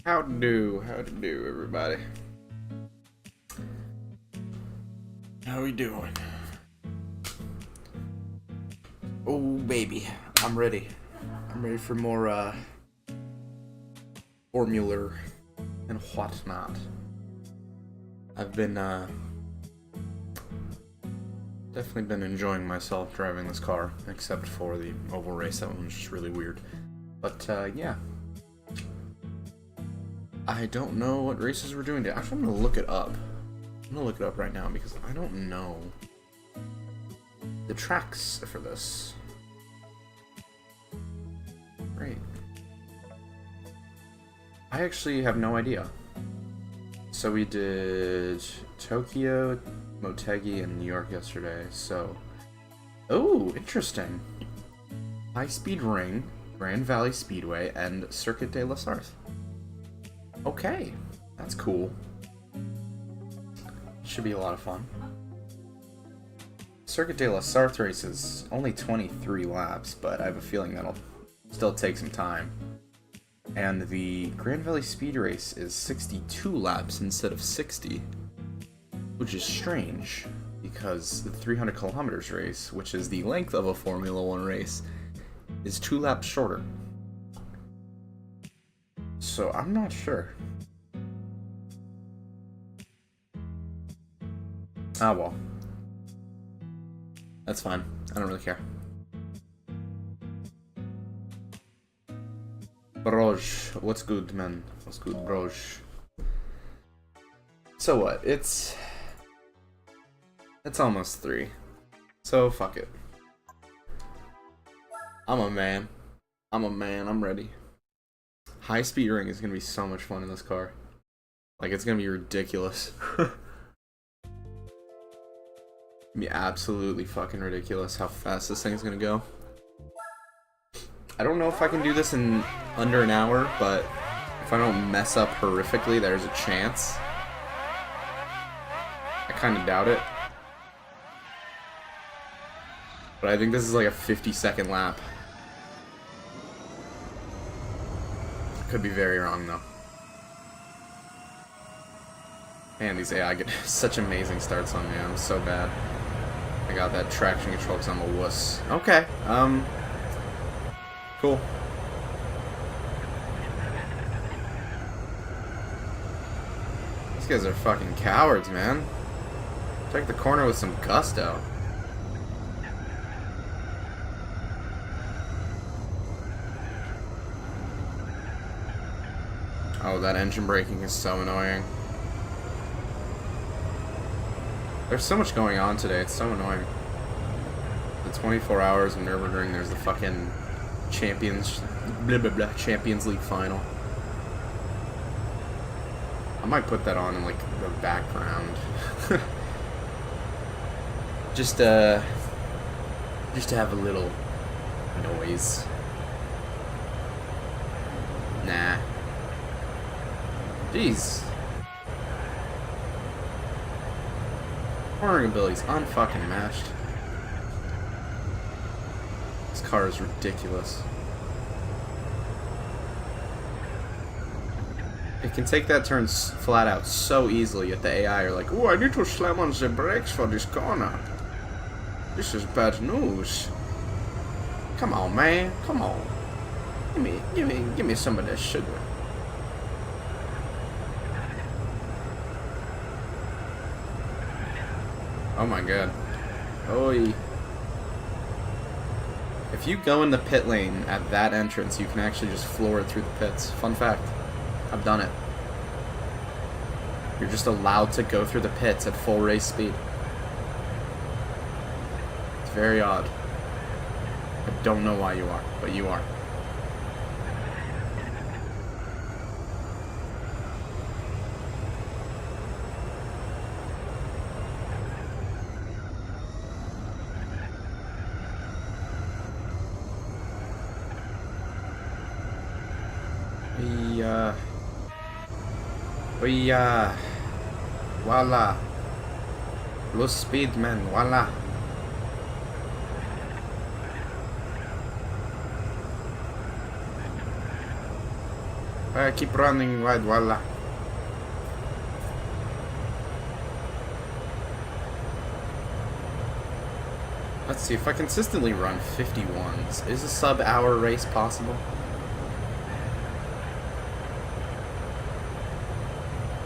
How to do, everybody? How we doing? Oh, baby, I'm ready. I'm ready for more, Formula and whatnot. I've been, definitely been enjoying myself driving this car, except for the oval race. That one was just really weird. But, yeah. I don't know what races we're doing today. Actually, I'm gonna look it up. I'm gonna look it up right now because I don't know the tracks for this. Great. I actually have no idea. So we did Tokyo, Motegi, and New York yesterday, so... Oh, interesting. High Speed Ring, Grand Valley Speedway, and Circuit de la Sarthe. Okay, that's cool. Should be a lot of fun. Circuit de la Sarthe race is only 23 laps, but I have a feeling that'll still take some time. And the Grand Valley Speed Race is 62 laps instead of 60, which is strange, because the 300 kilometers race, which is the length of a Formula 1 race, is 2 laps shorter. So I'm not sure. Ah, well. That's fine. I don't really care. Broj, what's good, man? What's good, Broj? So what? It's almost 3. So fuck it. I'm a man. I'm ready. High speed ring is gonna be so much fun in this car. Like, it's gonna be ridiculous. Be absolutely fucking ridiculous how fast this thing's gonna go. I don't know if I can do this in under an hour, but if I don't mess up horrifically, there's a chance. I kind of doubt it. But I think this is like a 50-second lap. Could be very wrong, though. Man, these AI get such amazing starts on me. I'm so bad. I got that traction control because I'm a wuss. Okay, cool. These guys are fucking cowards, man. Take the corner with some gusto. Oh, that engine braking is so annoying. There's so much going on today, it's so annoying. The 24 hours of Nürburgring, there's the fucking Champions League final. I might put that on in like the background. just to have a little noise. Nah. Jeez. Cornering ability's unfucking matched. This car is ridiculous. It can take that turn flat out so easily, yet the AI are like, "Oh, I need to slam on the brakes for this corner. This is bad news. Come on, man. Come on. Give me some of that sugar." Oh my god. Oi. If you go in the pit lane at that entrance, you can actually just floor it through the pits. Fun fact. I've done it. You're just allowed to go through the pits at full race speed. It's very odd. I don't know why you are, but you are. Voila. Lose speed, man. Voila. Keep running wide, voila. Let's see, if I consistently run 51s, is a sub-hour race possible?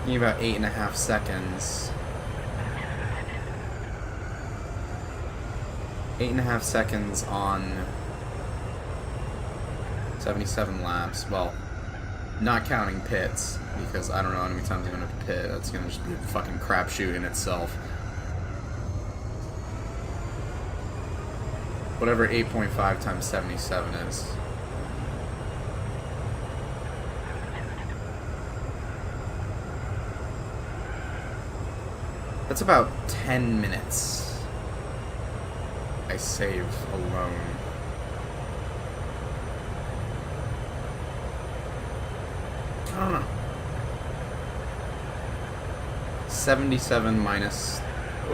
Need about 8.5 seconds. 8.5 seconds on 77 laps. Well, not counting pits, because I don't know how many times I'm gonna have to pit. That's gonna just be a fucking crapshoot in itself. Whatever 8.5 times 77 is. That's about 10 minutes I save alone. I don't know. 77 minus...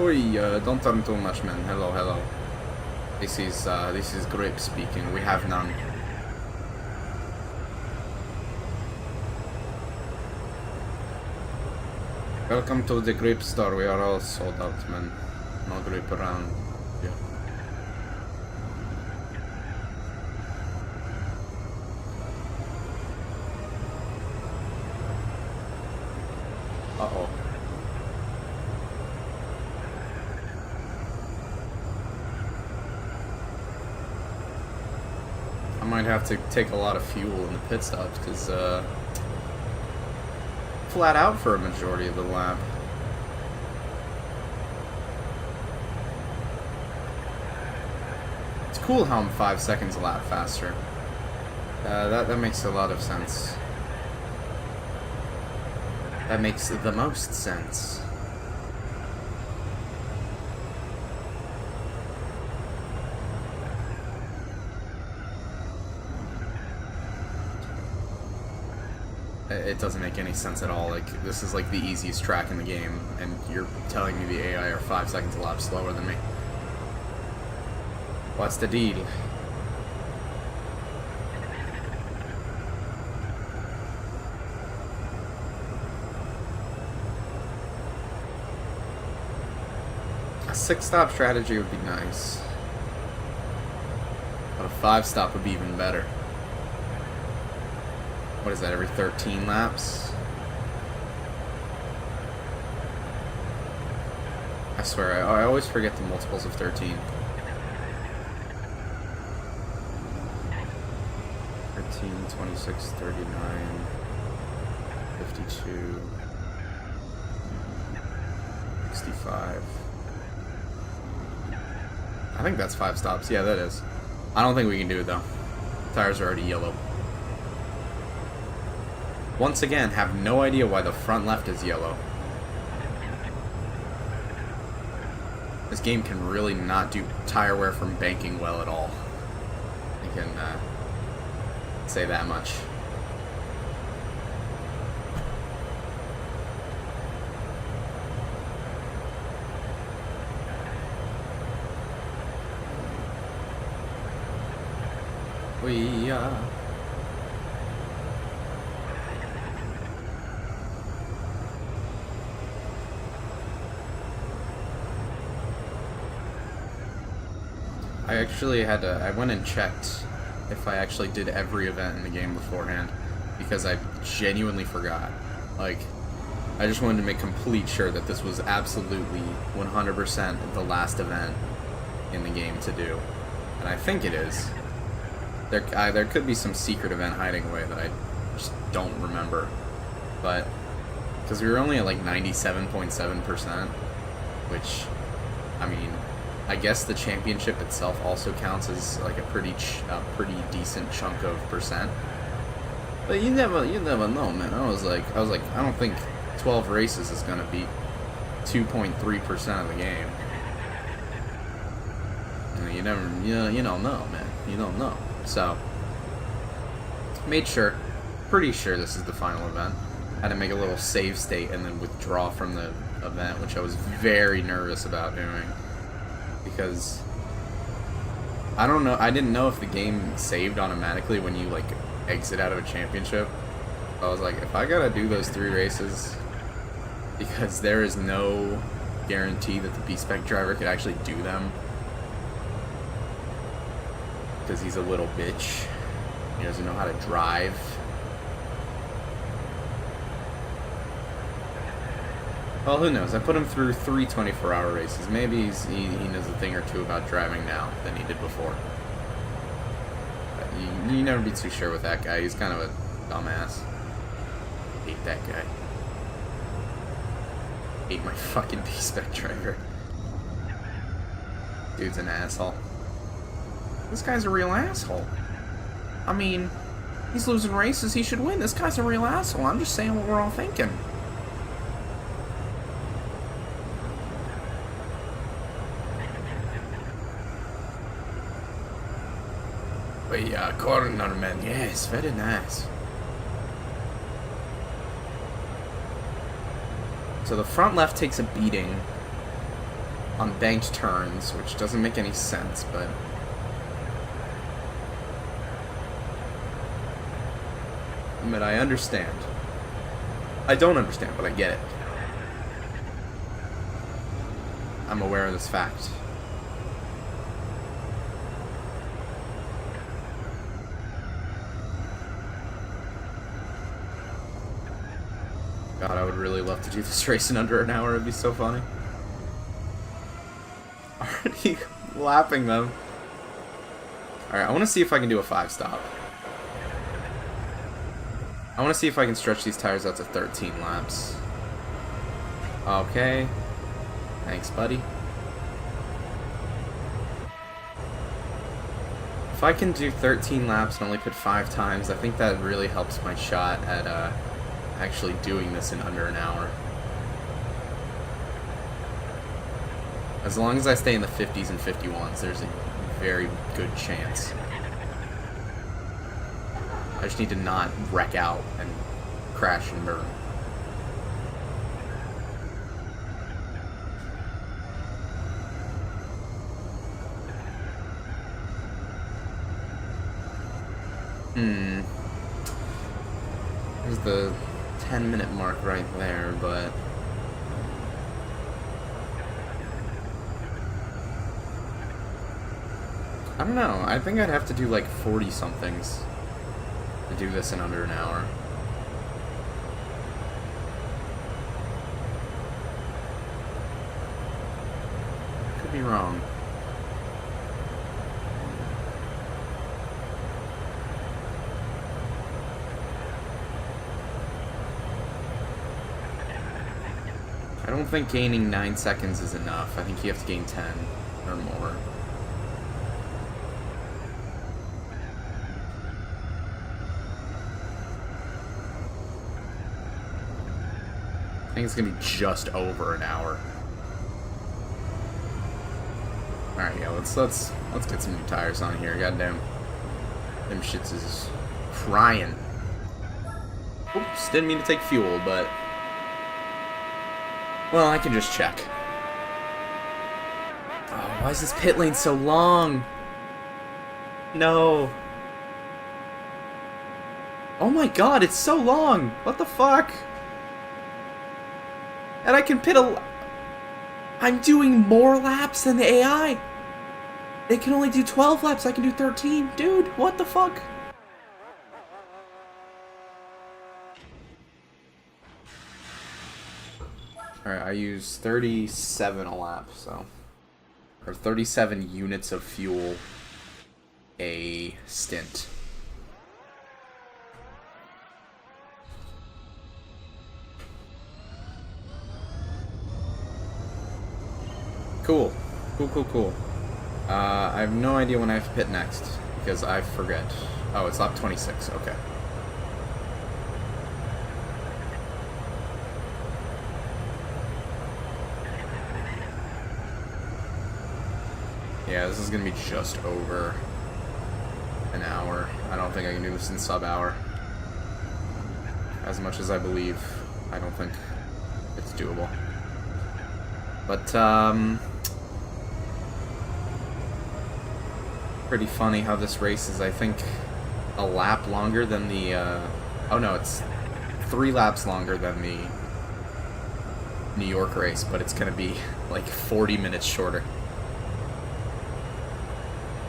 Oi, don't turn too much, man. Hello, hello. This is Grip speaking. We have none. Welcome to the Grip store. We are all sold out, man. No grip around. Yeah. Uh-oh. I might have to take a lot of fuel in the pit stops, because, flat out for a majority of the lap. It's cool how I'm 5 seconds a lap faster. That makes a lot of sense. That makes the most sense. It doesn't make any sense at all. Like, this is like the easiest track in the game, and you're telling me the AI are 5 seconds a lap slower than me. What's the deal? A 6-stop strategy would be nice, but a 5-stop would be even better. What is that, every 13 laps? I swear, I always forget the multiples of 13. 13, 26, 39, 52, 65. I think that's 5 stops. Yeah, that is. I don't think we can do it, though. Tires are already yellow. Once again, have no idea why the front left is yellow. This game can really not do tire wear from banking well at all. I can say that much. We I actually had to, I went and checked if I actually did every event in the game beforehand, because I genuinely forgot. Like, I just wanted to make complete sure that this was absolutely 100% the last event in the game to do. And I think it is. There could be some secret event hiding away that I just don't remember. But, because we were only at like 97.7%, which, I mean, I guess the championship itself also counts as like a pretty decent chunk of percent. But you never know, man. I was like, I don't think 12 races is gonna beat 2.3% of the game. You don't know, man. You don't know. So, made sure, pretty sure this is the final event. Had to make a little save state and then withdraw from the event, which I was very nervous about doing. Because I don't know, I didn't know if the game saved automatically when you like exit out of a championship, I was like, if I gotta do those 3 races, because there is no guarantee that the B-Spec driver could actually do them, because he's a little bitch. He doesn't know how to drive. Well, who knows? I put him through 3 24-hour races. Maybe he knows a thing or two about driving now than he did before. But you never be too sure with that guy. He's kind of a dumbass. Hate that guy. Hate my fucking B-Spec driver. Dude's an asshole. This guy's a real asshole. I mean, he's losing races. He should win. This guy's a real asshole. I'm just saying what we're all thinking. We are cornerman. Yes, very nice. So the front left takes a beating on banked turns, which doesn't make any sense, but I understand. I don't understand, but I get it. I'm aware of this fact. God, I would really love to do this race in under an hour. It'd be so funny. Already lapping them. Alright, I want to see if I can do a 5-stop. I want to see if I can stretch these tires out to 13 laps. Okay. Thanks, buddy. If I can do 13 laps and only pit 5 times, I think that really helps my shot at actually doing this in under an hour. As long as I stay in the 50s and 51s, there's a very good chance. I just need to not wreck out and crash and burn. There's the 10-minute mark right there, but I don't know. I think I'd have to do like 40-somethings to do this in under an hour. Could be wrong. I don't think gaining 9 seconds is enough. I think you have to gain 10 or more. I think it's gonna be just over an hour. Alright, yeah, let's get some new tires on here. Goddamn. Them shits is crying. Oops, didn't mean to take fuel, but well, I can just check. Oh, why is this pit lane so long? No. Oh my god, it's so long! What the fuck? And I can pit I'm doing more laps than the AI! It can only do 12 laps, I can do 13. Dude, what the fuck? Alright, I use 37 a lap, so... or 37 units of fuel a stint. Cool. Cool. I have no idea when I have to pit next, because I forget. Oh, it's lap 26, okay. Yeah, this is gonna be just over an hour. I don't think I can do this in sub-hour. As much as I believe, I don't think it's doable. But, pretty funny how this race is, I think, a lap longer than the, oh no, it's 3 laps longer than the New York race, but it's gonna be like 40 minutes shorter.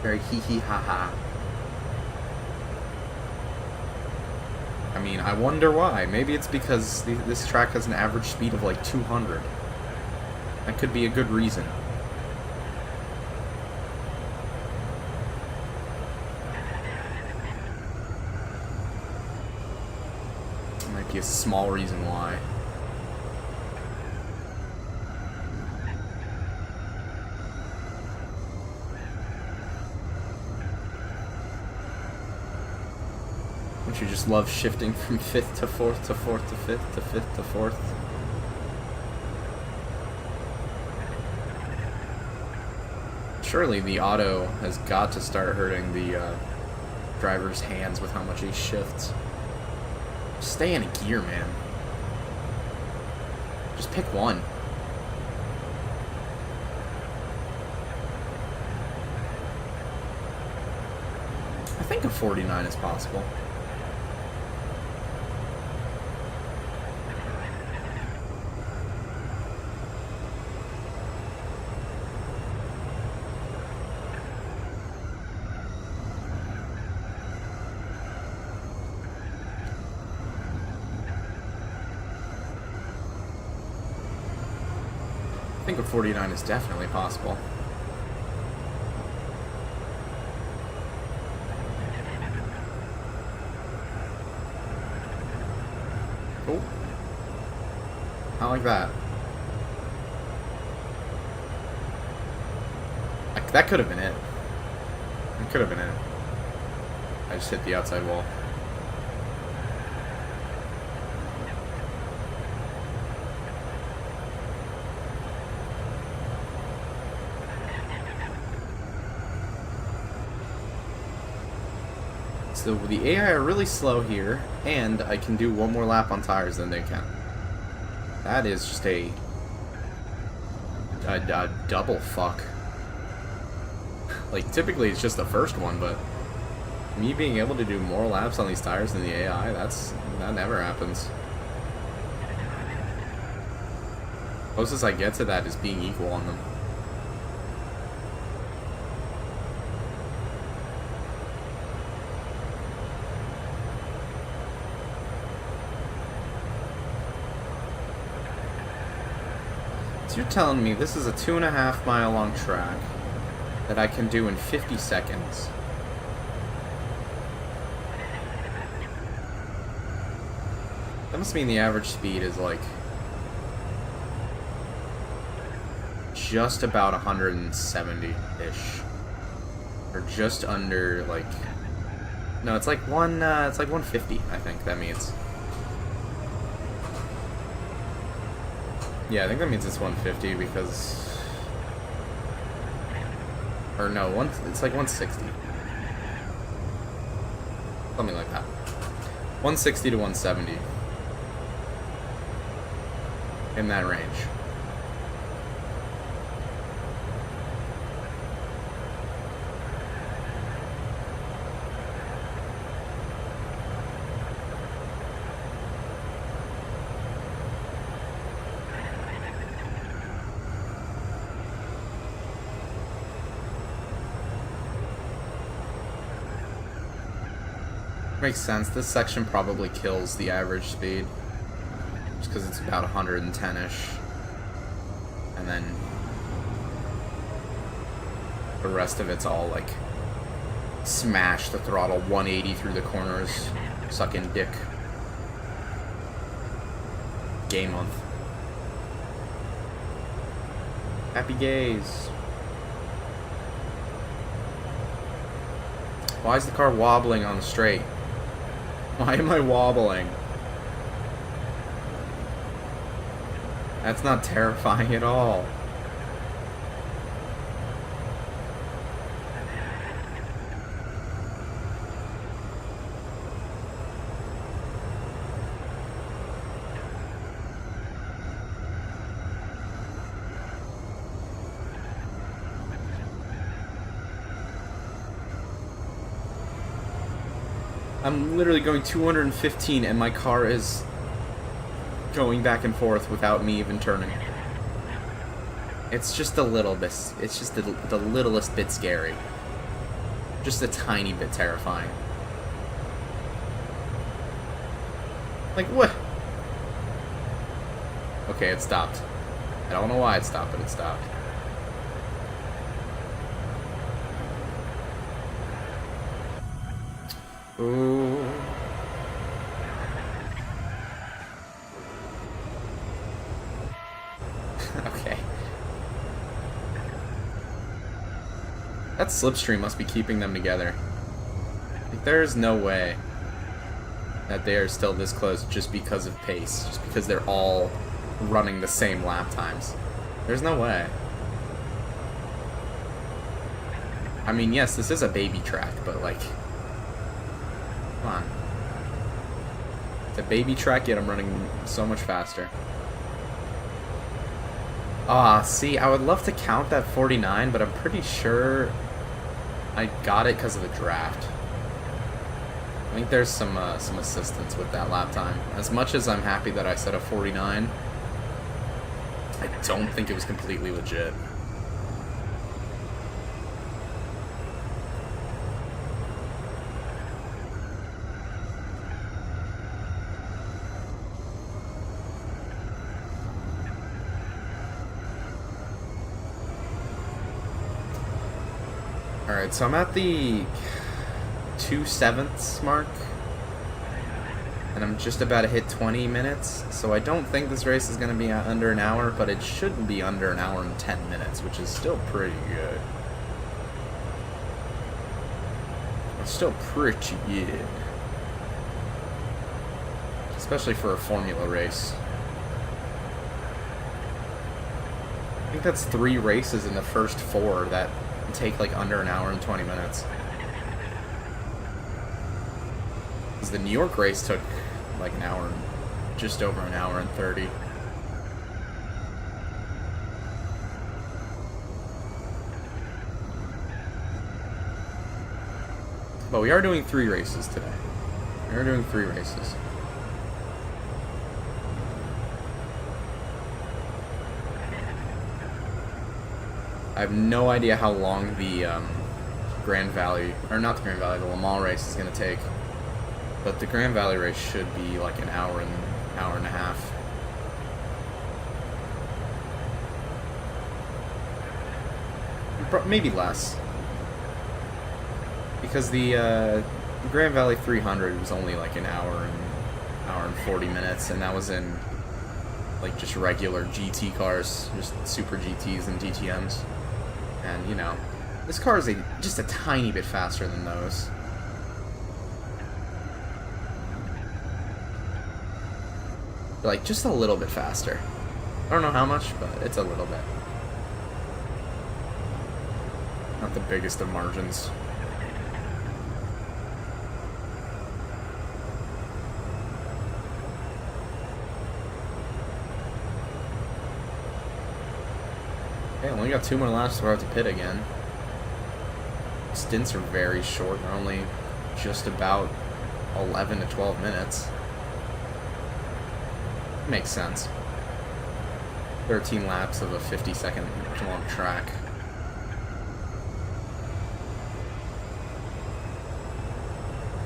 Very hee-hee-ha-ha. I mean, I wonder why. Maybe it's because this track has an average speed of like 200. That could be a good reason. Might be a small reason why. Don't you just love shifting from 5th to 4th to 4th to 5th to 5th to 4th? Surely the auto has got to start hurting the driver's hands with how much he shifts. Stay in a gear, man. Just pick one. I think a 49 is possible. I think a 49 is definitely possible. Oh. I like that. That could have been it. It could have been it. I just hit the outside wall. So the AI are really slow here, and I can do one more lap on tires than they can. That is just a double fuck. Like, typically it's just the first one, but me being able to do more laps on these tires than the AI, that never happens. Closest I get to that is being equal on them. So you're telling me this is a 2.5 mile long track that I can do in 50 seconds. That must mean the average speed is like just about 170-ish. Or just under, like, no, it's like 150, I think that means. Yeah, I think that means it's 150 because, or no, it's like 160. Something like that. 160 to 170. In that range. Makes sense. This section probably kills the average speed. Just because it's about 110-ish. And then the rest of it's all like smash the throttle 180 through the corners, sucking dick. Gay month. Happy gays. Why is the car wobbling on the straight? Why am I wobbling? That's not terrifying at all. I'm literally going 215 and my car is going back and forth without me even turning. It's just a little bit, it's just the littlest bit scary. Just a tiny bit terrifying. Like, what? Okay, it stopped. I don't know why it stopped, but it stopped. Ooh. Okay. That slipstream must be keeping them together. Like, there's no way that they are still this close just because of pace, just because they're all running the same lap times. There's no way. I mean, yes, this is a baby track, but like, come on. It's a baby track, yet I'm running so much faster. Ah, see, I would love to count that 49, but I'm pretty sure I got it because of the draft. I think there's some assistance with that lap time. As much as I'm happy that I set a 49, I don't think it was completely legit. Alright, so I'm at the 2/7 mark, and I'm just about to hit 20 minutes, so I don't think this race is going to be under an hour, but it shouldn't be under an hour and 10 minutes, which is still pretty good. It's still pretty good. Especially for a formula race. I think that's 3 races in the first 4 that take like under an hour and 20 minutes. Because the New York race took like an hour, just over an hour and 30. But we are doing 3 races today. We are doing 3 races. I have no idea how long the Grand Valley, or not the Grand Valley, the Le Mans race is going to take. But the Grand Valley race should be like an hour and a half. Maybe less. Because the Grand Valley 300 was only like an hour and 40 minutes, and that was in like just regular GT cars, just super GTs and DTMs. And, you know, this car is just a tiny bit faster than those. Like, just a little bit faster. I don't know how much, but it's a little bit. Not the biggest of margins. Okay, only got 2 more laps before I have to pit again. Stints are very short. They're only just about 11 to 12 minutes. Makes sense. 13 laps of a 50-second long track.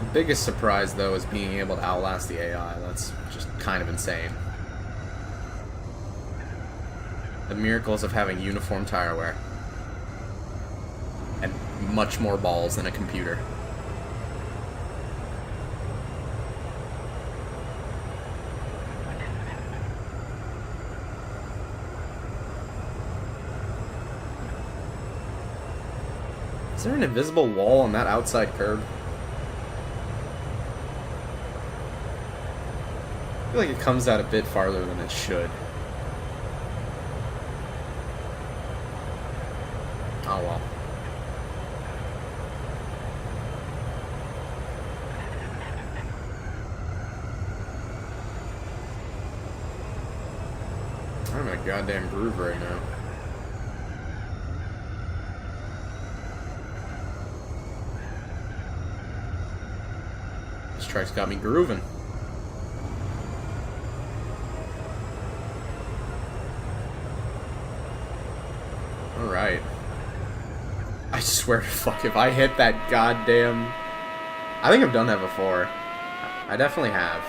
The biggest surprise, though, is being able to outlast the AI. That's just kind of insane. The miracles of having uniform tire wear. And much more balls than a computer. Is there an invisible wall on that outside curb? I feel like it comes out a bit farther than it should. Oh well. I'm in a goddamn groove right now. This track's got me grooving. swear to fuck, if I hit that goddamn... I think I've done that before. I definitely have.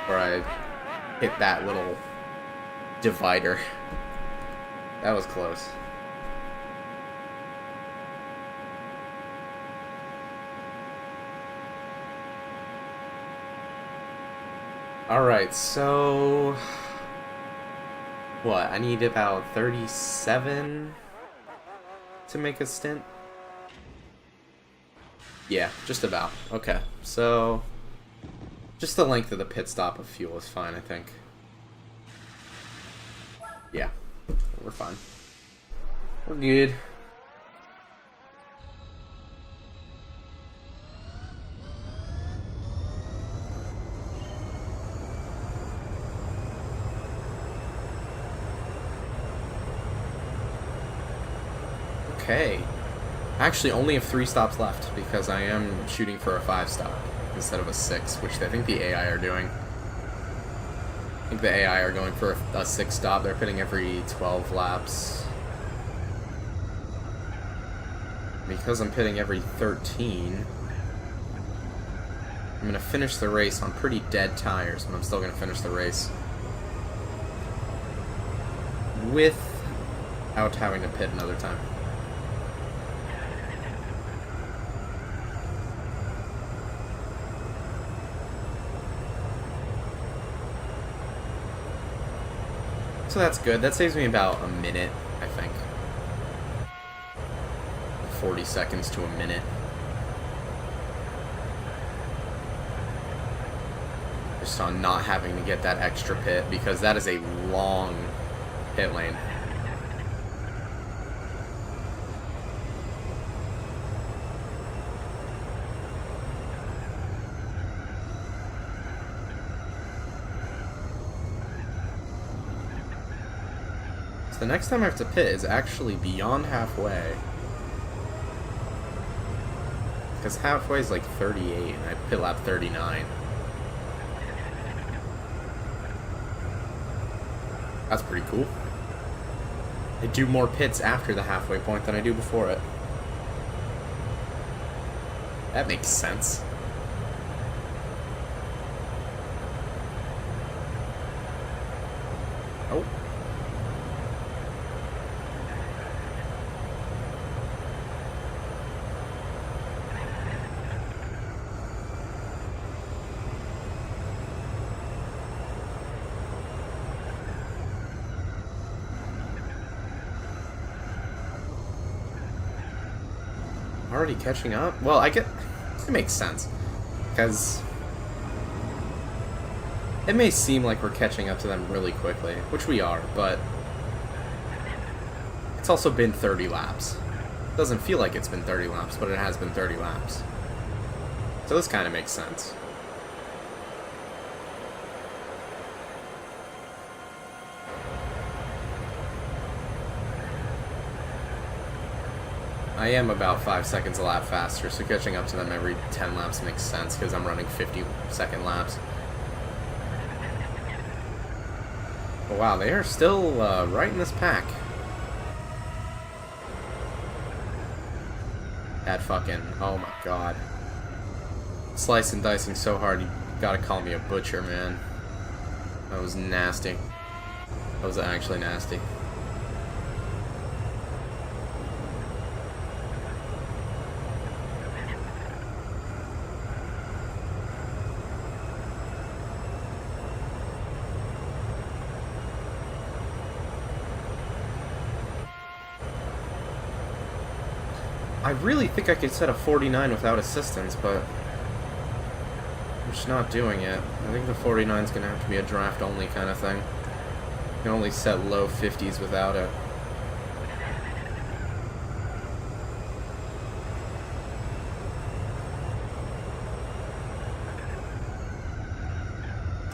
Where I hit that little divider. That was close. Alright, so... What? I need about 37 to make a stint? Yeah, just about. Okay, so... Just the length of the pit stop of fuel is fine, I think. Yeah, we're fine. We're good. Okay. I actually only have 3 stops left because I am shooting for a 5 stop instead of a 6, which I think the AI are doing. I think the AI are going for a 6 stop. They're pitting every 12 laps. Because I'm pitting every 13, I'm going to finish the race on pretty dead tires, but I'm still going to finish the race without having to pit another time. So that's good. That saves me about a minute, I think. 40 seconds to a minute. Just on not having to get that extra pit, because that is a long pit lane. The next time I have to pit is actually beyond halfway. Because halfway is like 38, and I pit lap 39. That's pretty cool. I do more pits after the halfway point than I do before it. That makes sense. Oh. Already catching up? Well, it makes sense, because it may seem like we're catching up to them really quickly, which we are, but it's also been 30 laps. It doesn't feel like it's been 30 laps, but it has been 30 laps. So this kind of makes sense. I am about 5 seconds a lap faster, so catching up to them every 10 laps makes sense because I'm running 50-second laps. But wow, they are still right in this pack. That fucking, oh my god. Slice and dicing so hard, you gotta call me a butcher, man. That was nasty. That was actually nasty. I really think I could set a 49 without assistance, but I'm just not doing it. I think the 49 is going to have to be a draft-only kind of thing. You can only set low 50s without it.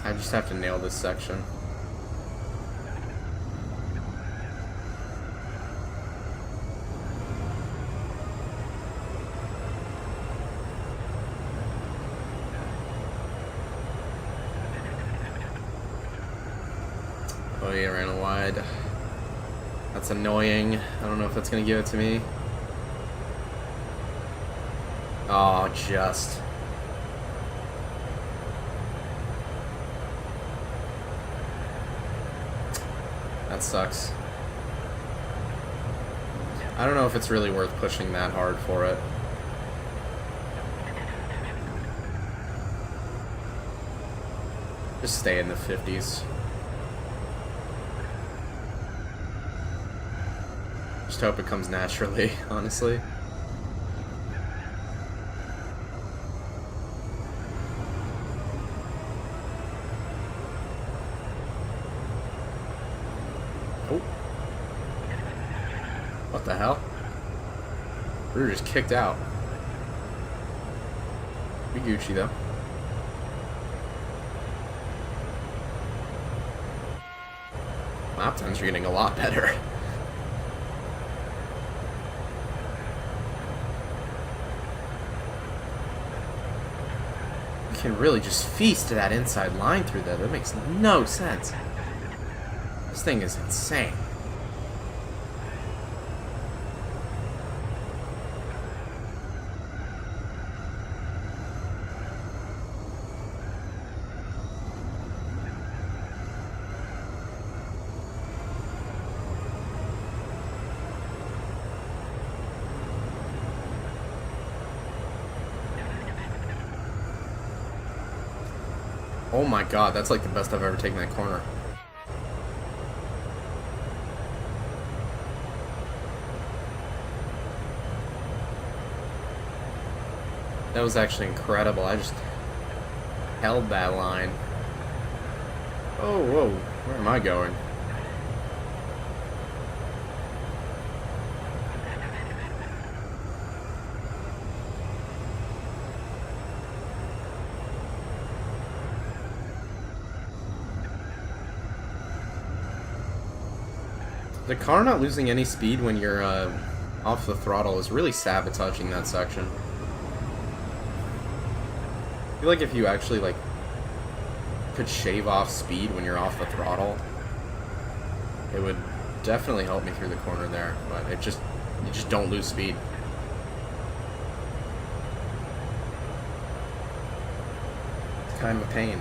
I just have to nail this section. Oh yeah, ran wide. That's annoying. I don't know if that's gonna give it to me. Oh, just. That sucks. I don't know if it's really worth pushing that hard for it. Just stay in the 50s. Just hope it comes naturally, honestly. Oh. What the hell? We were just kicked out. Be Gucci though. Lap times are getting a lot better. You can really just feast to that inside line through there. That makes no sense. This thing is insane. Oh my god, that's like the best I've ever taken that corner. That was actually incredible. I just held that line. Oh, whoa. Where am I going? The car not losing any speed when you're off the throttle is really sabotaging that section. I feel like if you actually like could shave off speed when you're off the throttle, it would definitely help me through the corner there. But you just don't lose speed. It's kind of a pain.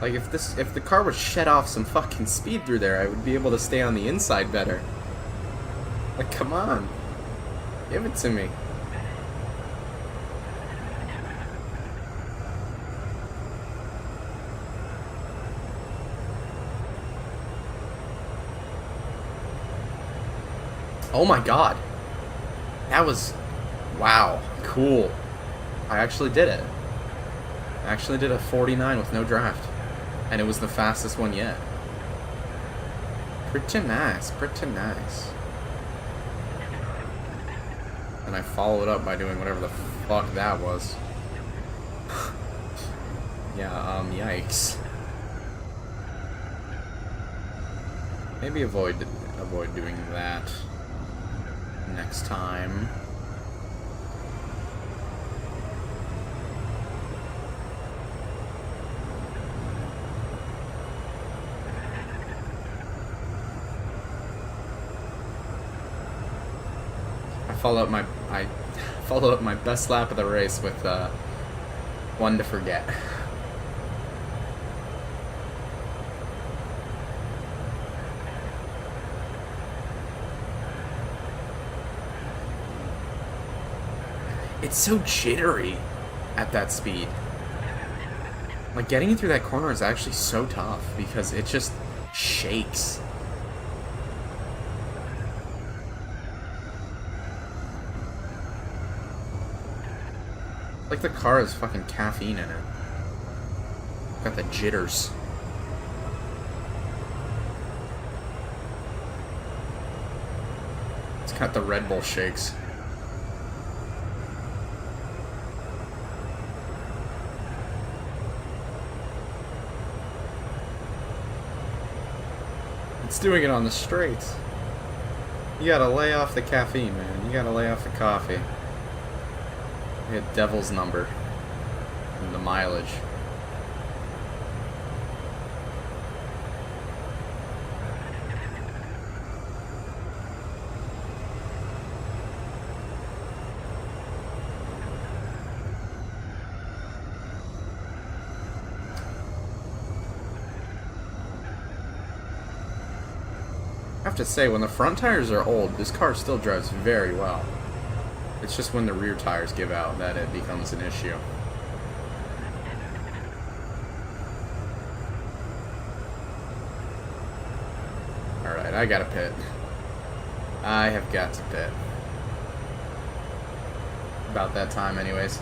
Like if the car would shed off some fucking speed through there, I would be able to stay on the inside better. Like, come on. Give it to me. Oh my god. That was... wow. Cool. I actually did it. I actually did a 49 with no draft. And it was the fastest one yet. Pretty nice, pretty nice. And I followed up by doing whatever the fuck that was. Yeah, yikes. Maybe avoid doing that next time. I followed up my best lap of the race with one to forget. It's so jittery at that speed. Like, getting through that corner is actually so tough because it just shakes. Like the car has fucking caffeine in it. Got the jitters. It's got the Red Bull shakes. It's doing it on the straights. You gotta lay off the caffeine, man. You gotta lay off the coffee. You get devil's number. And the mileage. I have to say, when the front tires are old, this car still drives very well. It's just when the rear tires give out that it becomes an issue. Alright, I gotta pit. I have got to pit. About that time anyways.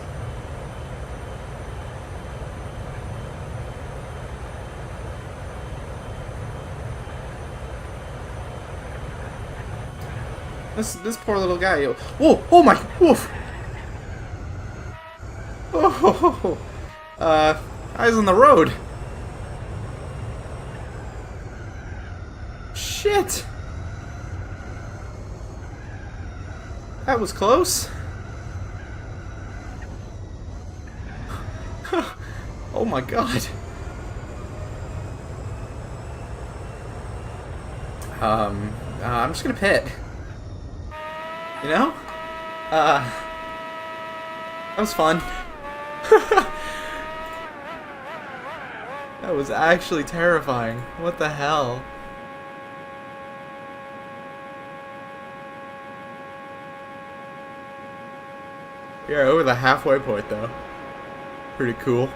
This poor little guy. Whoa! Oh my! Woof! Oh! Eyes on the road. Shit! That was close. Oh my god. I'm just gonna pit. You know? That was fun. That was actually terrifying. What the hell? Yeah, over the halfway point though. Pretty cool.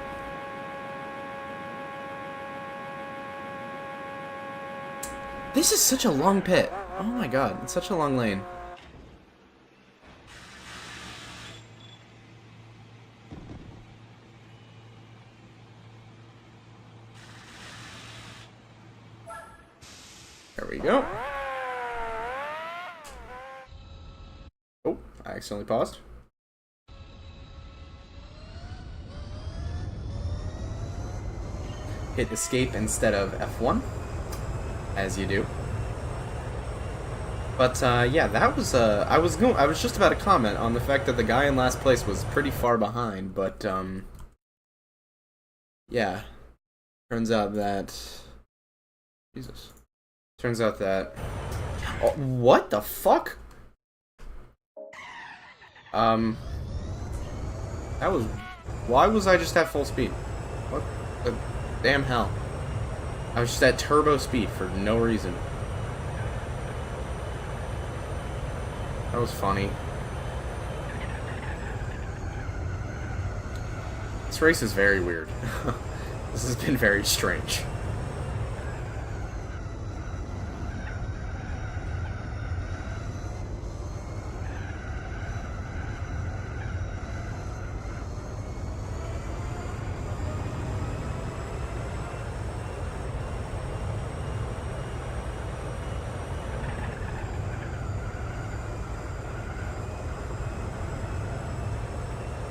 This is such a long pit. Oh my god, it's such a long lane. There we go. Oh, I accidentally paused. Hit escape instead of F1, as you do. But yeah, that was I was just about to comment on the fact that the guy in last place was pretty far behind, but yeah, turns out that Jesus. Turns out that... Oh, what the fuck? That was... Why was I just at full speed? What the damn hell? I was just at turbo speed for no reason. That was funny. This race is very weird. This has been very strange.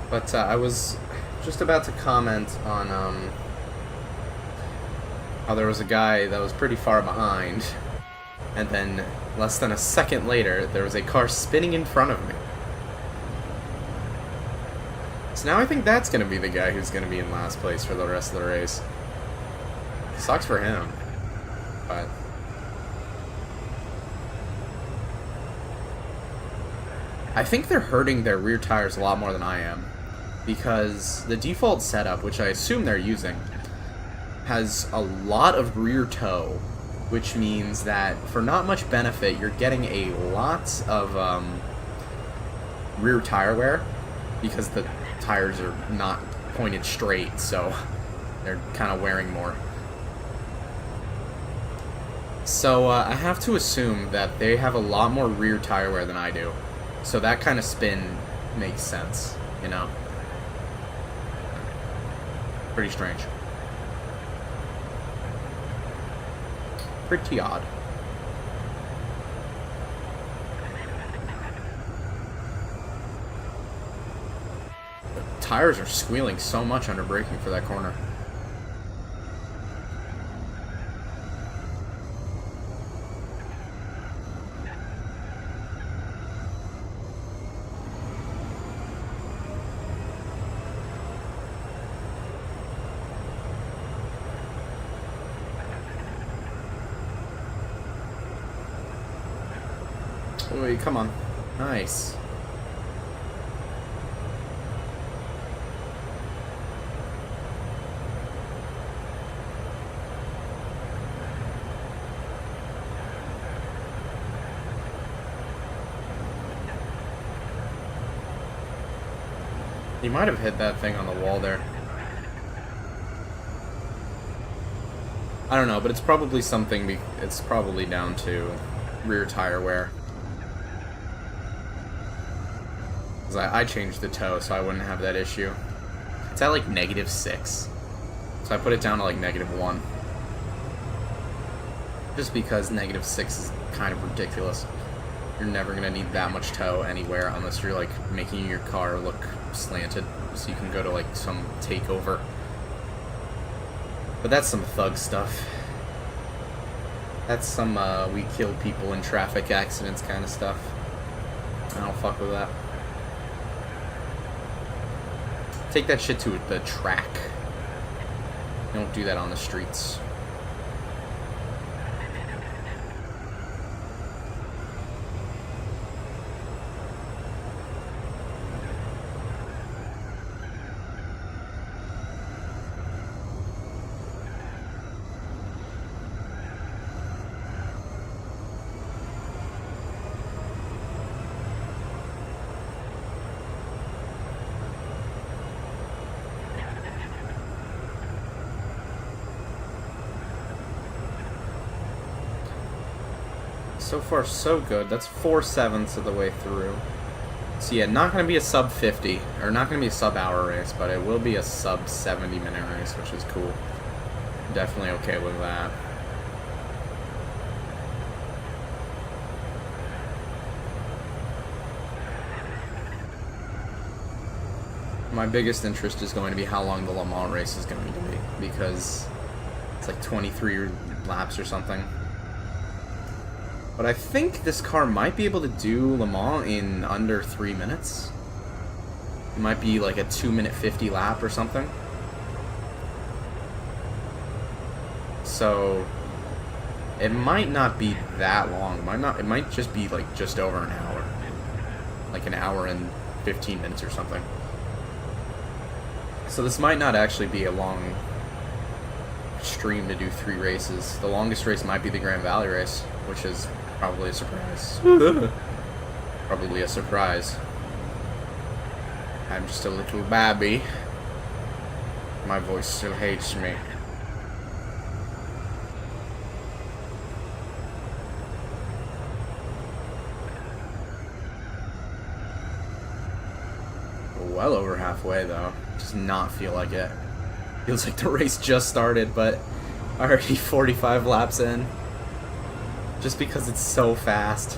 But I was just about to comment on how there was a guy that was pretty far behind, and then less than a second later, there was a car spinning in front of me. So now I think that's going to be the guy who's going to be in last place for the rest of the race. Sucks for him, but... I think they're hurting their rear tires a lot more than I am, because the default setup, which I assume they're using, has a lot of rear toe, which means that for not much benefit, you're getting a lot of rear tire wear, because the tires are not pointed straight, so they're kind of wearing more. So I have to assume that they have a lot more rear tire wear than I do. So that kind of spin makes sense, you know? Pretty strange. Pretty odd. The tires are squealing so much under braking for that corner. Wait, come on. Nice. He might have hit that thing on the wall there. I don't know, but it's probably something, it's probably down to rear tire wear. Because I changed the toe, so I wouldn't have that issue. It's at like -6. So I put it down to like -1. Just because -6 is kind of ridiculous. You're never going to need that much toe anywhere unless you're like making your car look slanted so you can go to like some takeover. But that's some thug stuff. That's some we kill people in traffic accidents kind of stuff. I don't fuck with that. Take that shit to the track. You don't do that on the streets. So far, so good. That's 4/7 of the way through. So yeah, not going to be a sub 50, or not going to be a sub hour race, but it will be a sub 70 minute race, which is cool. Definitely okay with that. My biggest interest is going to be how long the Le Mans race is going to be, because it's like 23 laps or something. But I think this car might be able to do Le Mans in under 3 minutes. It might be like a 2-minute 50 lap or something. So it might not be that long. It might just be like just over an hour. Like an hour and 15 minutes or something. So this might not actually be a long stream to do 3 races. The longest race might be the Grand Valley race, which is probably a surprise. Probably a surprise. I'm just a little babby. My voice still hates me. Well over halfway though. Does not feel like it. Feels like the race just started, but already 45 laps in. Just because it's so fast.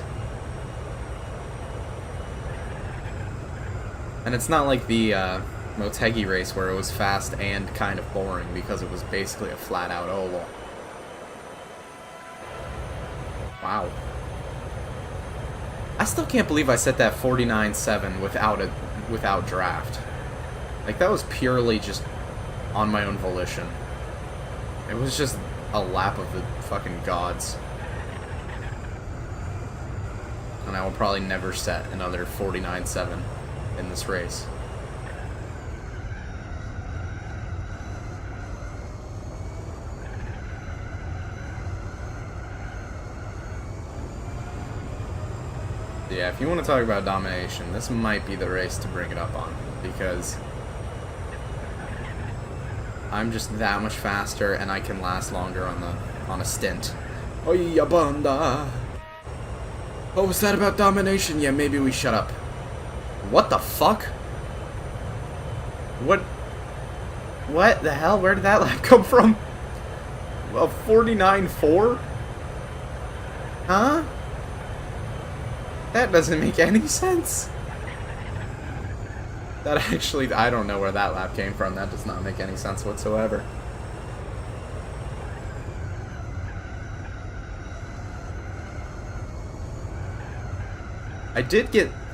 And it's not like the Motegi race where it was fast and kind of boring because it was basically a flat out oval. Wow. I still can't believe I set that 49.7 without draft. Like that was purely just on my own volition. It was just a lap of the fucking gods. And I will probably never set another 49.7 in this race. Yeah, if you want to talk about domination, this might be the race to bring it up on, because I'm just that much faster and I can last longer on a stint. Oya banda. What was that about domination? Yeah, maybe we shut up. What the fuck? What the hell? Where did that lap come from? A 49.4? Huh? That doesn't make any sense. That actually, I don't know where that lap came from. That does not make any sense whatsoever.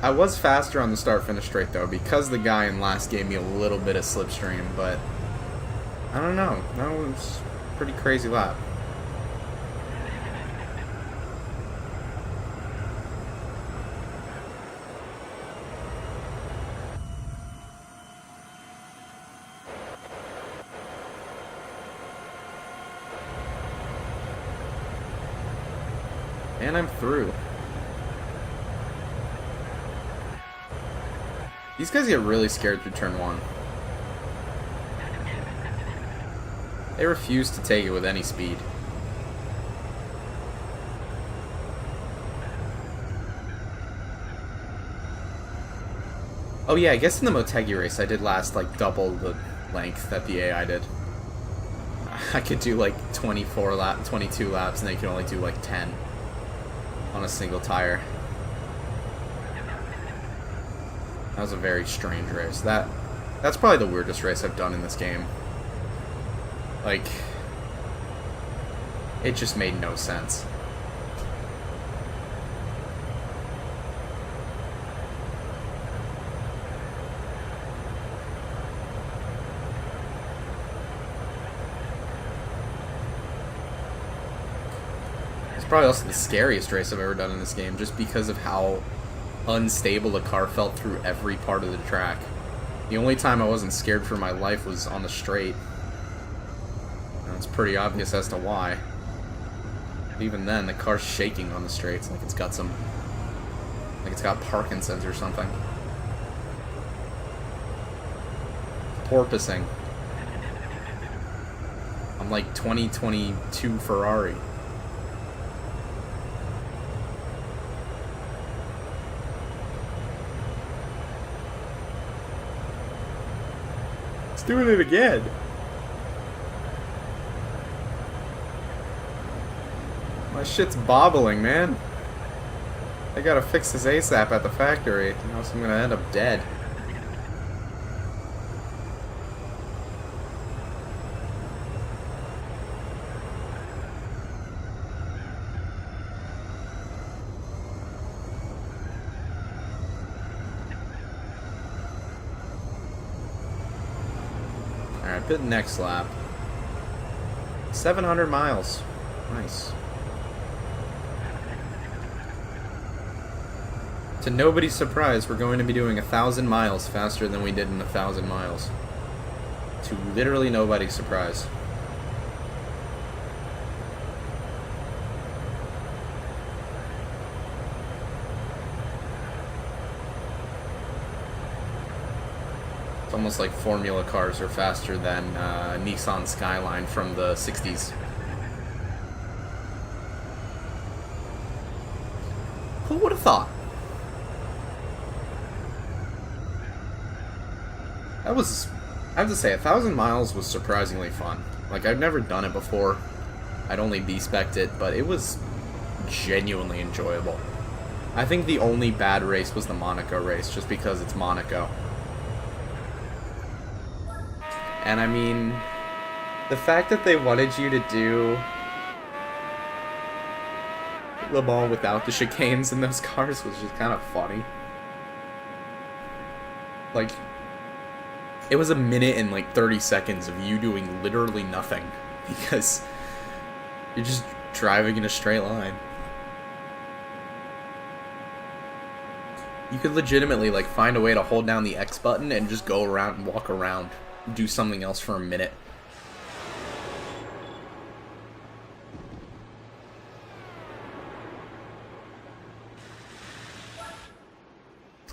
I was faster on the start-finish straight though, because the guy in last gave me a little bit of slipstream, but I don't know. That was a pretty crazy lap. And I'm through. These guys get really scared through turn 1. They refuse to take it with any speed. Oh yeah, I guess in the Motegi race I did last like double the length that the AI did. I could do like 22 laps, and they could only do like 10 on a single tire. That was a very strange race. That's probably the weirdest race I've done in this game. Like, it just made no sense. It's probably also the scariest race I've ever done in this game, just because of how unstable the car felt through every part of the track. The only time I wasn't scared for my life was on the straight. And it's pretty obvious as to why. But even then, the car's shaking on the straights like it's got Parkinson's or something. Porpoising. I'm like 2022 Ferrari. It's doing it again. My shit's bobbling, man. I gotta fix this ASAP at the factory, or else I'm gonna end up dead. Alright, pit next lap. 700 miles. Nice. To nobody's surprise, we're going to be doing 1,000 miles faster than we did in 1,000 miles. To literally nobody's surprise. It's almost like Formula cars are faster than Nissan Skyline from the 60s. Who would have thought? That was, I have to say, 1,000 miles was surprisingly fun. Like, I've never done it before. I'd only B-spec'd it, but it was genuinely enjoyable. I think the only bad race was the Monaco race, just because it's Monaco. And I mean, the fact that they wanted you to do Le Mans without the chicanes in those cars was just kind of funny. Like, it was a minute and like 30 seconds of you doing literally nothing because you're just driving in a straight line. You could legitimately like find a way to hold down the X button and just go around and walk around, do something else for a minute.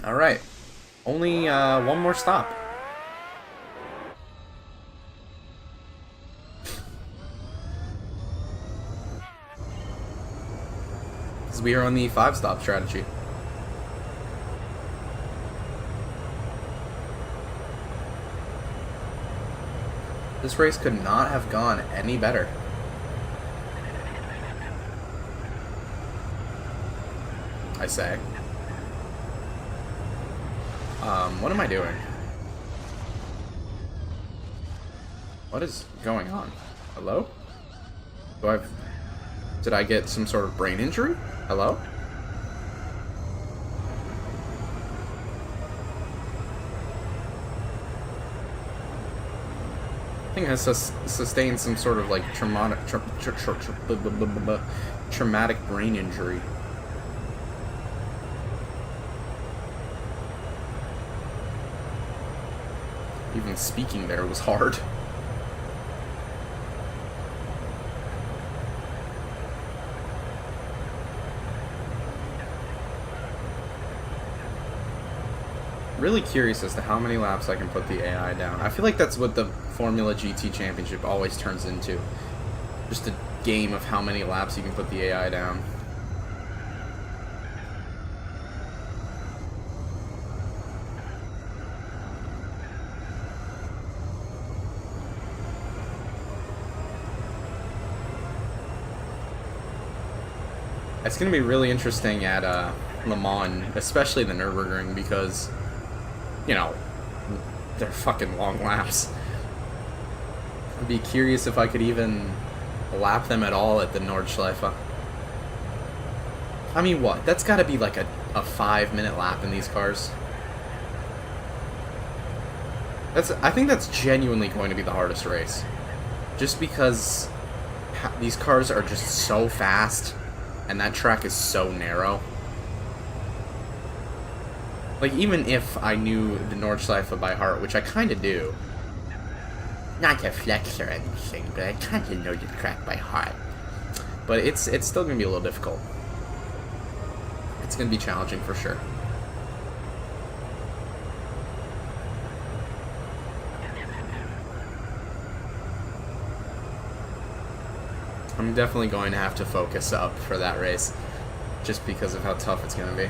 Alright, only one more stop. Because we are on the 5-stop strategy. This race could not have gone any better. I say. What am I doing? What is going on? Hello? Did I get some sort of brain injury? Hello? I think I sustained some sort of like traumatic brain injury. Even speaking there was hard. really curious as to how many laps I can put the AI down. I feel like that's what the Formula GT Championship always turns into. Just a game of how many laps you can put the AI down. It's going to be really interesting at Le Mans, especially the Nürburgring, because, you know, they're fucking long laps. I'd be curious if I could even lap them at all at the Nordschleife. I mean, what? That's got to be like a 5-minute lap in these cars. I think that's genuinely going to be the hardest race. Just because these cars are just so fast, and that track is so narrow. Like, even if I knew the Nordschleife by heart, which I kind of do. Not to flex or anything, but I kind of know the track by heart. But it's still going to be a little difficult. It's going to be challenging for sure. I'm definitely going to have to focus up for that race, just because of how tough it's going to be.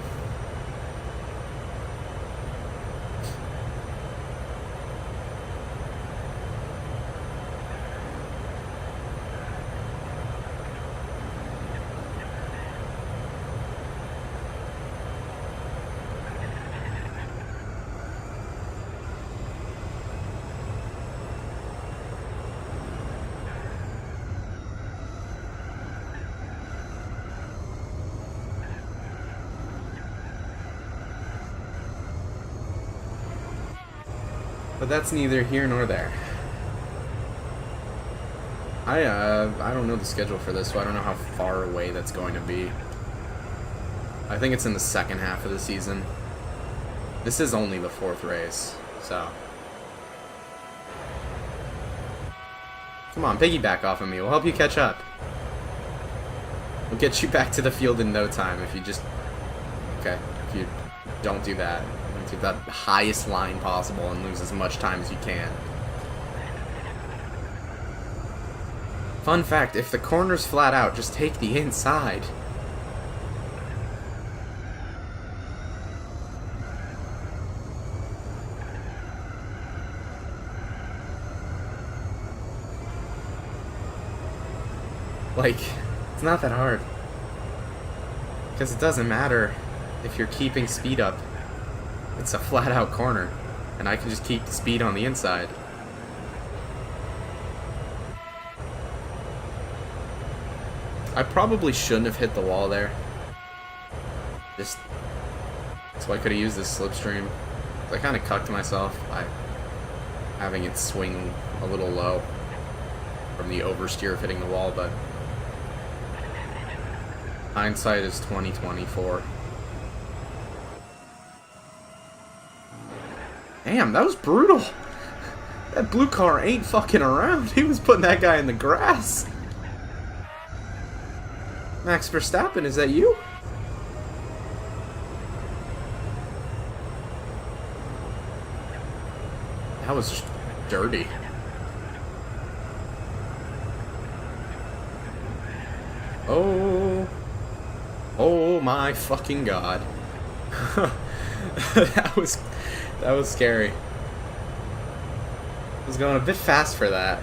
But that's neither here nor there. I don't know the schedule for this, so I don't know how far away that's going to be. I think it's in the second half of the season. This is only the 4th race, so. Come on, piggyback off of me. We'll help you catch up. We'll get you back to the field in no time if you just... Okay, if you don't do that. To the highest line possible and lose as much time as you can. Fun fact, if the corner's flat out, just take the inside. Like, it's not that hard. Because it doesn't matter if you're keeping speed up. It's a flat-out corner, and I can just keep the speed on the inside. I probably shouldn't have hit the wall there. So I could have used this slipstream. I kind of cucked myself by having it swing a little low from the oversteer of hitting the wall, but hindsight is 20/24. Damn, that was brutal. That blue car ain't fucking around. He was putting that guy in the grass. Max Verstappen, is that you? That was just dirty. Oh. Oh my fucking god. That was scary. I was going a bit fast for that.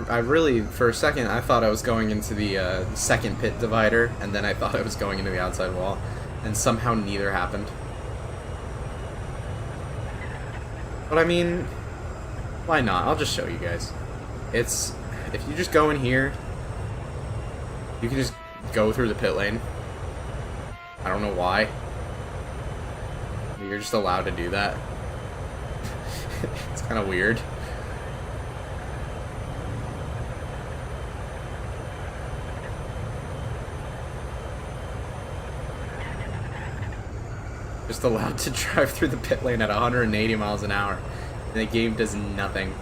I really, for a second, I thought I was going into the second pit divider, and then I thought I was going into the outside wall, and somehow neither happened. But I mean, why not? I'll just show you guys. If you just go in here, you can just go through the pit lane. I don't know why. You're just allowed to do that. It's kind of weird. Just allowed to drive through the pit lane at 180 miles an hour. And the game does nothing.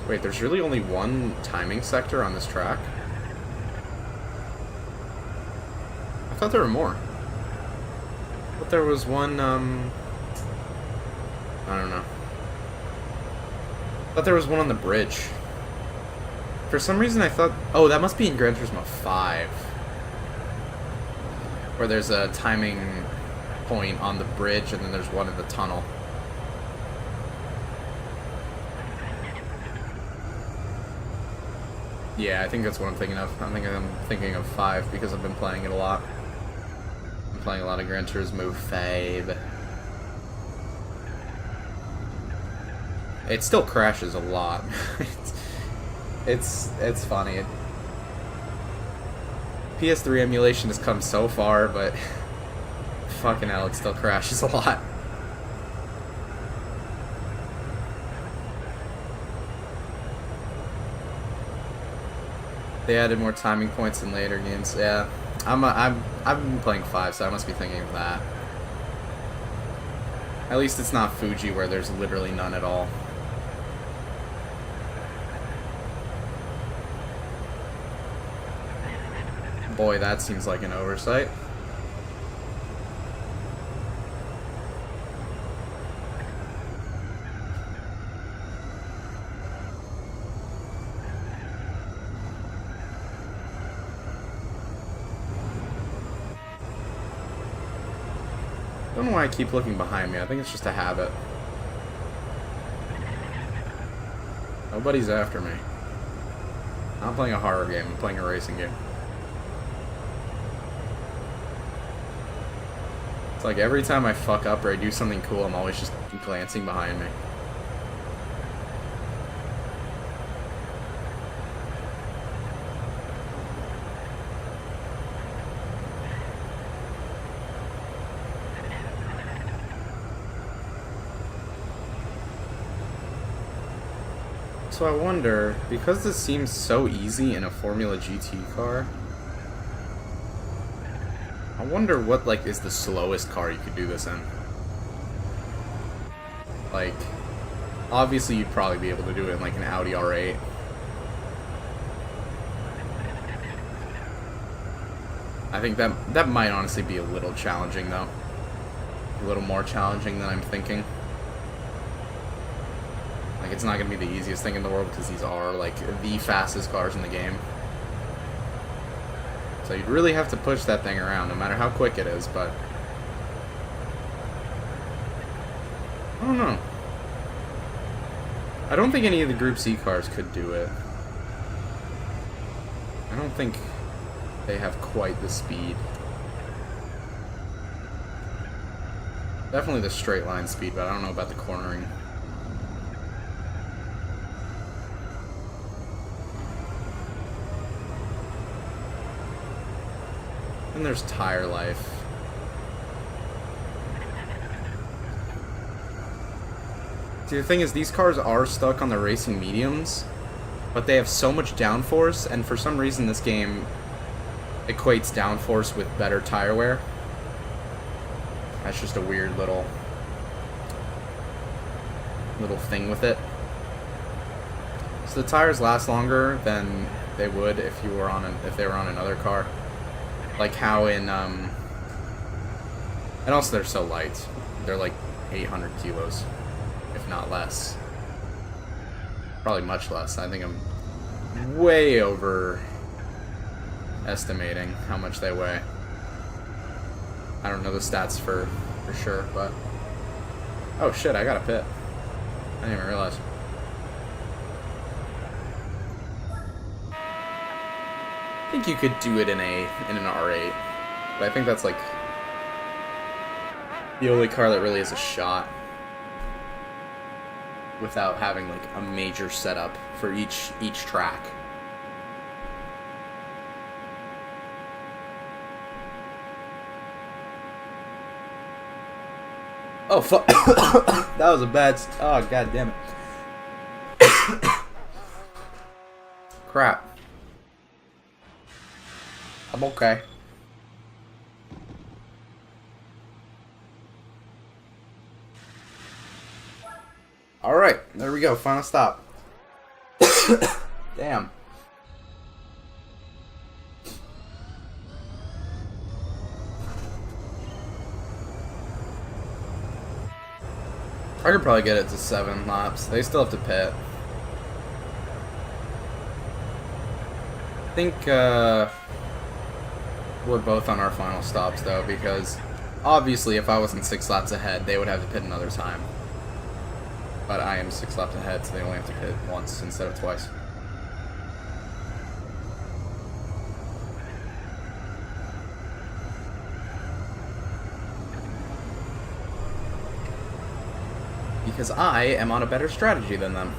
Wait, there's really only one timing sector on this track? I thought there were more. I thought there was one, I don't know. I thought there was one on the bridge. For some reason I thought... Oh, that must be in Gran Turismo 5. Where there's a timing point on the bridge and then there's one in the tunnel. Yeah, I think that's what I'm thinking of. I'm thinking of 5 because I've been playing it a lot. I'm playing a lot of Gran Turismo 5. It still crashes a lot. it's funny. PS3 emulation has come so far, but fucking hell, it still crashes a lot. They added more timing points in later games. Yeah, I've been playing 5, so I must be thinking of that. At least it's not Fuji, where there's literally none at all. Boy, that seems like an oversight. I don't know why I keep looking behind me. I think it's just a habit. Nobody's after me. I'm not playing a horror game. I'm playing a racing game. It's like every time I fuck up or I do something cool, I'm always just glancing behind me. So I wonder, because this seems so easy in a Formula GT car, I wonder what, like, is the slowest car you could do this in. Like, obviously you'd probably be able to do it in, like, an Audi R8. I think that might honestly be a little challenging, though. A little more challenging than I'm thinking. Like, it's not going to be the easiest thing in the world because these are, like, the fastest cars in the game. So you'd really have to push that thing around, no matter how quick it is, but... I don't know. I don't think any of the Group C cars could do it. I don't think they have quite the speed. Definitely the straight line speed, but I don't know about the cornering. And there's tire life. See, the thing is, these cars are stuck on the racing mediums, but they have so much downforce, and for some reason this game equates downforce with better tire wear. That's just a weird little thing with it. So the tires last longer than they would if they were on another car. Like how in, and also they're so light. They're like 800 kilos, if not less. Probably much less. I think I'm way overestimating how much they weigh. I don't know the stats for sure, but... Oh shit, I got a pit. I didn't even realize. I think you could do it in an R8, but I think that's like the only car that really has a shot without having like a major setup for each track. Oh, fuck. That was a bad... Oh, god damn it. Crap. I'm okay. Alright, there we go. Final stop. Damn. I could probably get it to 7 laps. They still have to pit. I think we're both on our final stops though, because obviously if I wasn't 6 laps ahead, they would have to pit another time. But I am 6 laps ahead, so they only have to pit once instead of twice. Because I am on a better strategy than them.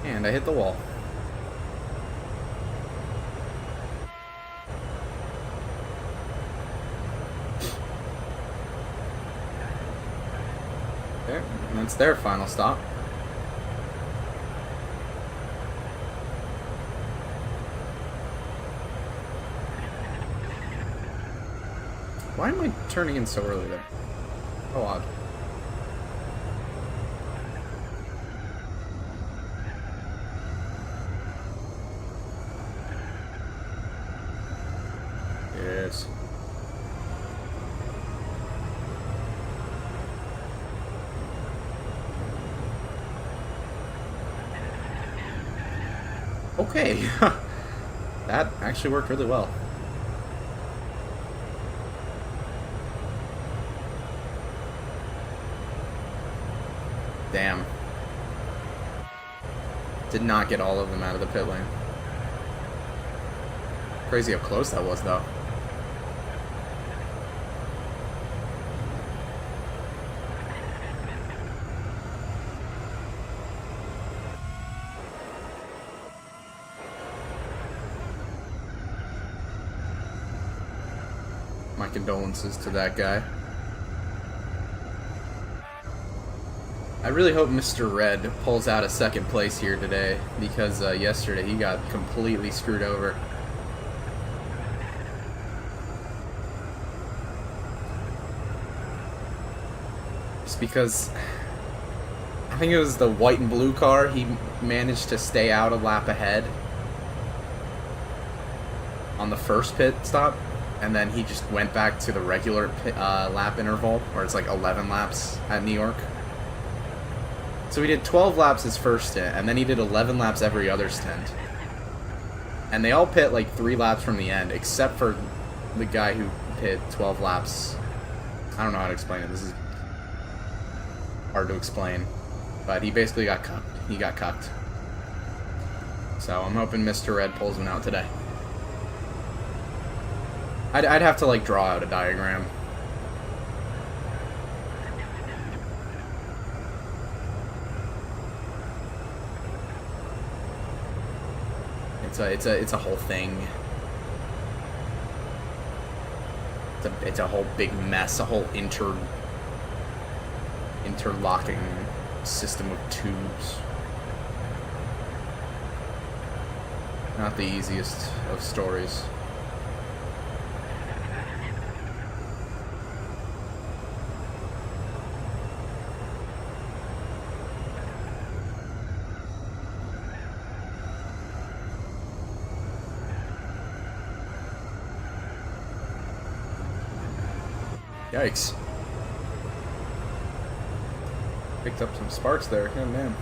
And I hit the wall. Okay, and that's their final stop. Why am I turning in so early there? Oh, odd. Yes. Okay. That actually worked really well. Damn. Did not get all of them out of the pit lane. Crazy how close that was, though. My condolences to that guy. I really hope Mr. Red pulls out a second place here today, because yesterday he got completely screwed over. Just because I think it was the white and blue car, he managed to stay out a lap ahead on the first pit stop, and then he just went back to the regular pit, lap interval, where it's like 11 laps at New York. So he did 12 laps his first stint, and then he did 11 laps every other stint. And they all pit like 3 laps from the end, except for the guy who pit 12 laps. I don't know how to explain it. This is hard to explain. But he basically got cucked. He got cucked. So I'm hoping Mr. Red pulls one out today. I'd have to like draw out a diagram. It's a whole thing. It's a whole big mess, a whole interlocking system of tubes. Not the easiest of stories. Yikes. Picked up some sparks there. Oh, man.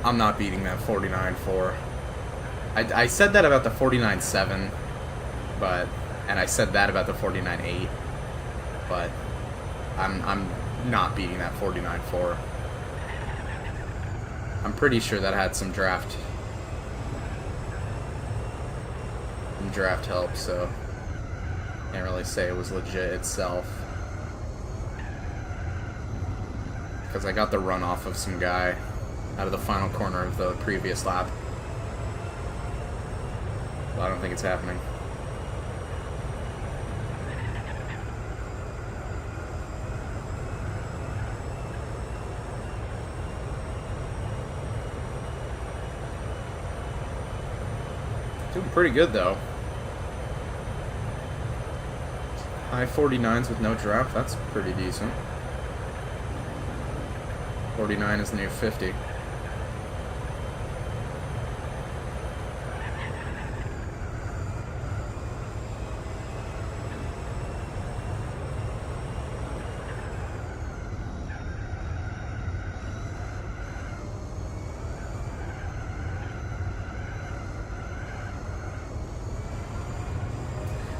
I'm not beating that 49.4. I said that about the 49.7, and I said that about the 49.8, but I'm not beating that 49.4. I'm pretty sure that had some draft the draft help, so can't really say it was legit itself. Because I got the run off of some guy out of the final corner of the previous lap. Well, I don't think it's happening. Doing pretty good though. High 49s with no draft, that's pretty decent. 49 is the new 50.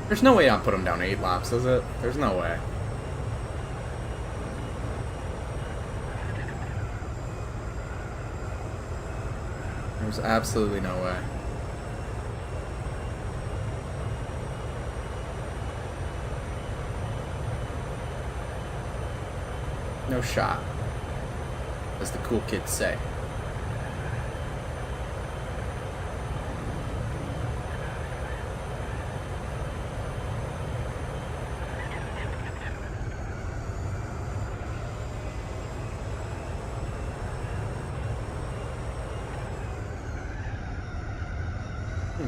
There's no way I'll put him down 8 laps, is it? There's no way. There's absolutely no way. No shot, as the cool kids say.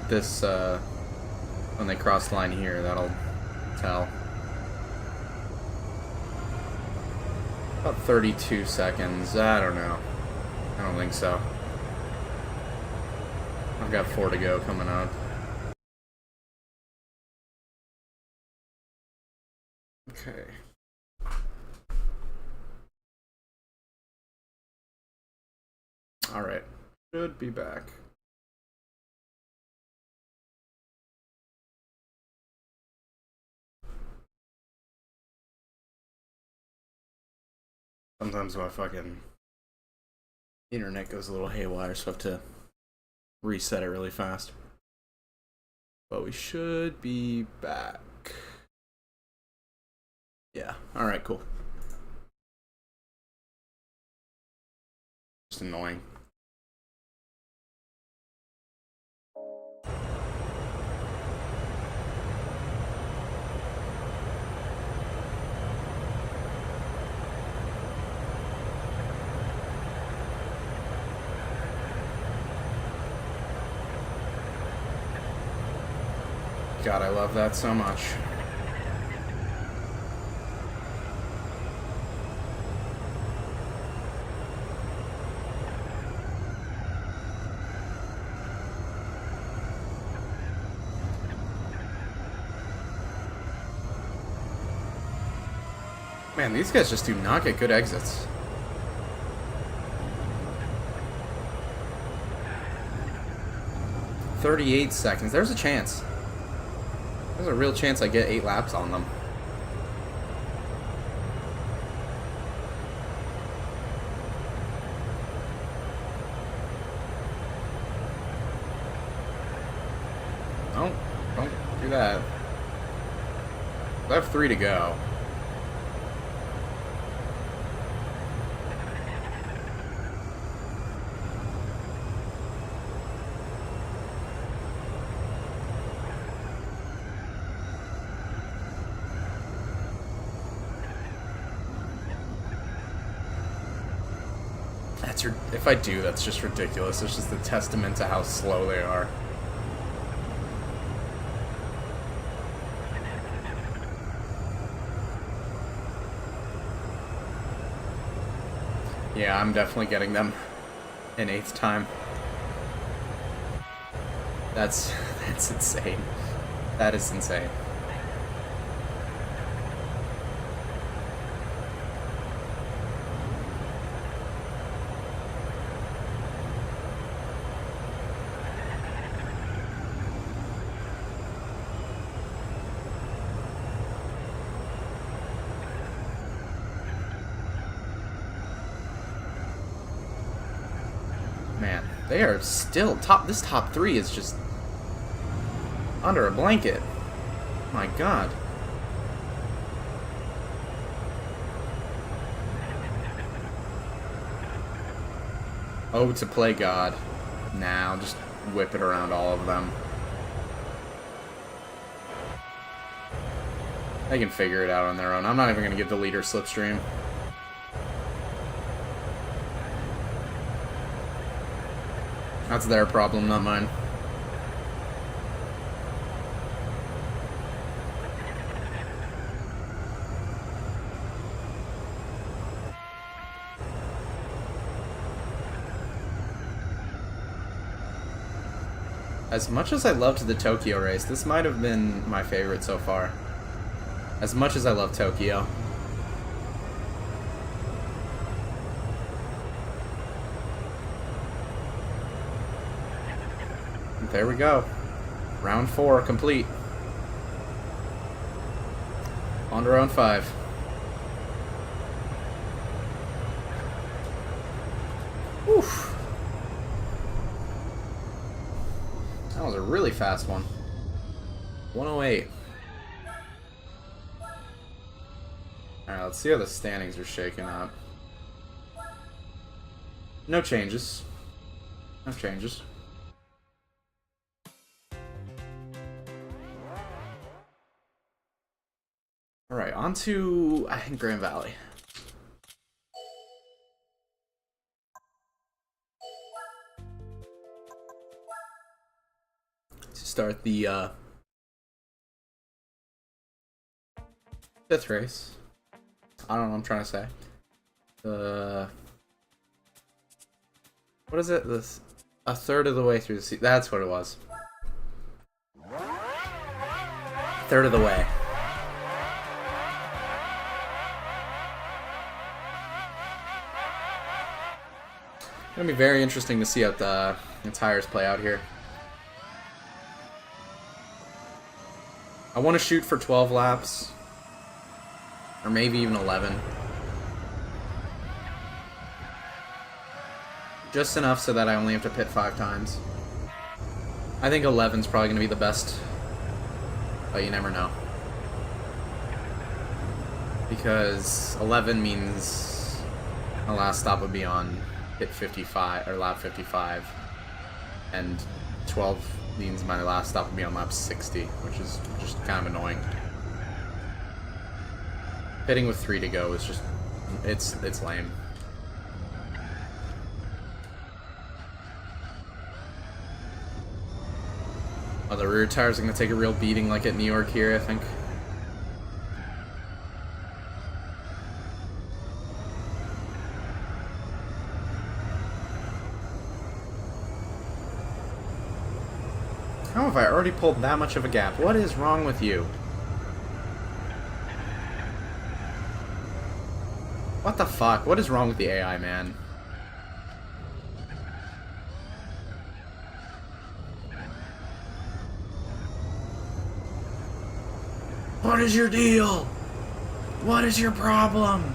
This, when they cross the line here, that'll tell. About 32 seconds. I don't know. I don't think so. I've got 4 to go coming up. Okay. Alright. Should be back. Sometimes my fucking internet goes a little haywire, so I have to reset it really fast. But we should be back. Yeah, alright, cool. Just annoying. God, I love that so much. Man, these guys just do not get good exits. $38 seconds. There's a chance. There's a real chance I get 8 laps on them. Don't do that. I have 3 to go. If I do, that's just ridiculous. It's just a testament to how slow they are. Yeah, I'm definitely getting them in 8th time. That's insane. That is insane. Man, they are still top. This top 3 is just Under a blanket. My God. Oh, to play God. Nah, I'll just whip it around all of them. They can figure it out on their own. I'm not even going to give the leader slipstream. That's their problem, not mine. As much as I loved the Tokyo race, this might have been my favorite so far. As much as I love Tokyo. There we go. Round 4 complete. On to round 5. Oof. That was a really fast one. 108. Alright, let's see how the standings are shaking out. No changes. No changes. Alright, on to, I think, Grand Valley. To start the 5th race. I don't know what I'm trying to say. What is it? This a third of the way through the season. That's what it was. Third of the way. It's gonna be very interesting to see how the tires play out here. I want to shoot for 12 laps. Or maybe even 11. Just enough so that I only have to pit 5 times. I think 11's probably going to be the best. But you never know. Because 11 means my last stop would be on pit 55, or lap 55. And 12 means my last stop would be on lap 60, which is just kind of annoying. Pitting with 3 to go is just, it's lame. Oh, the rear tires are going to take a real beating like at New York here, I think. How have I already pulled that much of a gap? What is wrong with you? What the fuck? What is wrong with the AI, man? What is your deal? What is your problem?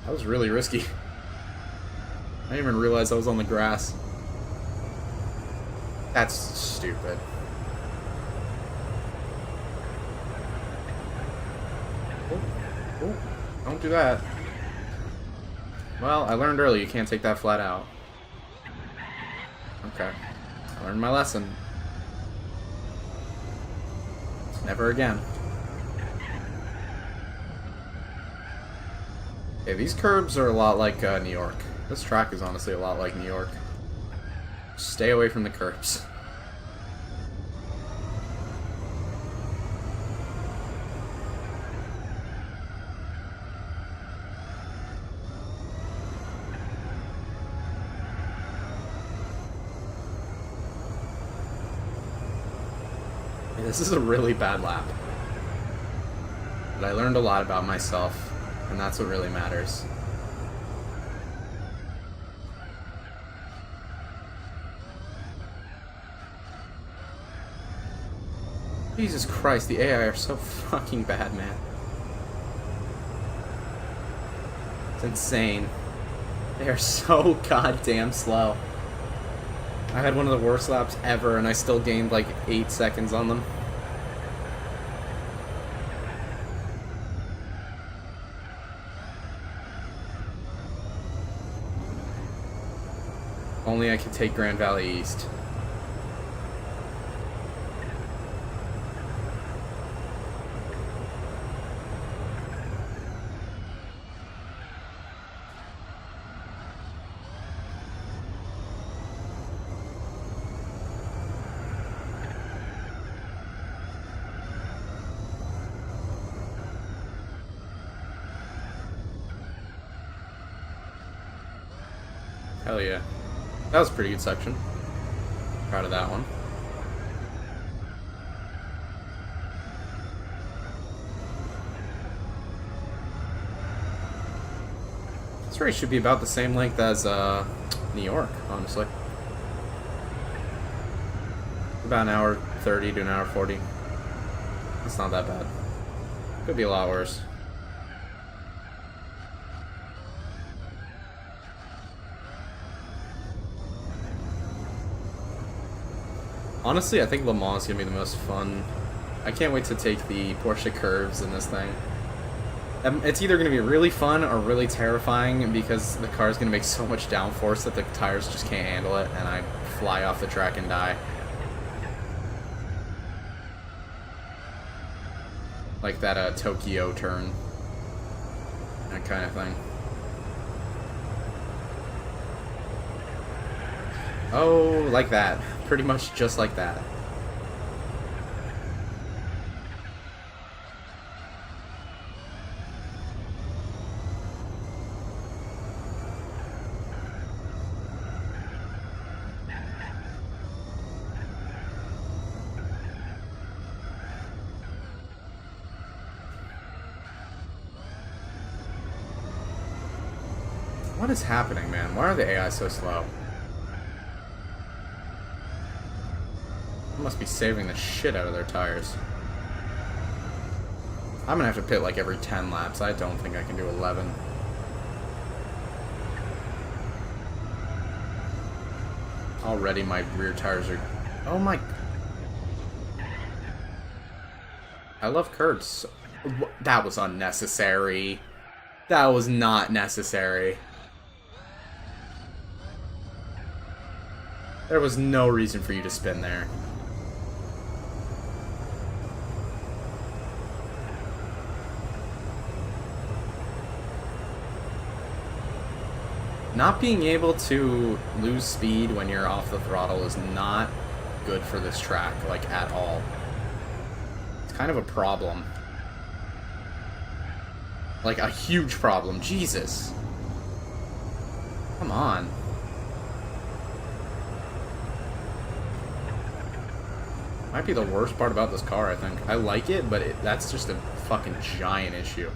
That was really risky. I didn't even realize I was on the grass. That's stupid. Oh, don't do that. Well, I learned early you can't take that flat out. Okay. I learned my lesson. Never again. Okay, these curbs are a lot like New York. This track is honestly a lot like New York. Stay away from the curbs. This is a really bad lap. But I learned a lot about myself, and that's what really matters. Jesus Christ, the AI are so fucking bad, man. It's insane. They are so goddamn slow. I had one of the worst laps ever, and I still gained like 8 seconds on them. Only I could take Grand Valley East. Hell yeah. That was a pretty good section. Proud of that one. This race should be about the same length as New York, honestly. About an hour 30 to an hour 40. It's not that bad. Could be a lot worse. Honestly, I think Le Mans is going to be the most fun. I can't wait to take the Porsche curves in this thing. It's either going to be really fun or really terrifying because the car is going to make so much downforce that the tires just can't handle it and I fly off the track and die. Like that Tokyo turn. That kind of thing. Oh, like that. Pretty much just like that. What is happening, man? Why are the AI so slow? They must be saving the shit out of their tires. I'm gonna have to pit like every 10 laps. I don't think I can do 11. Already my rear tires are... Oh my... I love curves. That was unnecessary. That was not necessary. There was no reason for you to spin there. Not being able to lose speed when you're off the throttle is not good for this track, like, at all. It's kind of a problem. Like, a huge problem. Jesus. Come on. Might be the worst part about this car, I think. I like it, but that's just a fucking giant issue.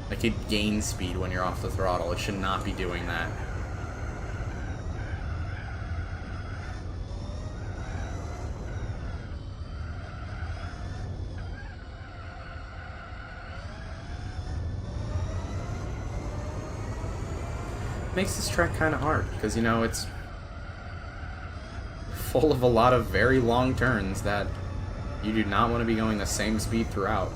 Like, it gains speed when you're off the throttle. It should not be doing that. Makes this track kind of hard, because, you know, it's full of a lot of very long turns that you do not want to be going the same speed throughout.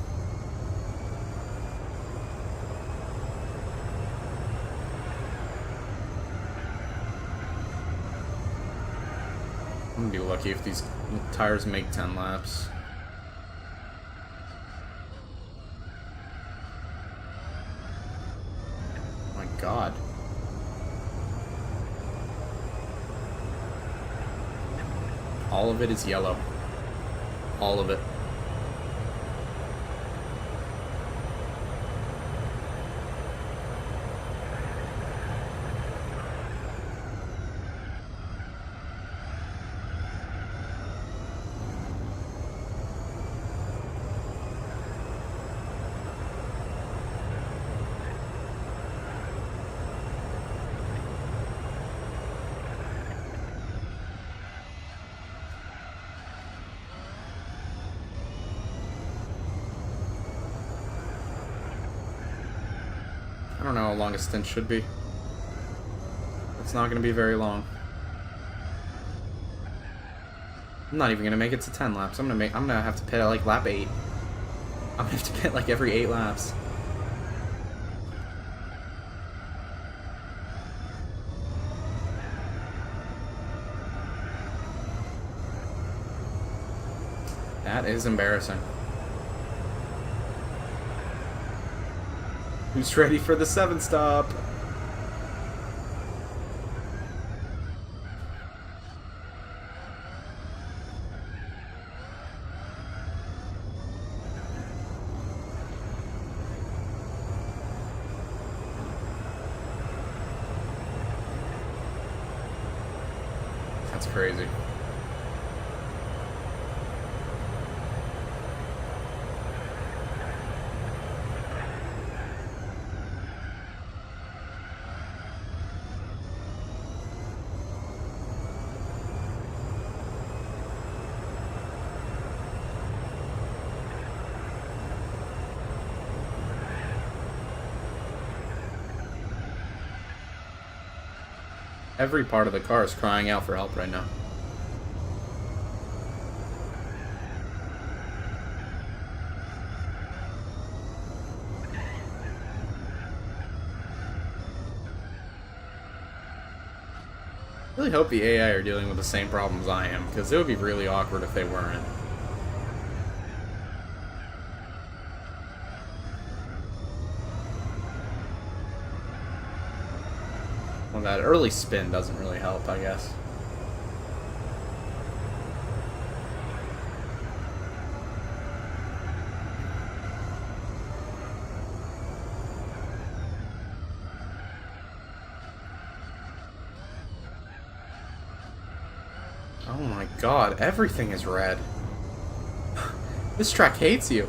I'm gonna be lucky if these tires make 10 laps. Oh my god. All of it is yellow. All of it. I don't know how long a stint should be. It's not going to be very long. I'm not even going to make it to 10 laps. I'm going to have to pit at like lap 8. I'm going to have to pit like every 8 laps. That is embarrassing. Who's ready for the 7 stop? That's crazy. Every part of the car is crying out for help right now. I really hope the AI are dealing with the same problems I am, because it would be really awkward if they weren't. Well, that early spin doesn't really help, I guess. Oh my god, everything is red. This track hates you.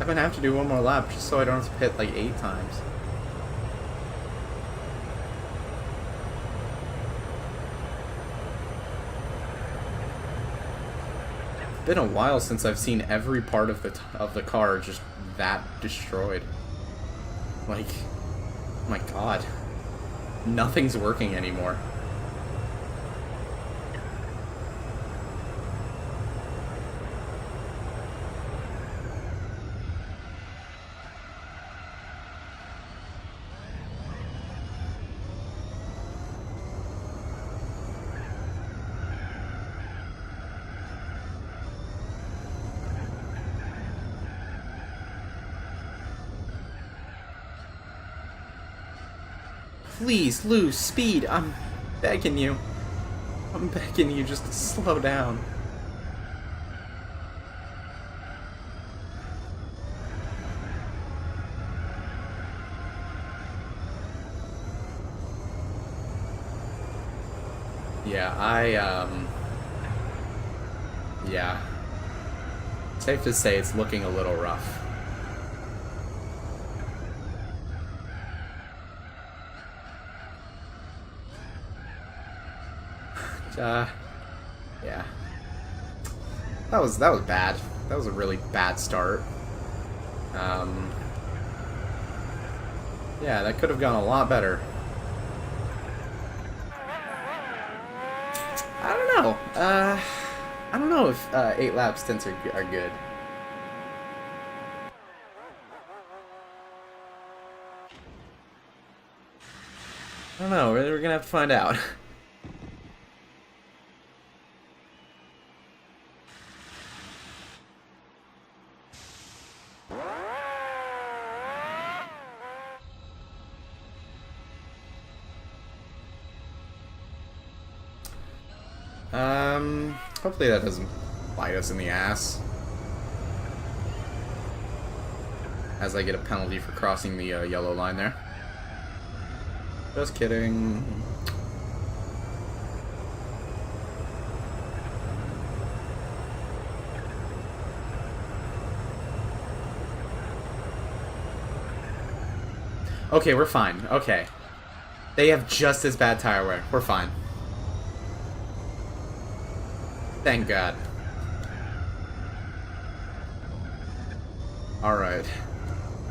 I'm gonna have to do one more lap just so I don't have to pit like 8 times. It's been a while since I've seen every part of the car just that destroyed. Like, oh my god. Nothing's working anymore. Please lose speed. I'm begging you. I'm begging you just to slow down. Yeah, yeah. Safe to say it's looking a little rough. Yeah. That was bad. That was a really bad start. Yeah, that could have gone a lot better. I don't know. I don't know if 8 lap stints are good. I don't know. We're gonna have to find out. Hopefully that doesn't bite us in the ass. As I get a penalty for crossing the yellow line there. Just kidding. Okay, we're fine. Okay. They have just as bad tire wear. We're fine. Thank God. Alright.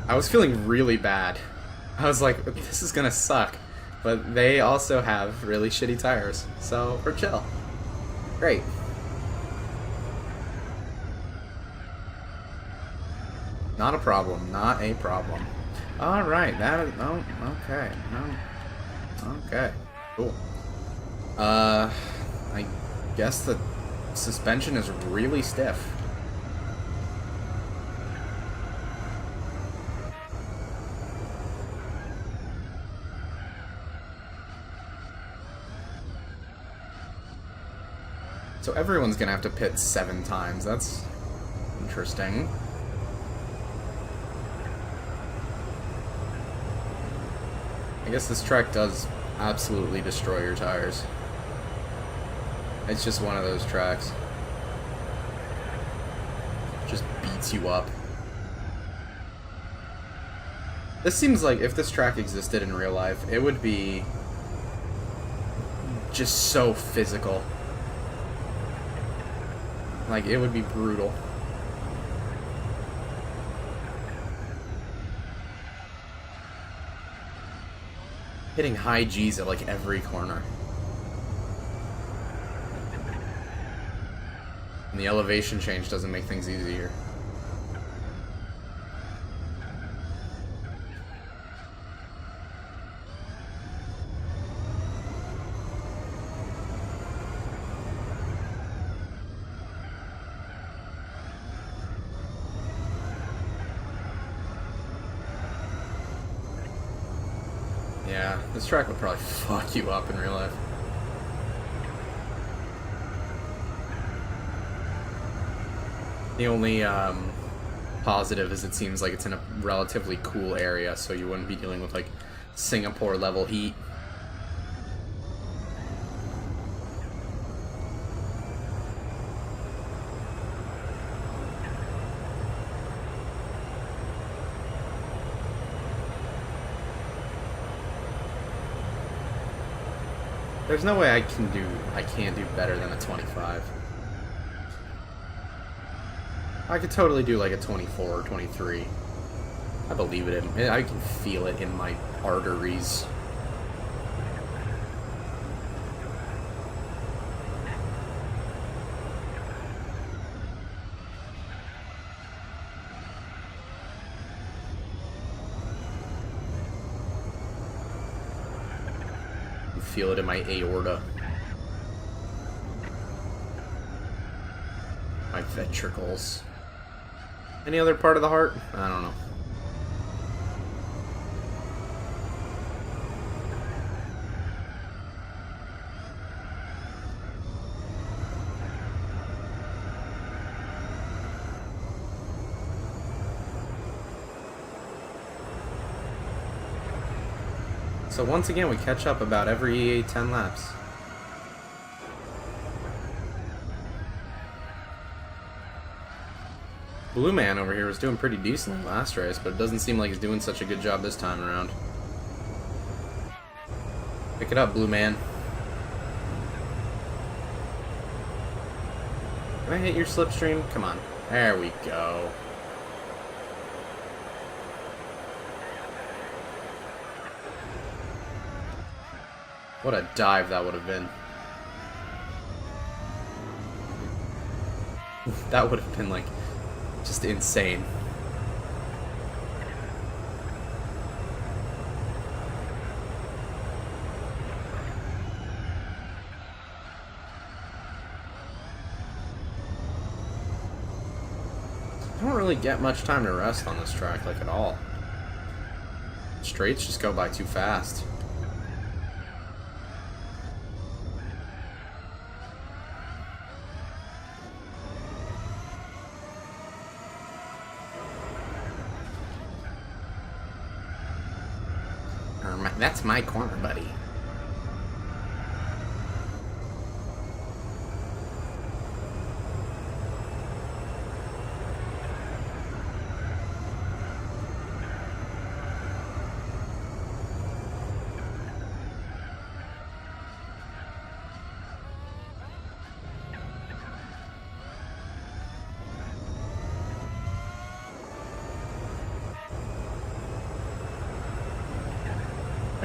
I was feeling really bad. I was like, this is gonna suck. But they also have really shitty tires, so we're chill. Great. Not a problem. Not a problem. Alright, that is... Oh, okay. No. Okay. Cool. I guess the suspension is really stiff. So everyone's gonna have to pit 7 times. That's interesting. I guess this track does absolutely destroy your tires. It's just one of those tracks. Just beats you up. This seems like if this track existed in real life, it would be just so physical. Like, it would be brutal. Hitting high G's at like every corner. And the elevation change doesn't make things easier. Yeah, this track would probably fuck you up in real life. The only positive is it seems like it's in a relatively cool area, so you wouldn't be dealing with like Singapore level heat. There's no way I can't do better than a 25. I could totally do like a 24 or 23. I believe it. I can feel it in my arteries. Feel it in my aorta. My ventricles. Any other part of the heart? I don't know. So once again, we catch up about every 10 laps. Blue Man over here was doing pretty decently last race, but it doesn't seem like he's doing such a good job this time around. Pick it up, Blue Man. Can I hit your slipstream? Come on. There we go. What a dive that would have been. That would have been, like, just insane. I don't really get much time to rest on this track, like, at all. Straights just go by too fast. That's my corner, buddy.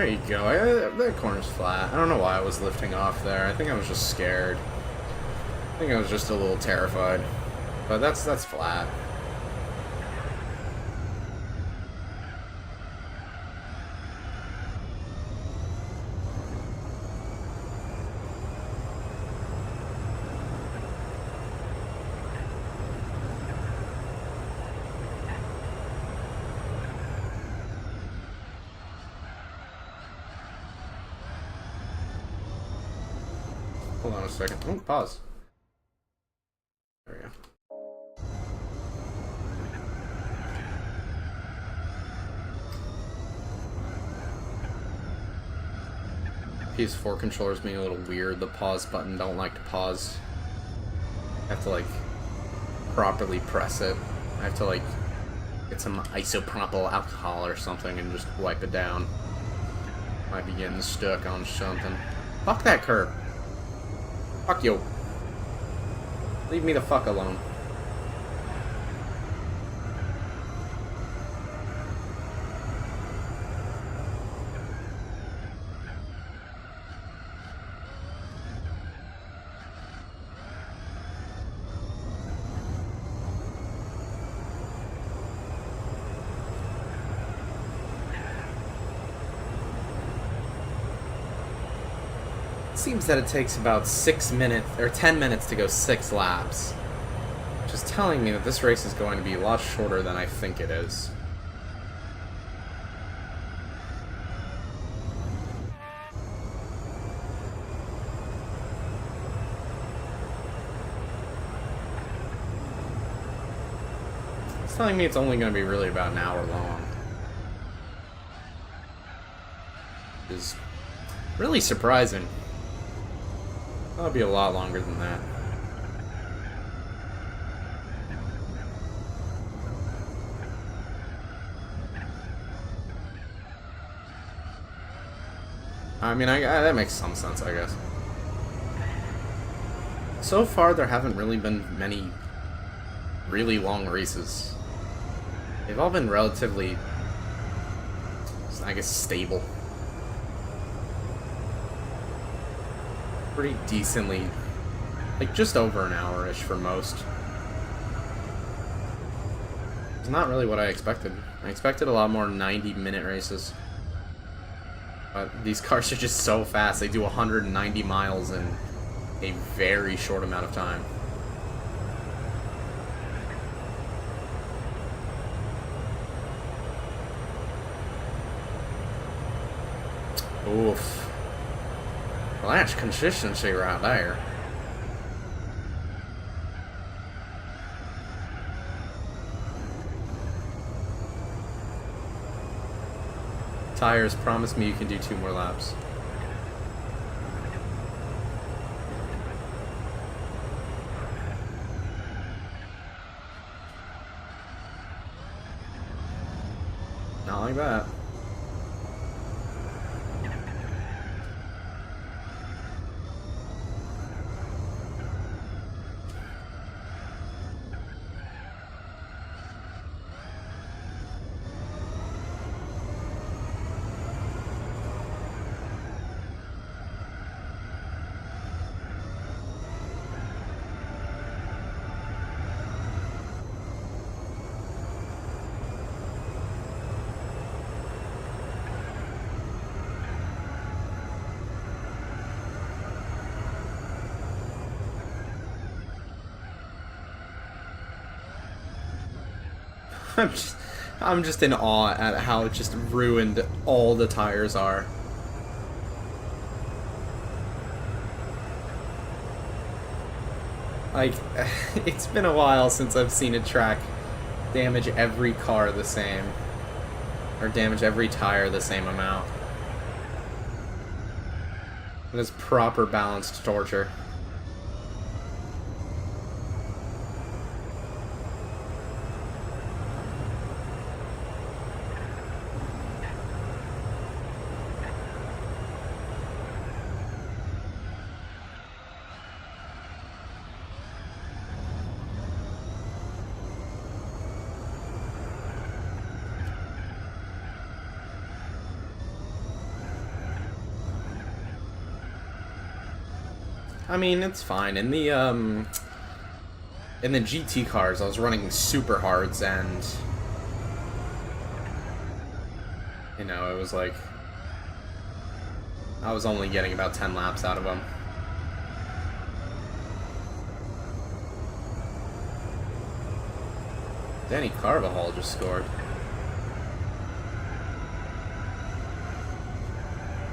There you go. That corner's flat. I don't know why I was lifting off there. I think I was just scared. I think I was just a little terrified. But that's flat. Hold on a second. Oh, pause. There we go. PS4 controller's being a little weird. The pause button don't like to pause. I have to like properly press it. I have to like get some isopropyl alcohol or something and just wipe it down. Might be getting stuck on something. Fuck that curb. Fuck you. Leave me the fuck alone. Seems that it takes about 6 minutes or 10 minutes to go 6 laps, which is telling me that this race is going to be a lot shorter than I think it is. It's telling me it's only going to be really about an hour long, which is really surprising. That'll be a lot longer than that. I mean, that makes some sense, I guess. So far, there haven't really been many really long races. They've all been relatively, I guess, stable. Pretty decently, like just over an hour-ish for most. It's not really what I expected. I expected a lot more 90-minute races. But these cars are just so fast. They do 190 miles in a very short amount of time. Oof. Well, that's consistency right there. Tires, promise me you can do 2 more laps. Not like that. I'm just in awe at how just ruined all the tires are. Like, it's been a while since I've seen a track damage every car the same. Or damage every tire the same amount. And it's proper balanced torture. I mean, it's fine. In the GT cars, I was running super hards, and you know, it was like I was only getting about 10 laps out of them. Danny Carvajal just scored.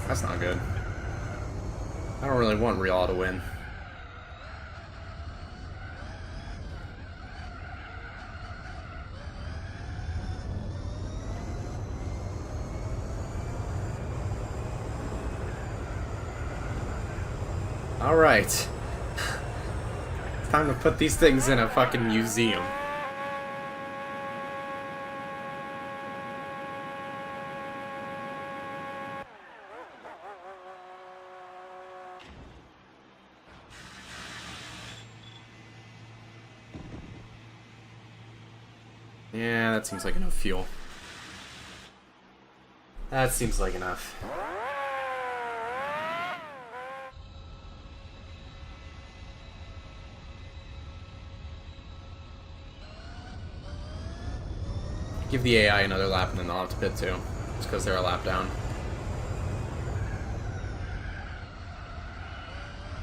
That's not good. I don't really want Real to win. Alright. It's time to put these things in a fucking museum. Yeah, that seems like enough fuel. That seems like enough. Give the AI another lap and then they'll have to pit too. Just because they're a lap down.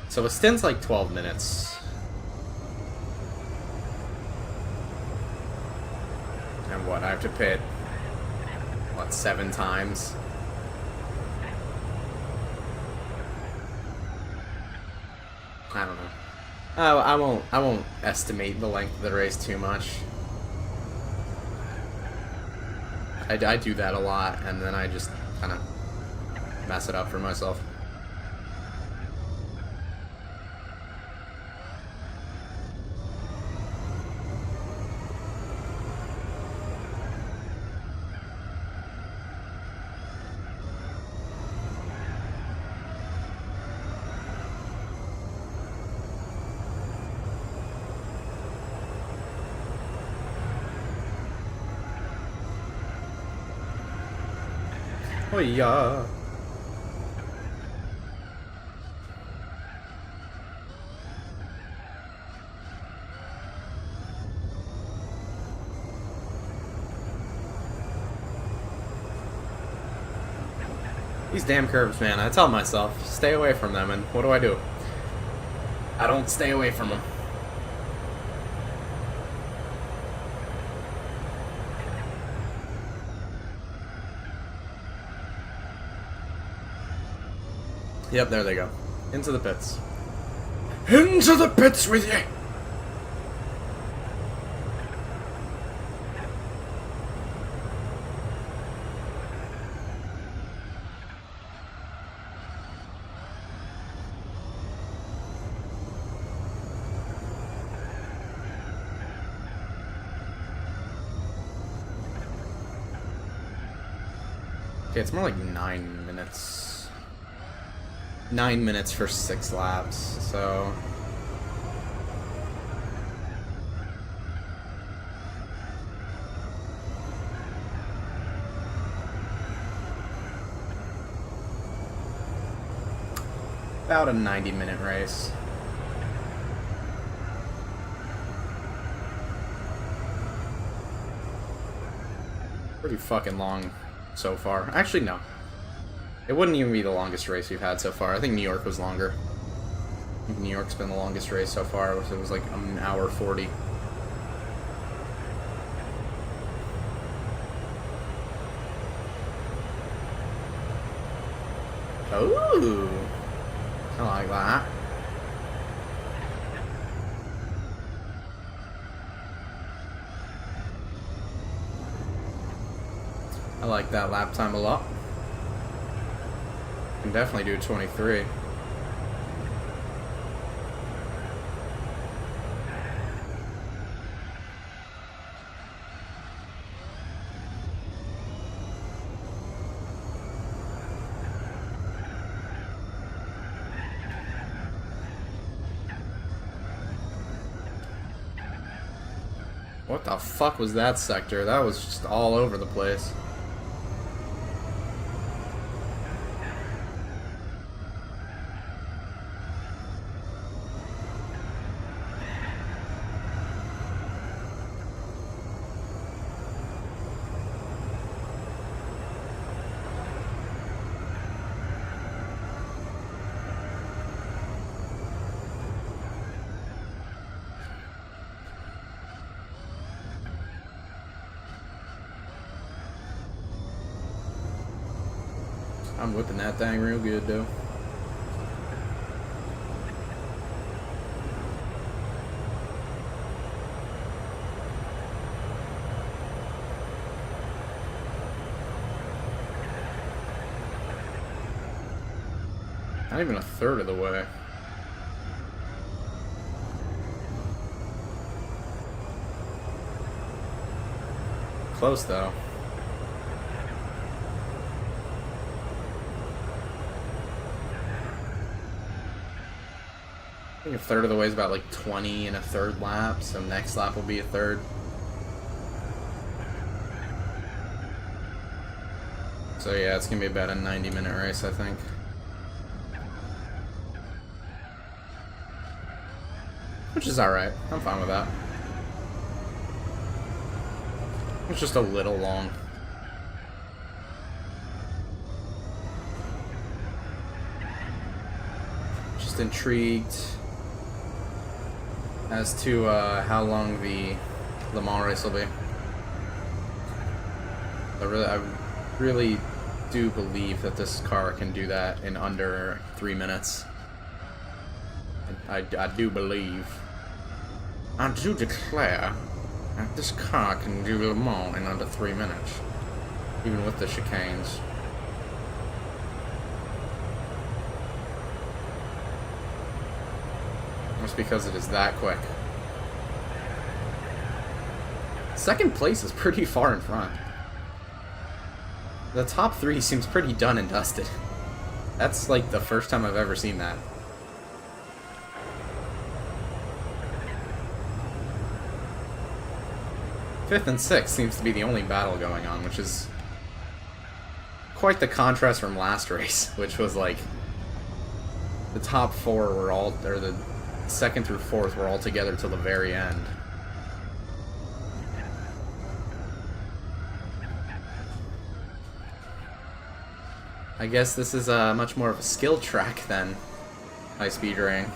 So a stint's like 12 minutes. And what, I have to pit, what, 7 times? I don't know. I won't estimate the length of the race too much. I do that a lot, and then I just kind of mess it up for myself. Oh yeah. These damn curves, man. I tell myself, stay away from them, and what do? I don't stay away from them. Yep, there they go. Into the pits. Into the pits with you! Okay, it's more like 9 minutes. 9 minutes for 6 laps, so... about a 90-minute race. Pretty fucking long so far. Actually, no. It wouldn't even be the longest race we've had so far. I think New York was longer. I think New York's been the longest race so far. It was like an hour 40. Ooh. I like that. I like that lap time a lot. Can definitely do 23. What the fuck was that sector? That was just all over the place. I'm whipping that thing real good, though. Not even a third of the way. Close, though. I think a third of the way is about like 20 and a third lap, so next lap will be a third. So yeah, it's gonna be about a 90-minute race, I think. Which is alright. I'm fine with that. It's just a little long. Just intrigued as to how long the Le Mans race will be. I really do believe that this car can do that in under 3 minutes. I do believe. I do declare that this car can do Le Mans in under 3 minutes, even with the chicanes. Just because it is that quick. Second place is pretty far in front. The top 3 seems pretty done and dusted. That's like the first time I've ever seen that. Fifth and sixth seems to be the only battle going on, which is quite the contrast from last race, which was like the top 4 were all, or the second through fourth were all together till the very end. I guess this is much more of a skill track than high speed ring.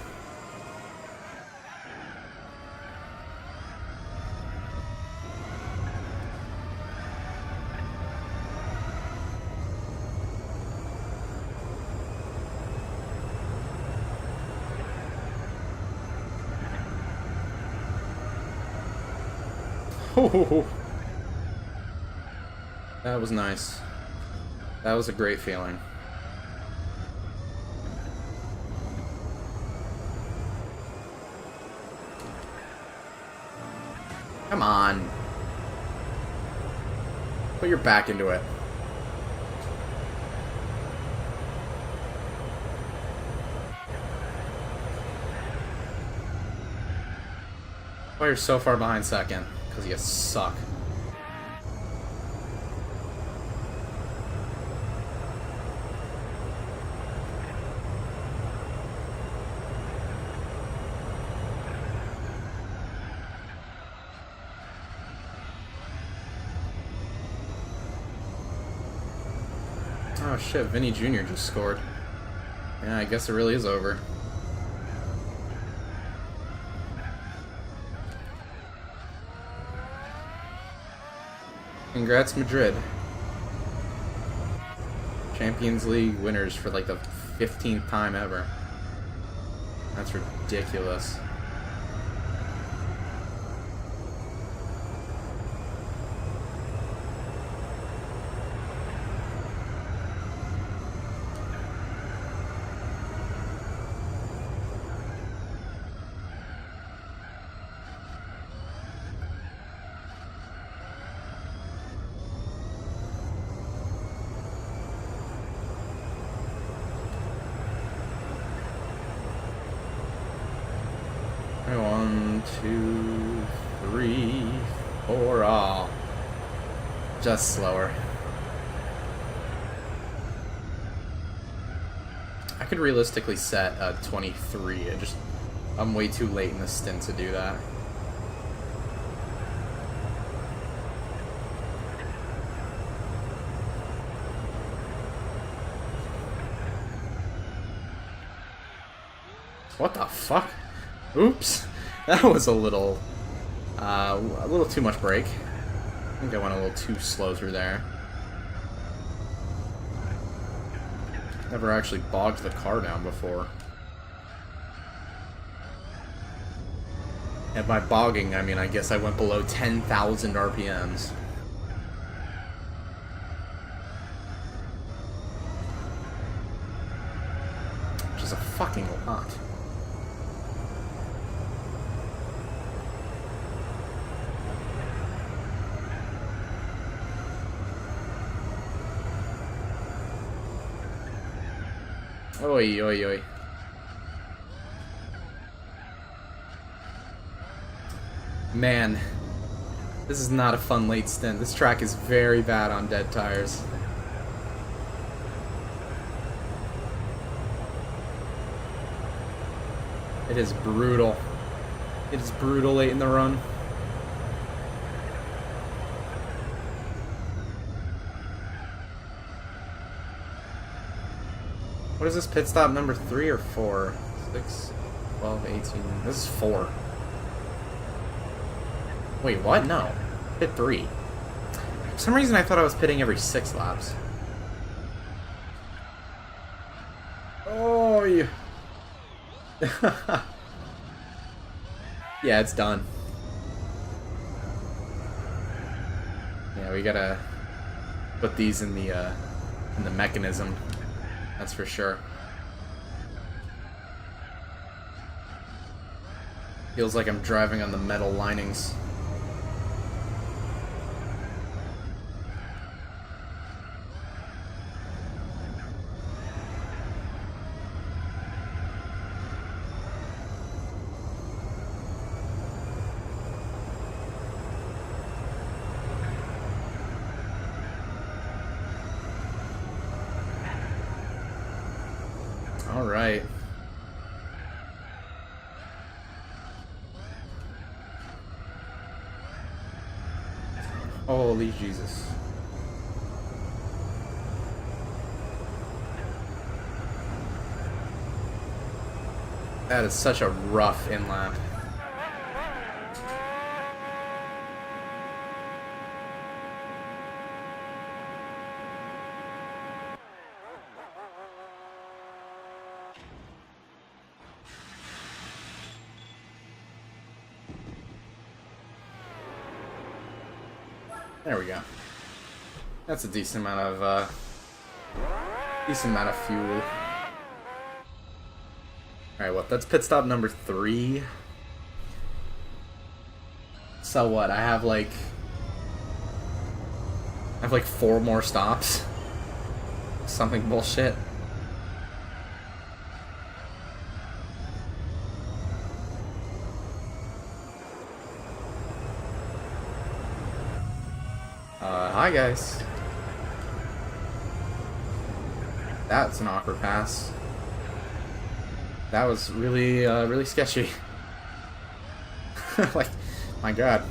That was nice. That was a great feeling. Come on. Put your back into it. Why you're so far behind second? Because you suck. Oh shit, Vinny Jr. just scored. Yeah, I guess it really is over. Congrats, Madrid. Champions League winners for like the 15th time ever. That's ridiculous. One, two, three, four, all. Just slower. I could realistically set a 23. I'm way too late in the stint to do that. What the fuck? Oops, that was a little too much brake. I think I went a little too slow through there. Never actually bogged the car down before. And by bogging, I mean I guess I went below 10,000 RPMs. Which is a fucking lot. Oi, oi, oi. Man, this is not a fun late stint. This track is very bad on dead tires. It is brutal. It is brutal late in the run. What is this pit stop number 3 or 4? 6, 12, 18. This is 4. Wait, what? No. Pit 3. For some reason I thought I was pitting every 6 laps. Oh, yeah. Yeah, it's done. Yeah, we gotta put these in the mechanism. That's for sure. Feels like I'm driving on the metal linings. All right. Holy Jesus. That is such a rough in-lap. There we go. That's a decent amount of fuel. Alright, well, that's pit stop number 3. So what? I have like 4 more stops. Something bullshit. Hi guys. That's an awkward pass. That was really, really sketchy. Like, my god.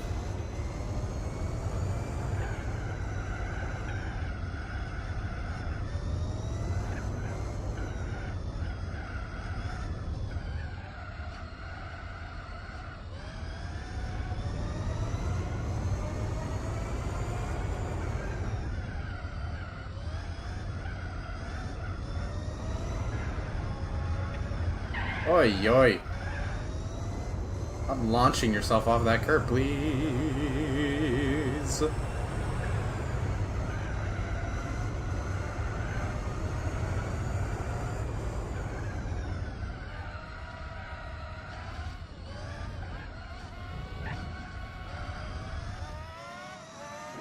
Oi, oi. Stop launching yourself off that curb, please.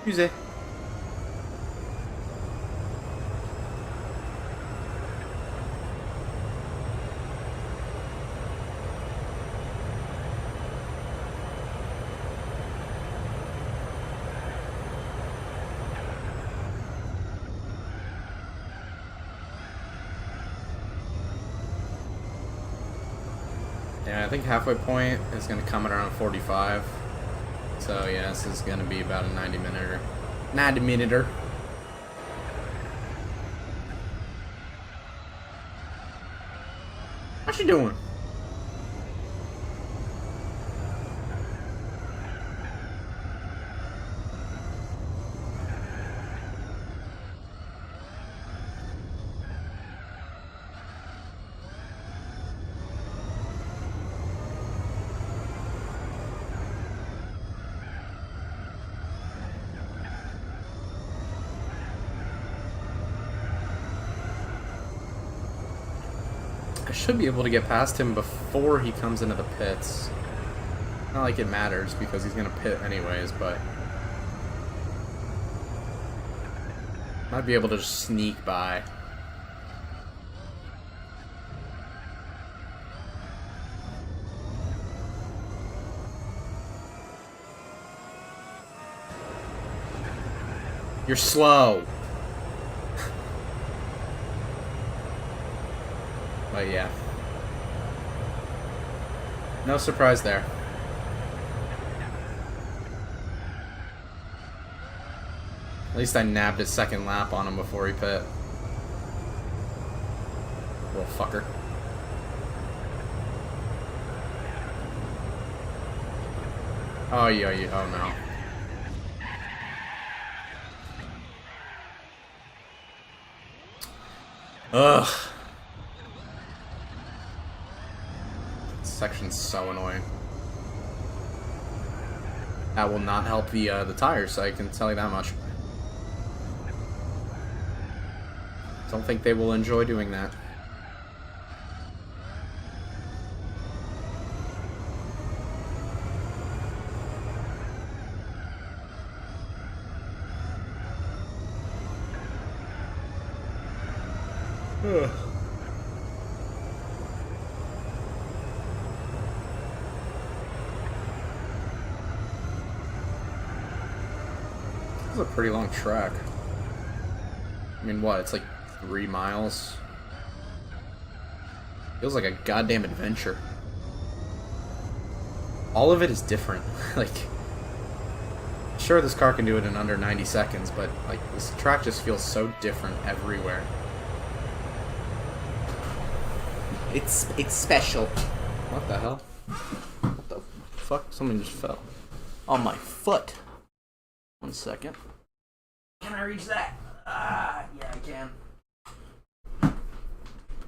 Use it. Yeah, I think halfway point is going to come at around 45. So yeah, this is going to be about a 90-minute. 90-minute. What you doing? should be able to get past him before he comes into the pits. Not like it matters because he's gonna pit anyways, but might be able to just sneak by. You're slow. But yeah. No surprise there. At least I nabbed his second lap on him before he pit. Little fucker. Oh, yeah, oh no. Ugh. This section's so annoying. That will not help the tires, I can tell you that much. Don't think they will enjoy doing that. Ugh. This is a pretty long track. I mean, what? It's like 3 miles. Feels like a goddamn adventure. All of it is different. Like, sure, this car can do it in under 90 seconds, but like this track just feels so different everywhere. It's special. What the hell? What the fuck? Something just fell on my foot. 1 second. Can I reach that? Yeah, I can.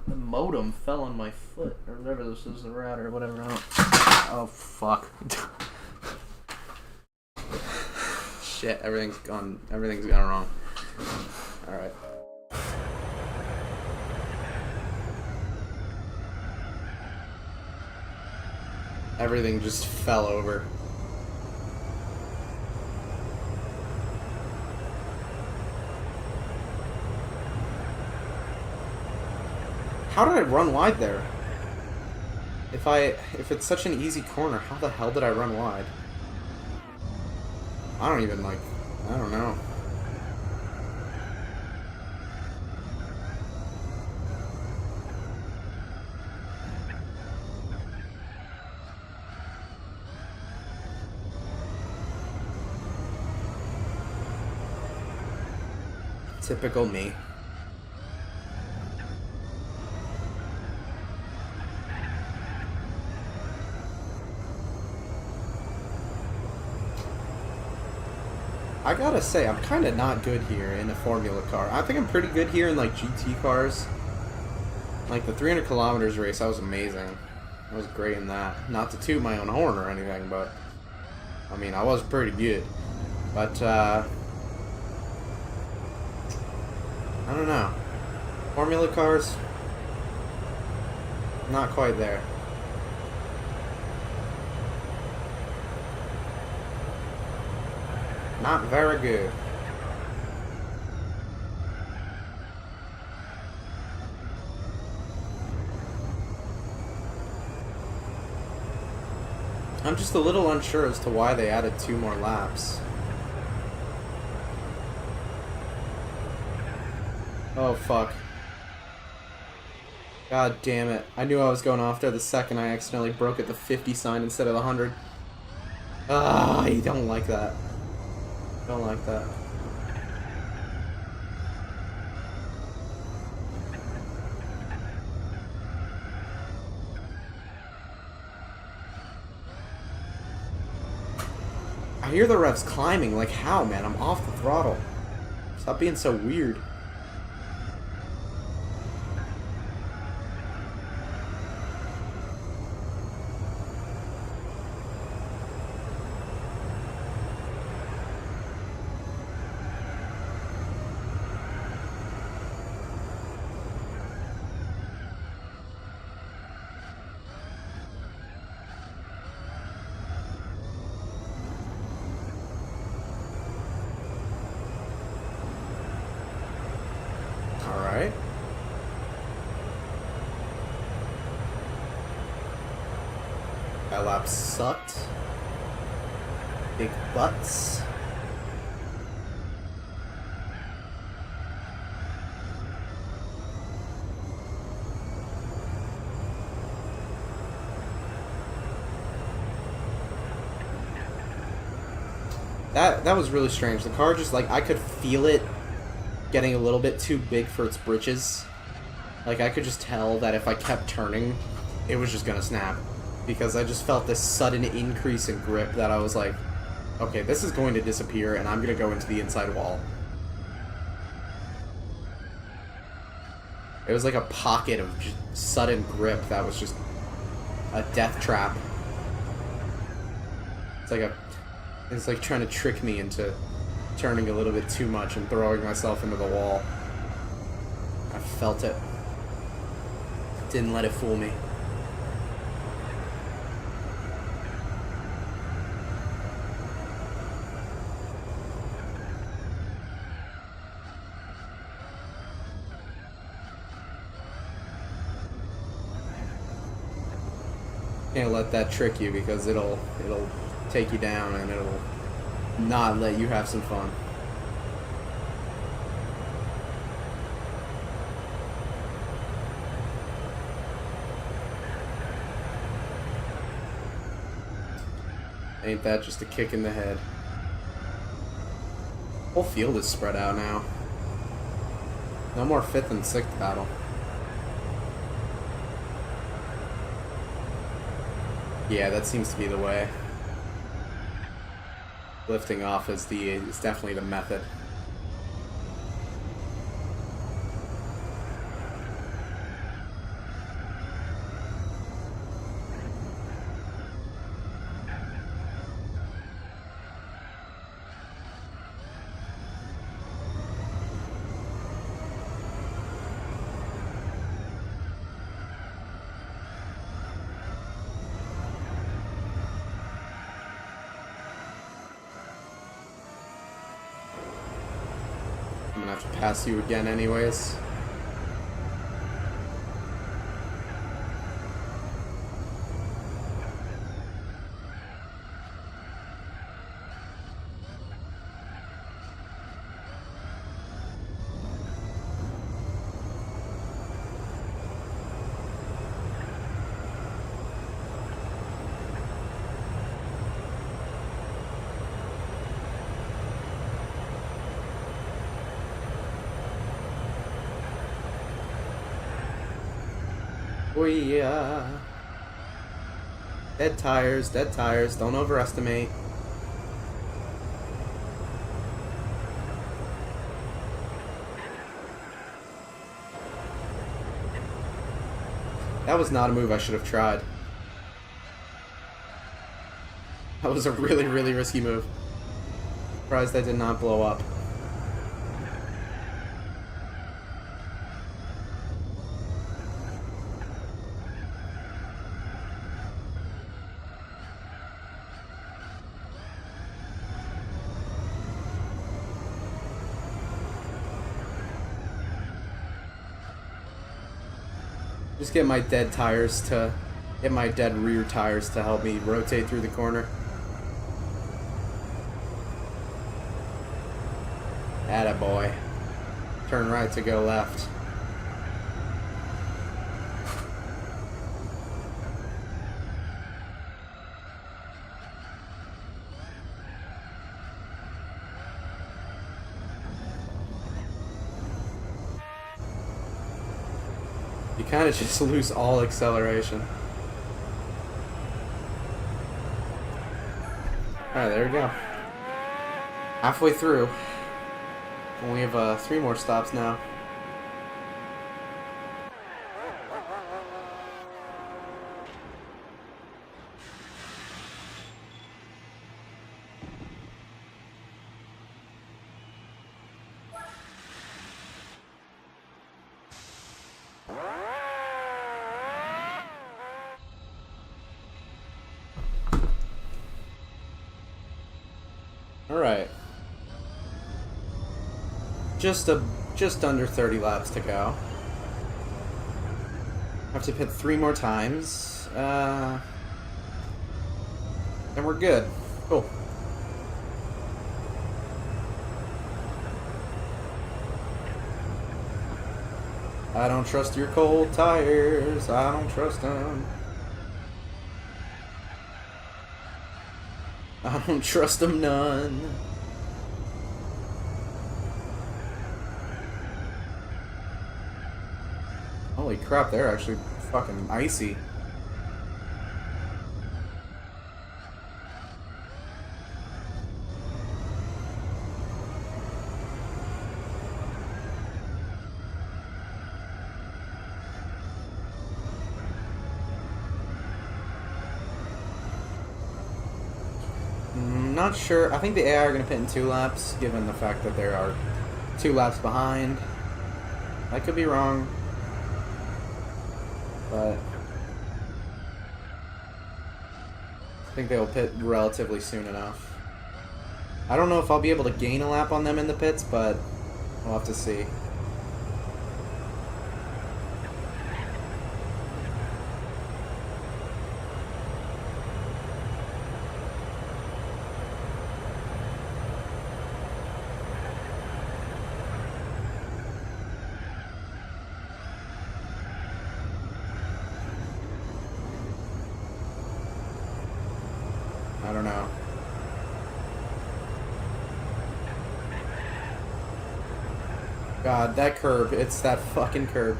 The modem fell on my foot, or whatever this is, the router, or whatever. Oh, fuck. Shit, everything's gone wrong. Alright. Everything just fell over. How did I run wide there? If it's such an easy corner, how the hell did I run wide? I don't know. Typical me. I gotta say, I'm kind of not good here in a Formula car. I think I'm pretty good here in, like, GT cars. Like, the 300 kilometers race, that was amazing. I was great in that. Not to toot my own horn or anything, but, I mean, I was pretty good. But, I don't know. Formula cars, not quite there. Not very good. I'm just a little unsure as to why they added 2 more laps. Oh, fuck. God damn it. I knew I was going off there the second I accidentally broke at the 50 sign instead of the 100. Ah, I don't like that. Don't like that. I hear the revs climbing. Like, how, man? I'm off the throttle. Stop being so weird. That lap sucked. Big butts. That was really strange. The car just, like, I could feel it getting a little bit too big for its britches. Like, I could just tell that if I kept turning, it was just gonna snap. Because I just felt this sudden increase in grip that I was like, okay, this is going to disappear and I'm gonna go into the inside wall. It was like a pocket of just sudden grip that was just a death trap. It's like trying to trick me into turning a little bit too much and throwing myself into the wall. I felt it. Didn't let it fool me. Can't let that trick you because it'll take you down and it'll not let you have some fun. Ain't that just a kick in the head? Whole field is spread out now. No more 5th and 6th battle. Yeah, that seems to be the way. Lifting off is definitely the method. I'm gonna have to pass you again anyways. Oh yeah. Dead tires, don't overestimate. That was not a move I should have tried. That was a really, really risky move. Surprised that did not blow up. Just get my dead rear tires to help me rotate through the corner. Attaboy. Turn right to go left. You kind of just lose all acceleration. Alright, there we go. Halfway through. We have 3 more stops now. Alright. Just under 30 laps to go. Have to pit 3 more times. And we're good. Cool. I don't trust your cold tires. I don't trust them. I don't trust them none. Holy crap, they're actually fucking icy. Not sure. I think the AI are going to pit in 2 laps, given the fact that there are 2 laps behind. I could be wrong, but I think they'll pit relatively soon enough. I don't know if I'll be able to gain a lap on them in the pits, but we'll have to see. I don't know. God, that curb. It's that fucking curb.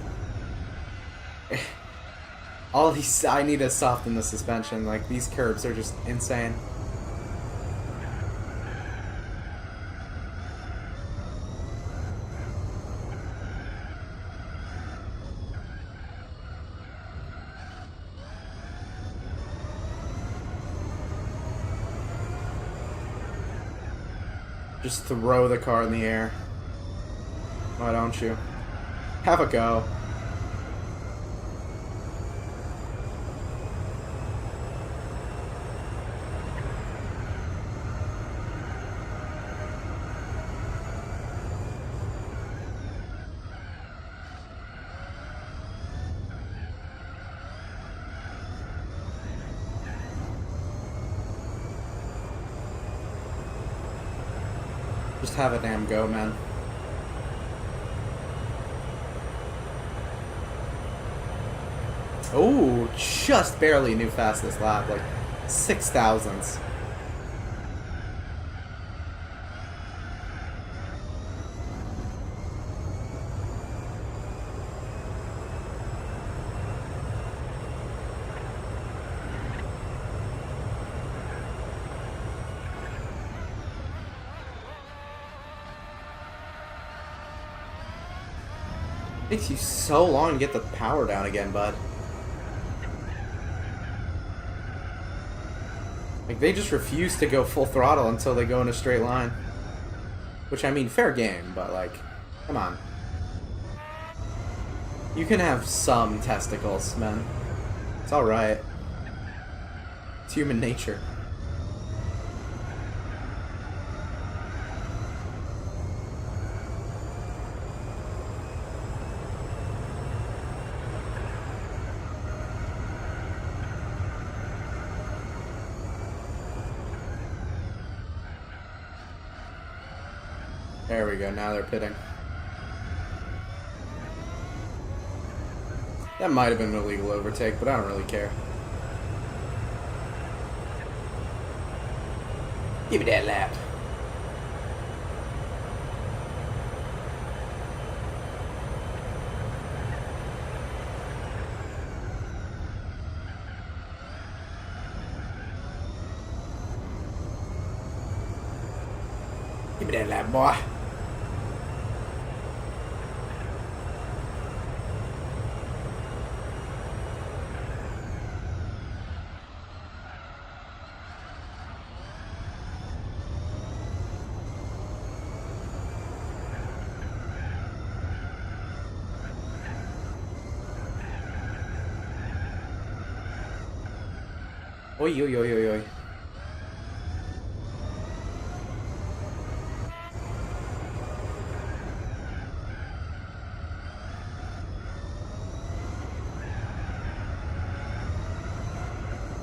All these... I need to soften the suspension. Like, these curbs are just insane. Just throw the car in the air. Why don't you? Have a go. Just have a damn go, man. Oh, just barely knew fastest lap, like 6,000ths. Takes you so long to get the power down again, bud. Like, they just refuse to go full throttle until they go in a straight line. Which, I mean, fair game, but, like, come on. You can have some testicles, man. It's alright. It's human nature. There we go, now they're pitting. That might have been an illegal overtake, but I don't really care. Give me that lap. Give me that lap, boy. Oi, oi, oi, oi, oi.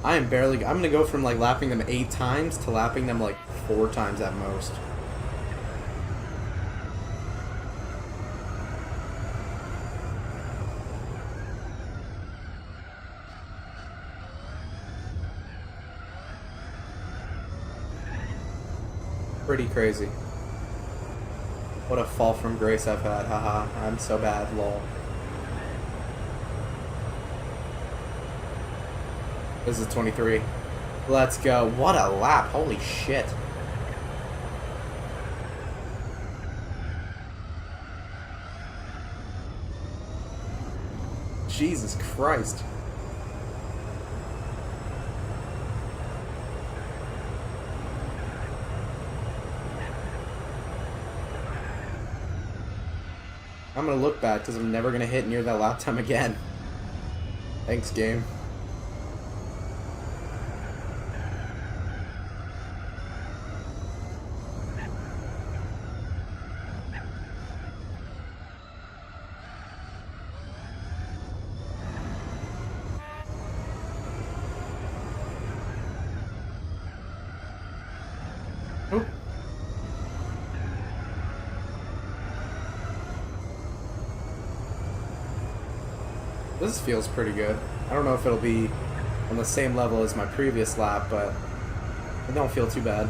I am barely... I'm gonna go from, like, lapping them 8 times to lapping them, like, 4 times at most. Pretty crazy. What a fall from grace I've had. Haha, I'm so bad, lol. This is 23. Let's go. What a lap. Holy shit. Jesus Christ. I'm gonna look bad because I'm never gonna hit near that lap time again. Thanks, game. Oop. This feels pretty good. I don't know if it'll be on the same level as my previous lap, but it don't feel too bad.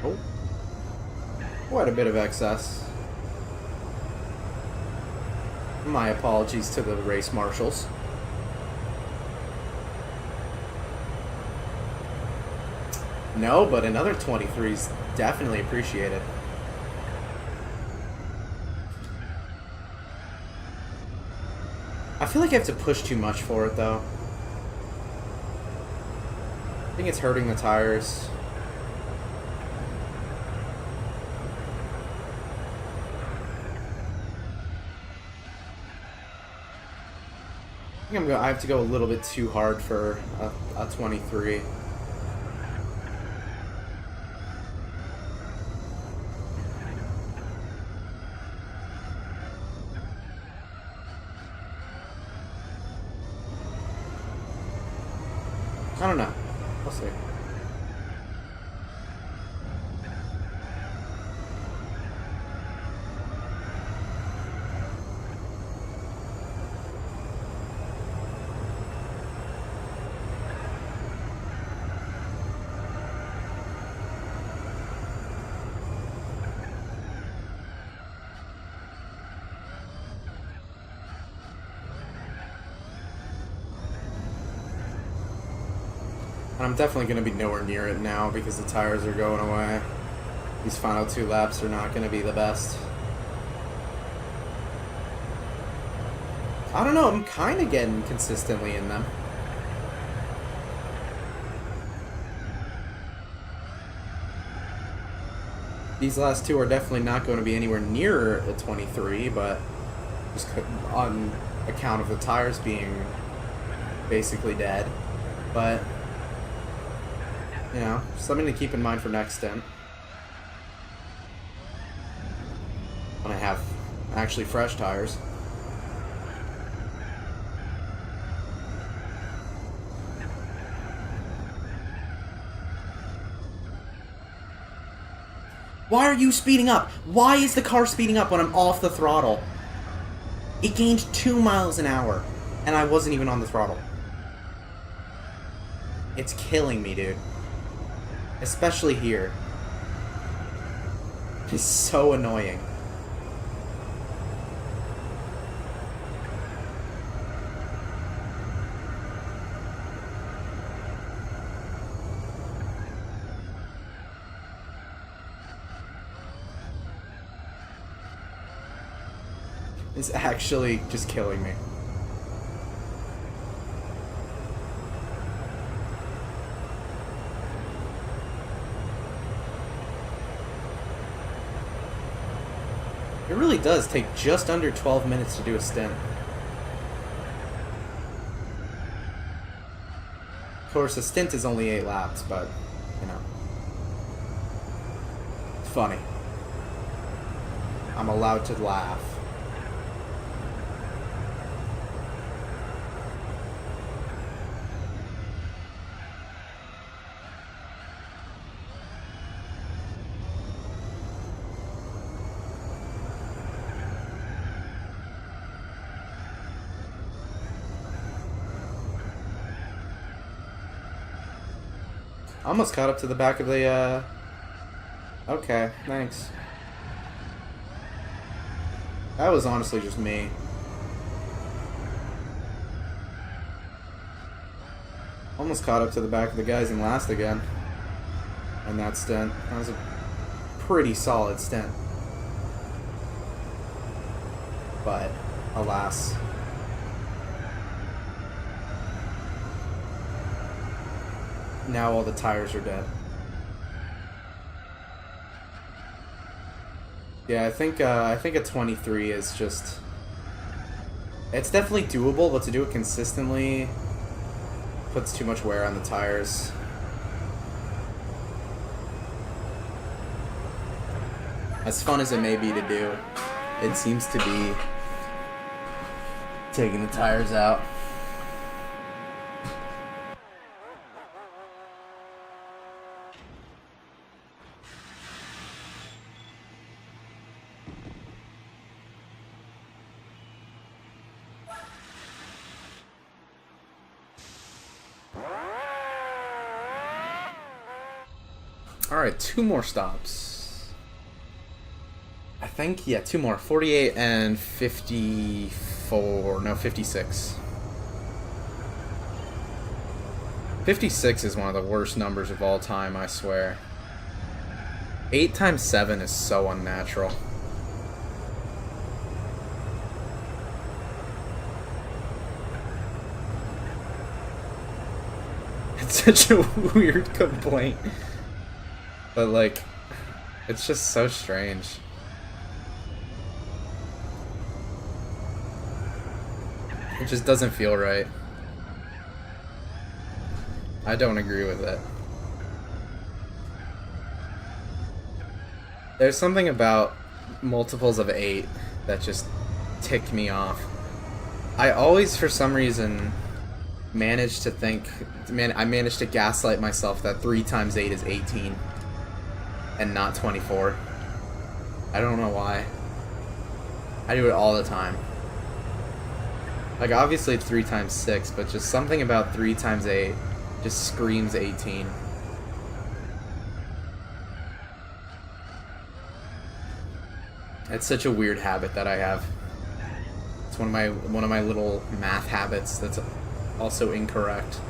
Oh. Quite a bit of excess. My apologies to the race marshals. No, but another 23 is definitely appreciated. I feel like I have to push too much for it, though. I think it's hurting the tires. I think I have to go a little bit too hard for a 23. I don't know. We'll see. And I'm definitely going to be nowhere near it now because the tires are going away. These final 2 laps are not going to be the best. I don't know, I'm kind of getting consistently in them. These last 2 are definitely not going to be anywhere near a 23, but just on account of the tires being basically dead. But... you know, something to keep in mind for next stint. When I have actually fresh tires. Why are you speeding up? Why is the car speeding up when I'm off the throttle? It gained 2 miles an hour, and I wasn't even on the throttle. It's killing me, dude. Especially here. It's so annoying. It's actually just killing me. It really does take just under 12 minutes to do a stint. Of course, a stint is only 8 laps, but, you know. It's funny. I'm allowed to laugh. Almost caught up to the back of the, Okay, thanks. That was honestly just me. Almost caught up to the back of the guys in last again. And that stint. That was a pretty solid stint. But, alas. Now all the tires are dead. Yeah, I think a 23 is just... It's definitely doable, but to do it consistently puts too much wear on the tires. As fun as it may be to do, it seems to be taking the tires out. Alright, 2 more stops. I think, yeah, 2 more. 48 and 54. No, 56. 56 is one of the worst numbers of all time, I swear. 8 times 7 is so unnatural. It's such a weird complaint. But, like, it's just so strange. It just doesn't feel right. I don't agree with it. There's something about multiples of 8 that just ticked me off. I always, for some reason, manage to think... I managed to gaslight myself that 3 times 8 is 18. And not 24. I don't know why. I do it all the time. Like, obviously it's 3 times 6, but just something about 3 times 8 just screams 18. It's such a weird habit that I have. It's one of my little math habits that's also incorrect.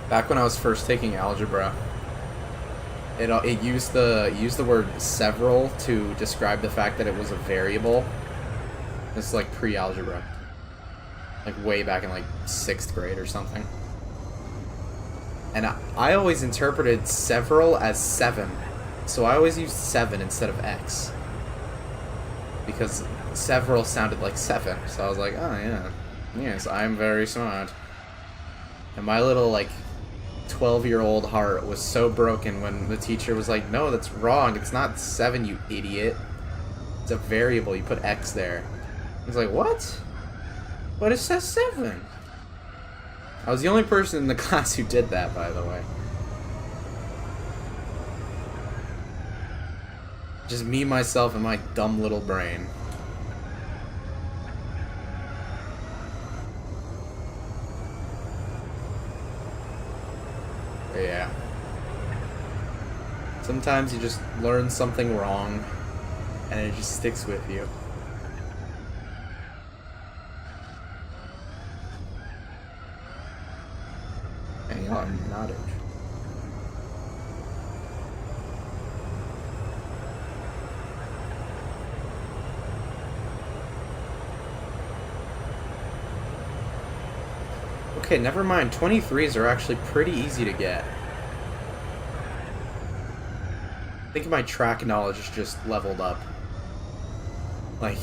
Back when I was first taking algebra, it used the word several to describe the fact that it was a variable. This is like pre-algebra, like way back in like 6th grade or something. And I always interpreted several as 7, so I always used 7 instead of x because several sounded like 7. So I was like, oh yeah, yes, I'm very smart. And my little like 12-year-old heart was so broken when the teacher was like, no, that's wrong, it's not 7, you idiot, it's a variable, you put x there. I was like, what? But it says 7. I was the only person in the class who did that, by the way. Just me, myself, and my dumb little brain. But yeah. Sometimes you just learn something wrong, and it just sticks with you. Hang on, not it. Okay, never mind. 23s are actually pretty easy to get. I think my track knowledge is just leveled up. Like,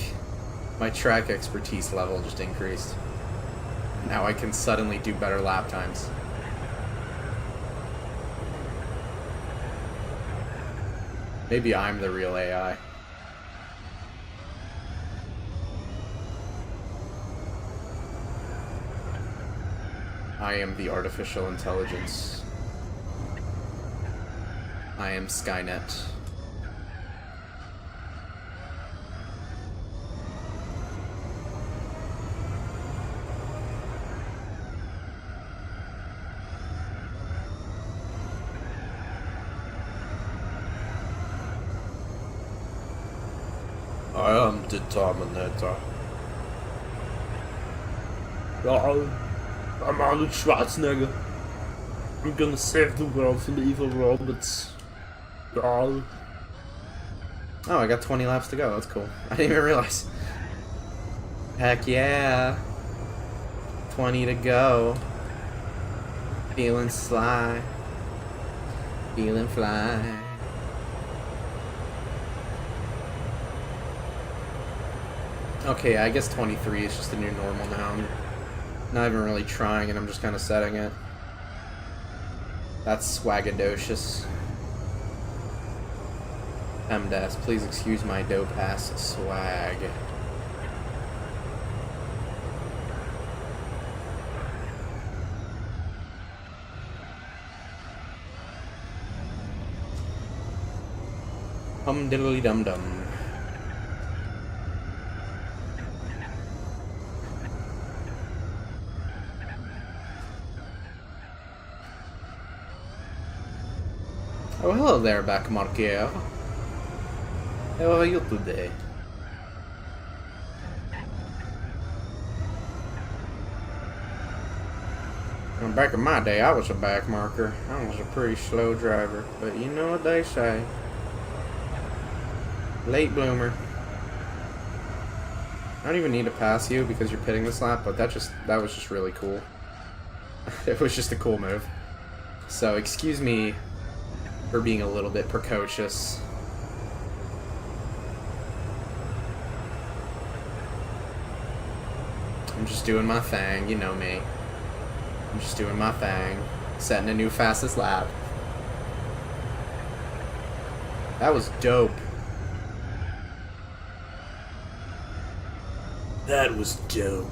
my track expertise level just increased. Now I can suddenly do better lap times. Maybe I'm the real AI. I am the artificial intelligence. I am Skynet. I am the Terminator. Ja, I'm Arnold Schwarzenegger. I'm gonna save the world from the evil robots. Ja. Oh, I got 20 laps to go. That's cool. I didn't even realize. Heck yeah. 20 to go. Feeling sly. Feeling fly. Okay, I guess 23 is just the new normal now. I'm not even really trying, and I'm just kind of setting it. That's swagadocious. MDAS, please excuse my dope ass swag. Diddly dum dum. Oh, hello there, back marker. How are you today? Well, back in my day, I was a back marker. I was a pretty slow driver, but you know what they say. Late bloomer. I don't even need to pass you because you're pitting this lap, but that was just really cool. It was just a cool move. So, excuse me for being a little bit precocious. I'm just doing my thing, you know me. I'm just doing my thing. Setting a new fastest lap. That was dope. That was dope.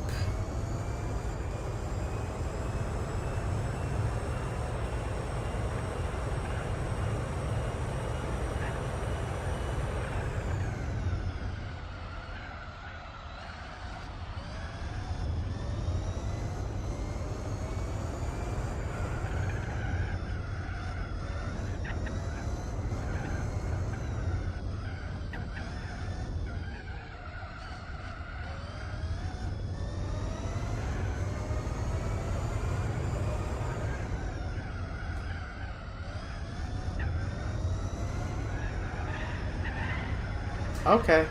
Okay.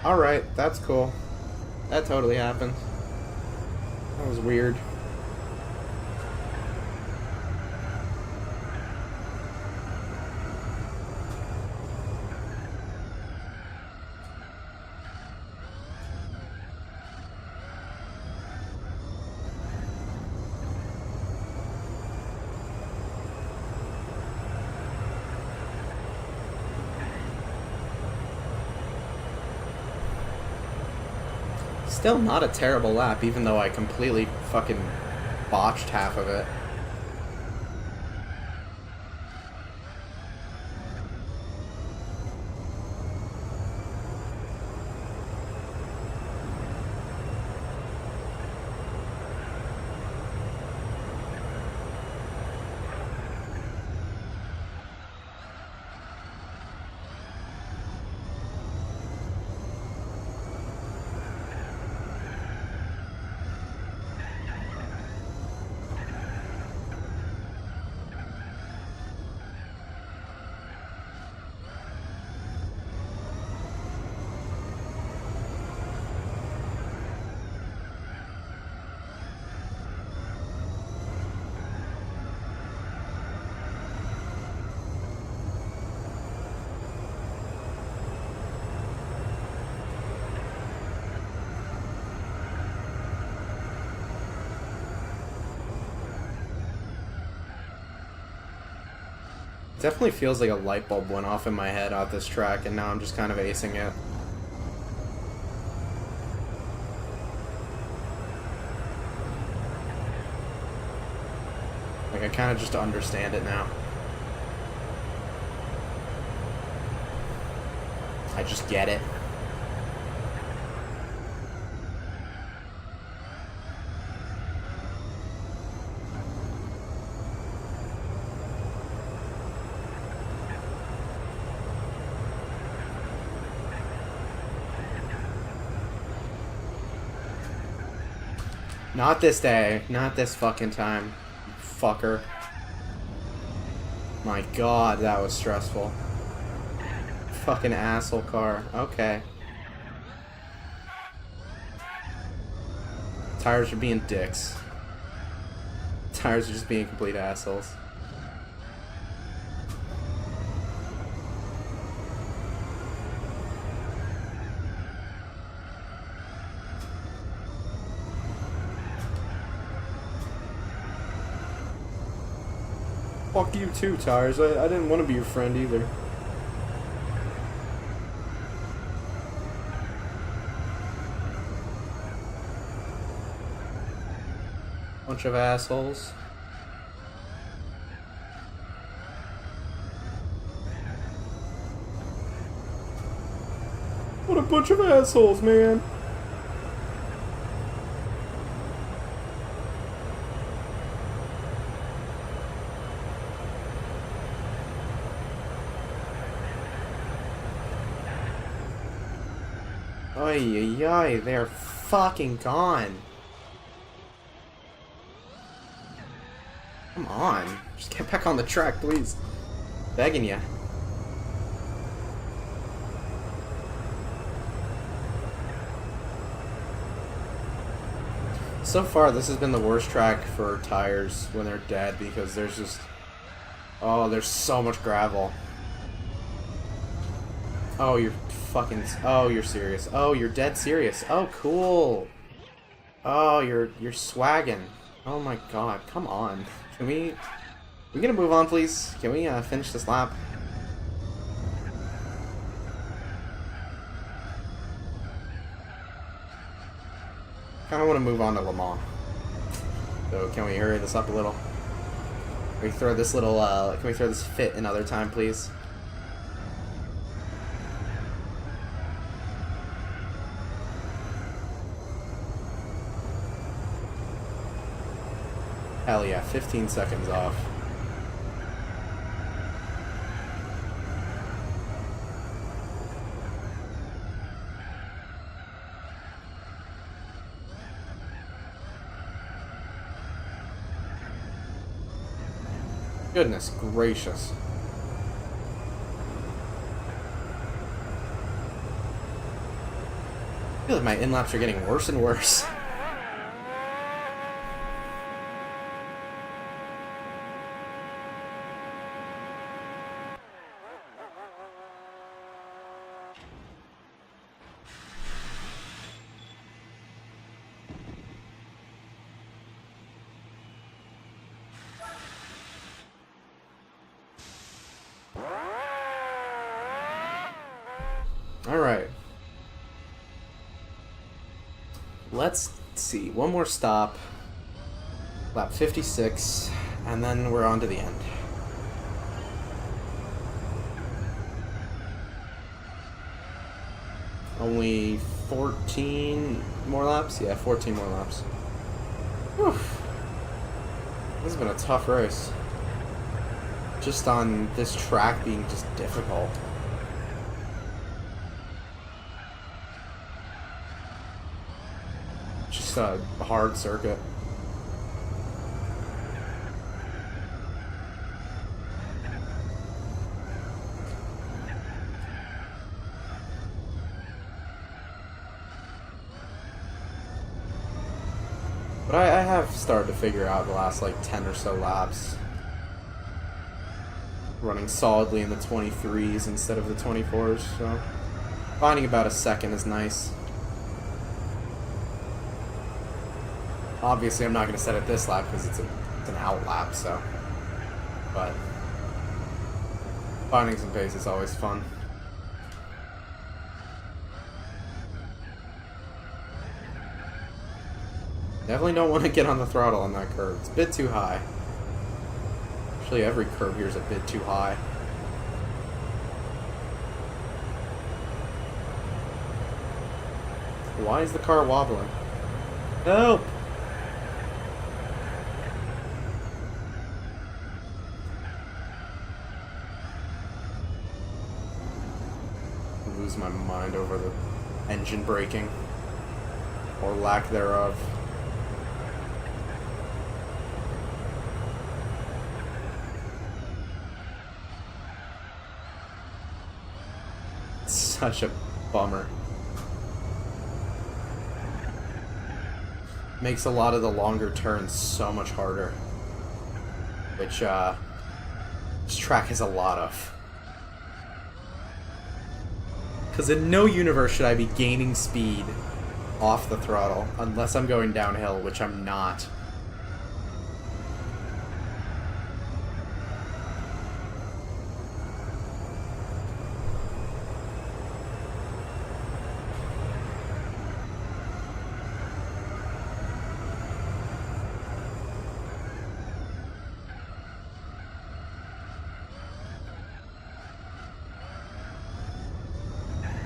Alright, that's cool. That totally happened. That was weird. Still not a terrible lap, even though I completely fucking botched half of it. Definitely feels like a light bulb went off in my head on this track, and now I'm just kind of acing it. Like, I kind of just understand it now. I just get it. Not this day. Not this fucking time. Fucker. My god, that was stressful. Fucking asshole car. Okay. Tires are being dicks. Tires are just being complete assholes. Fuck you too, Tires. I didn't want to be your friend either. Bunch of assholes. What a bunch of assholes, man. Oy, oy, oy, they're fucking gone. Come on. Just get back on the track, please. Begging ya. So far, this has been the worst track for tires when they're dead because there's just... Oh, there's so much gravel. Oh, you're fucking... Oh, you're serious. Oh, you're dead serious. Oh, cool. Oh, you're swagging. Oh my god, come on. Can we gonna move on, please? Can we finish this lap? Kinda wanna move on to Le Mans. So can we hurry this up a little? Can we throw this little, can we throw this fit another time, please? Hell yeah, 15 seconds off. Goodness gracious. I feel like my in-laps are getting worse and worse. Alright. Let's see. One more stop. Lap 56. And then we're on to the end. Only 14 more laps? Yeah, 14 more laps. Whew. This has been a tough race. Just on this track being just difficult. Just a hard circuit. But I have started to figure out the last like 10 or so laps. Running solidly in the 23s instead of the 24s, so finding about a second is nice. Obviously, I'm not going to set it this lap because it's an out lap, so. But Finding some pace is always fun. Definitely don't want to get on the throttle on that curve. It's a bit too high. Actually, every curve here is a bit too high. Why is the car wobbling? Help! I lose my mind over the engine braking. Or lack thereof. It's such a bummer. Makes a lot of the longer turns so much harder. Which, this track has a lot of. Because in no universe should I be gaining speed off the throttle, unless I'm going downhill, which I'm not.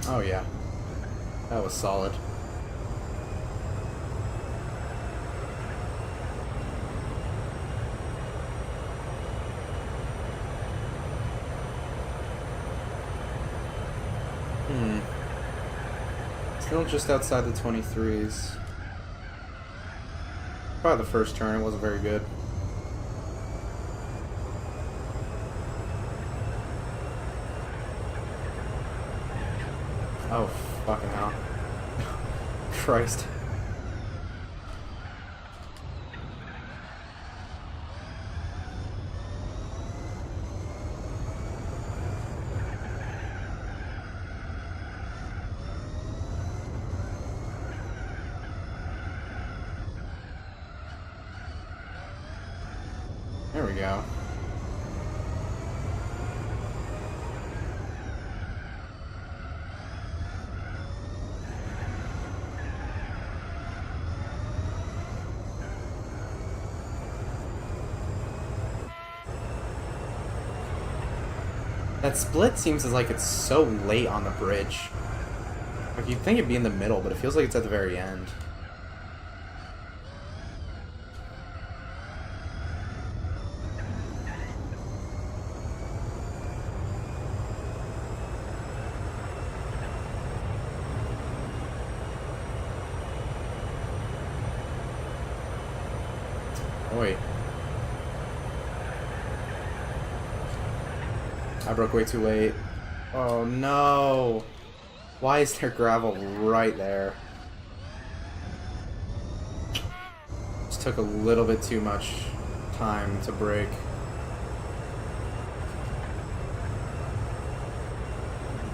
Oh yeah, that was solid. Still just outside the 23s. Probably the first turn, it wasn't very good. Oh, fucking hell. Christ. There we go. That split seems like it's so late on the bridge. Like, you'd think it'd be in the middle, but it feels like it's at the very end. Oh, wait. I broke way too late. Oh no! Why is there gravel right there? Just took a little bit too much time to brake.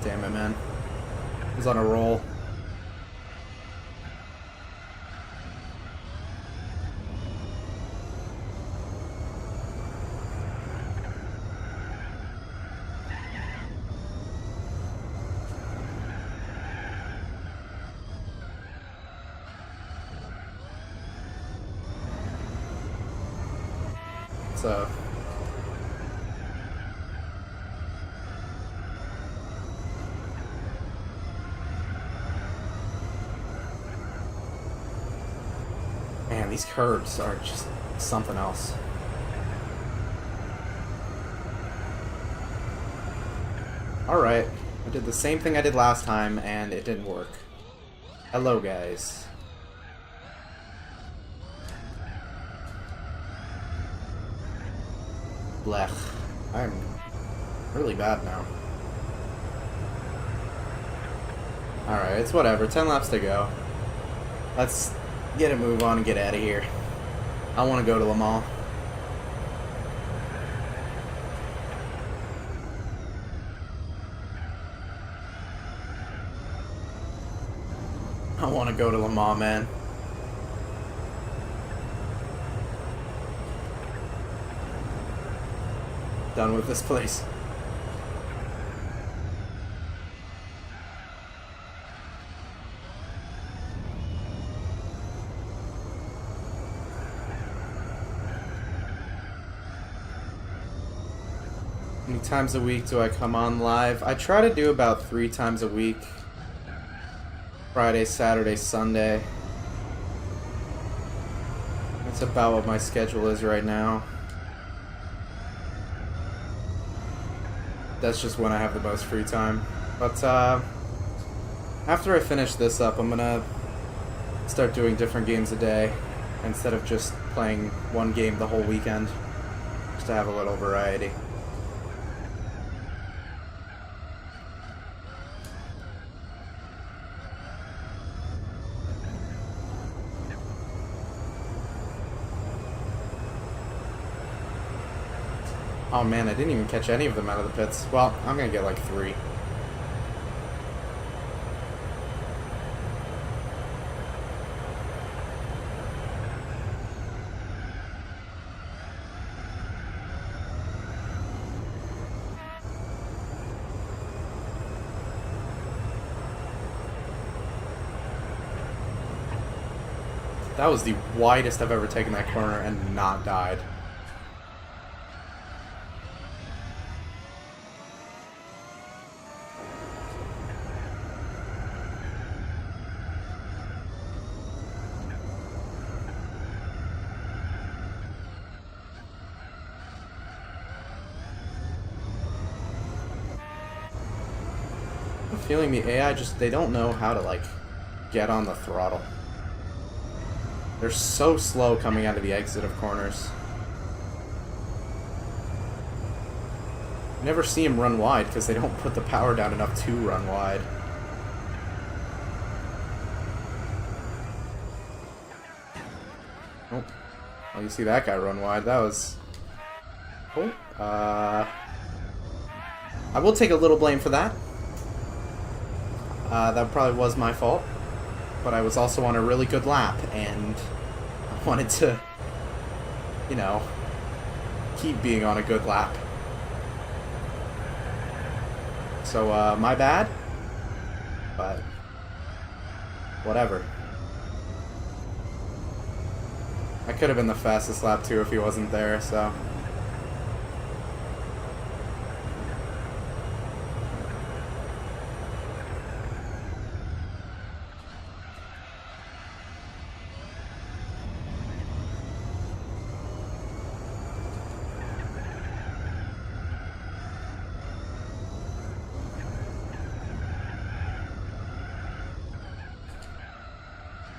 Damn it, man. He's on a roll. So man, these curves are just something else. Alright, I did the same thing I did last time and it didn't work. Hello, guys. Blech. I'm really bad now. Alright, it's whatever. 10 laps to go. Let's get a move on and get out of here. I want to go to Le Mans. I want to go to Le Mans, man. Done with this place. How many times a week do I come on live? I try to do about 3 times a week. Friday, Saturday, Sunday. That's about what my schedule is right now. That's just when I have the most free time. But after I finish this up, I'm gonna start doing different games a day instead of just playing one game the whole weekend, just to have a little variety. Oh man, I didn't even catch any of them out of the pits. Well, I'm gonna get like 3. That was the widest I've ever taken that corner and not died. I'm feeling the AI they don't know how to like get on the throttle. They're so slow coming out of the exit of corners. You never see them run wide because they don't put the power down enough to run wide. Oh, well, you see that guy run wide. That was... Oh, I will take a little blame for that. That probably was my fault. But I was also on a really good lap, and I wanted to, you know, keep being on a good lap. So, my bad, but whatever. I could have been the fastest lap too if he wasn't there, so...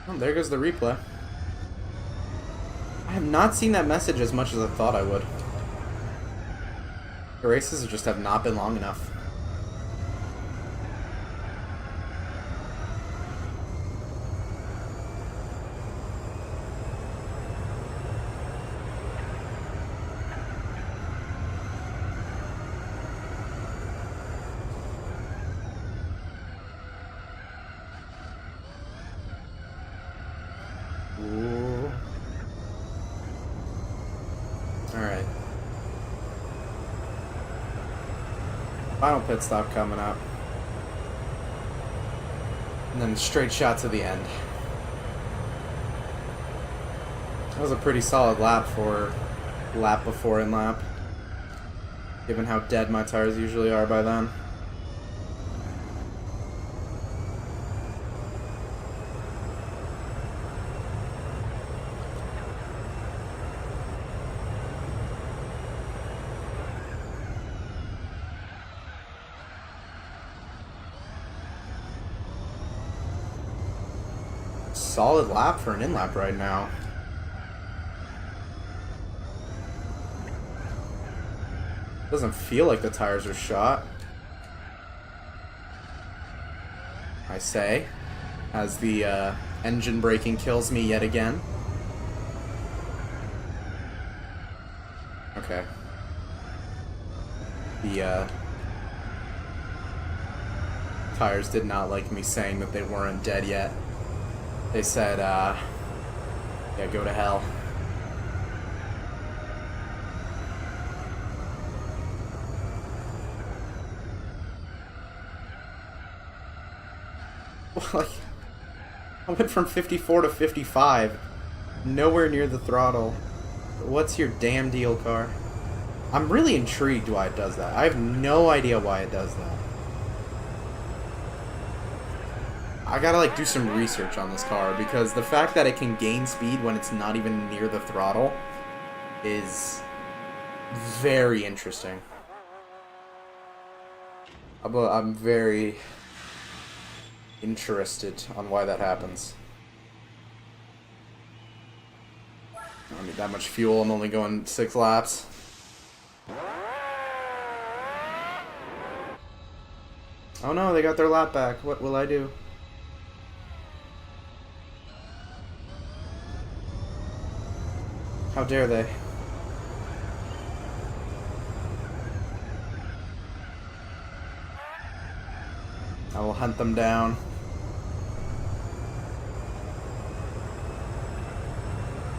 Oh, there goes the replay. I have not seen that message as much as I thought I would. The races just have not been long enough. Ooh. Alright. Final pit stop coming up. And then straight shot to the end. That was a pretty solid lap for lap before and lap, given how dead my tires usually are by then. Solid lap for an in-lap right now. Doesn't feel like the tires are shot, I say, as the engine braking kills me yet again. Okay. The tires did not like me saying that they weren't dead yet. They said, yeah, go to hell. Like, I went from 54 to 55, nowhere near the throttle. What's your damn deal, car? I'm really intrigued why it does that. I have no idea why it does that. I gotta like do some research on this car because the fact that it can gain speed when it's not even near the throttle is very interesting. I'm very interested on why that happens. I don't need that much fuel. I'm only going 6 laps. Oh no, they got their lap back. What will I do? How dare they? I will hunt them down.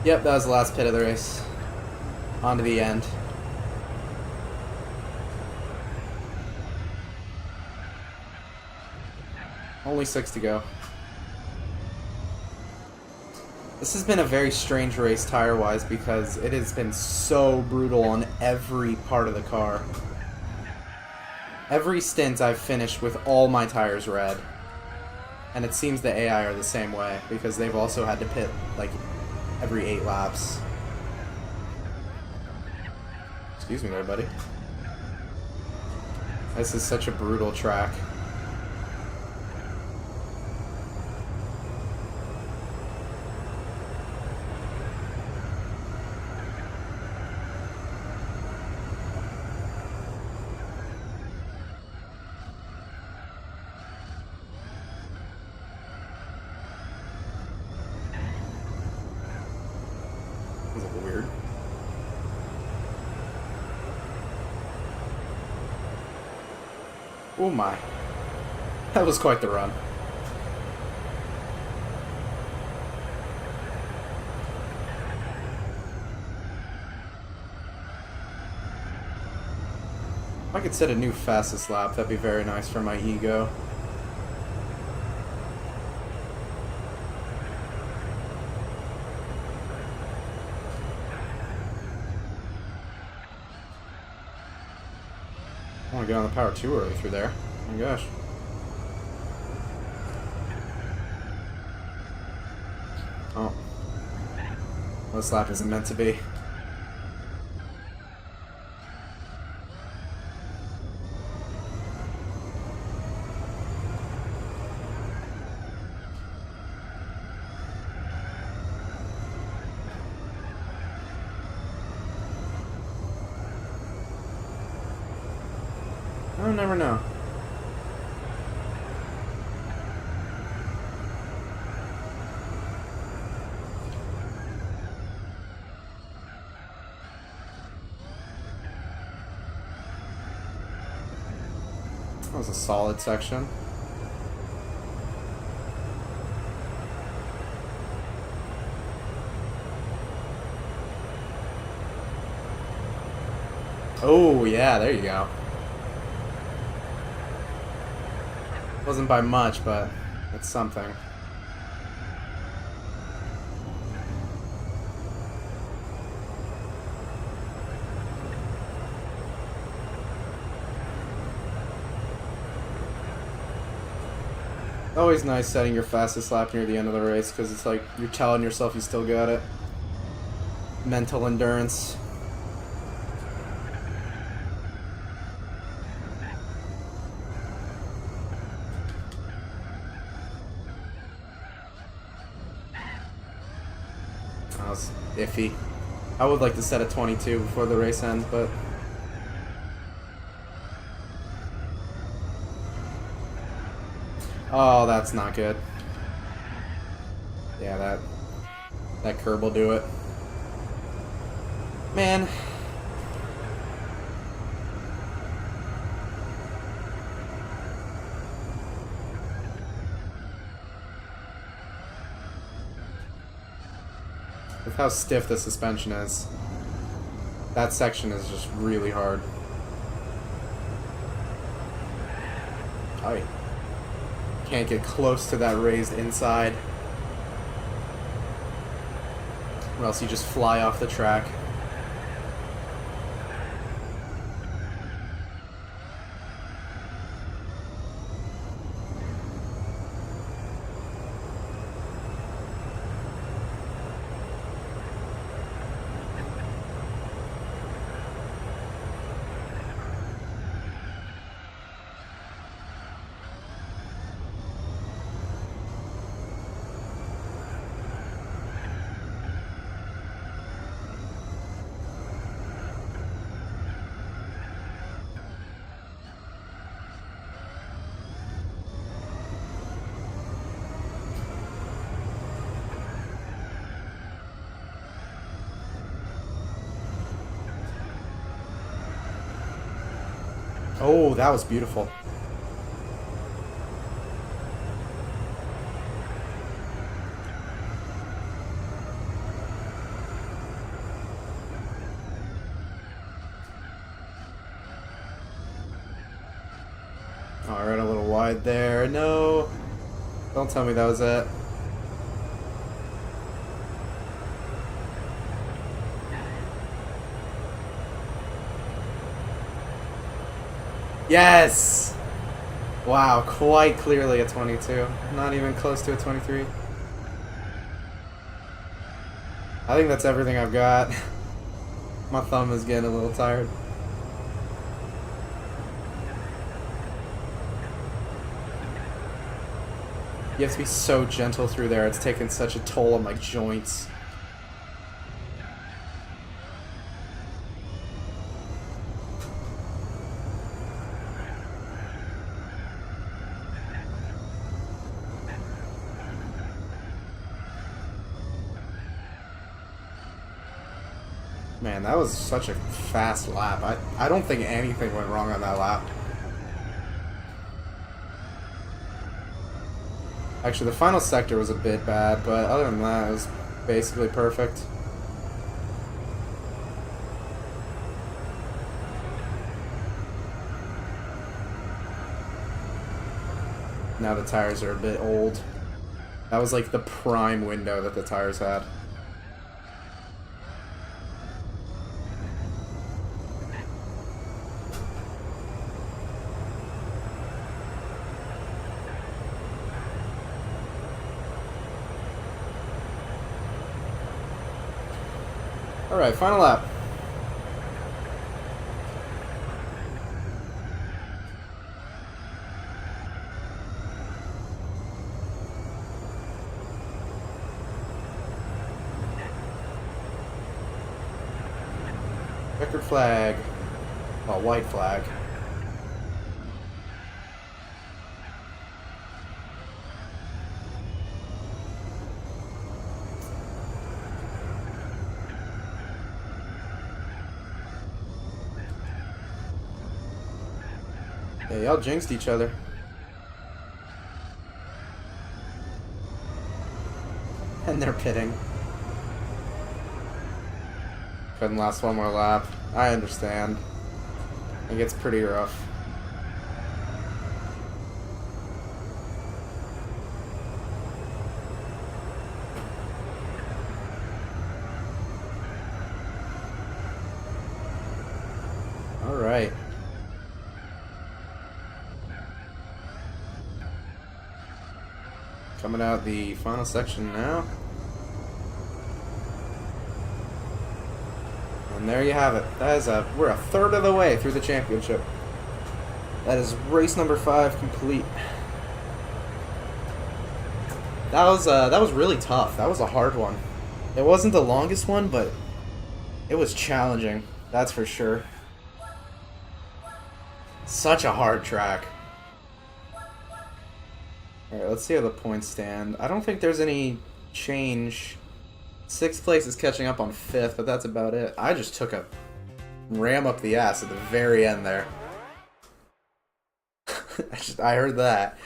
Yep, that was the last pit of the race. On to the end. Only 6 to go. This has been a very strange race tire-wise because it has been so brutal on every part of the car. Every stint I've finished with all my tires red. And it seems the AI are the same way because they've also had to pit like every 8 laps. Excuse me there, buddy. This is such a brutal track. This is a little weird. Oh my. That was quite the run. If I could set a new fastest lap, that'd be very nice for my ego. I want to get on the power too early through there. Oh my gosh. Oh. This lap isn't meant to be. I'll never know. That was a solid section. Oh, yeah, there you go. Wasn't by much, but it's something. Always nice setting your fastest lap near the end of the race because it's like you're telling yourself you still got it. Mental endurance. That was iffy. I would like to set a 22 before the race ends, but oh, that's not good. Yeah, that curb will do it. Man. With how stiff the suspension is, that section is just really hard. I can't get close to that raised inside, or else you just fly off the track. Oh, that was beautiful. Alright, a little wide there. No. Don't tell me that was it. Yes! Wow, quite clearly a 22. Not even close to a 23. I think that's everything I've got. My thumb is getting a little tired. You have to be so gentle through there. It's taken such a toll on my joints. Man, that was such a fast lap. I don't think anything went wrong on that lap. Actually, the final sector was a bit bad, but other than that, it was basically perfect. Now the tires are a bit old. That was like the prime window that the tires had. Alright, final lap. Checkered flag. Oh, white flag. Yeah, y'all jinxed each other. And they're pitting. Couldn't last one more lap. I understand. It gets pretty rough. All right. Coming out the final section now. And there you have it. That is we're a third of the way through the championship. That is race number 5 complete. That was really tough. That was a hard one. It wasn't the longest one, but it was challenging. That's for sure. Such a hard track. Alright, let's see how the points stand. I don't think there's any change. 6th place is catching up on 5th, but that's about it. I just took a ram up the ass at the very end there. I heard that.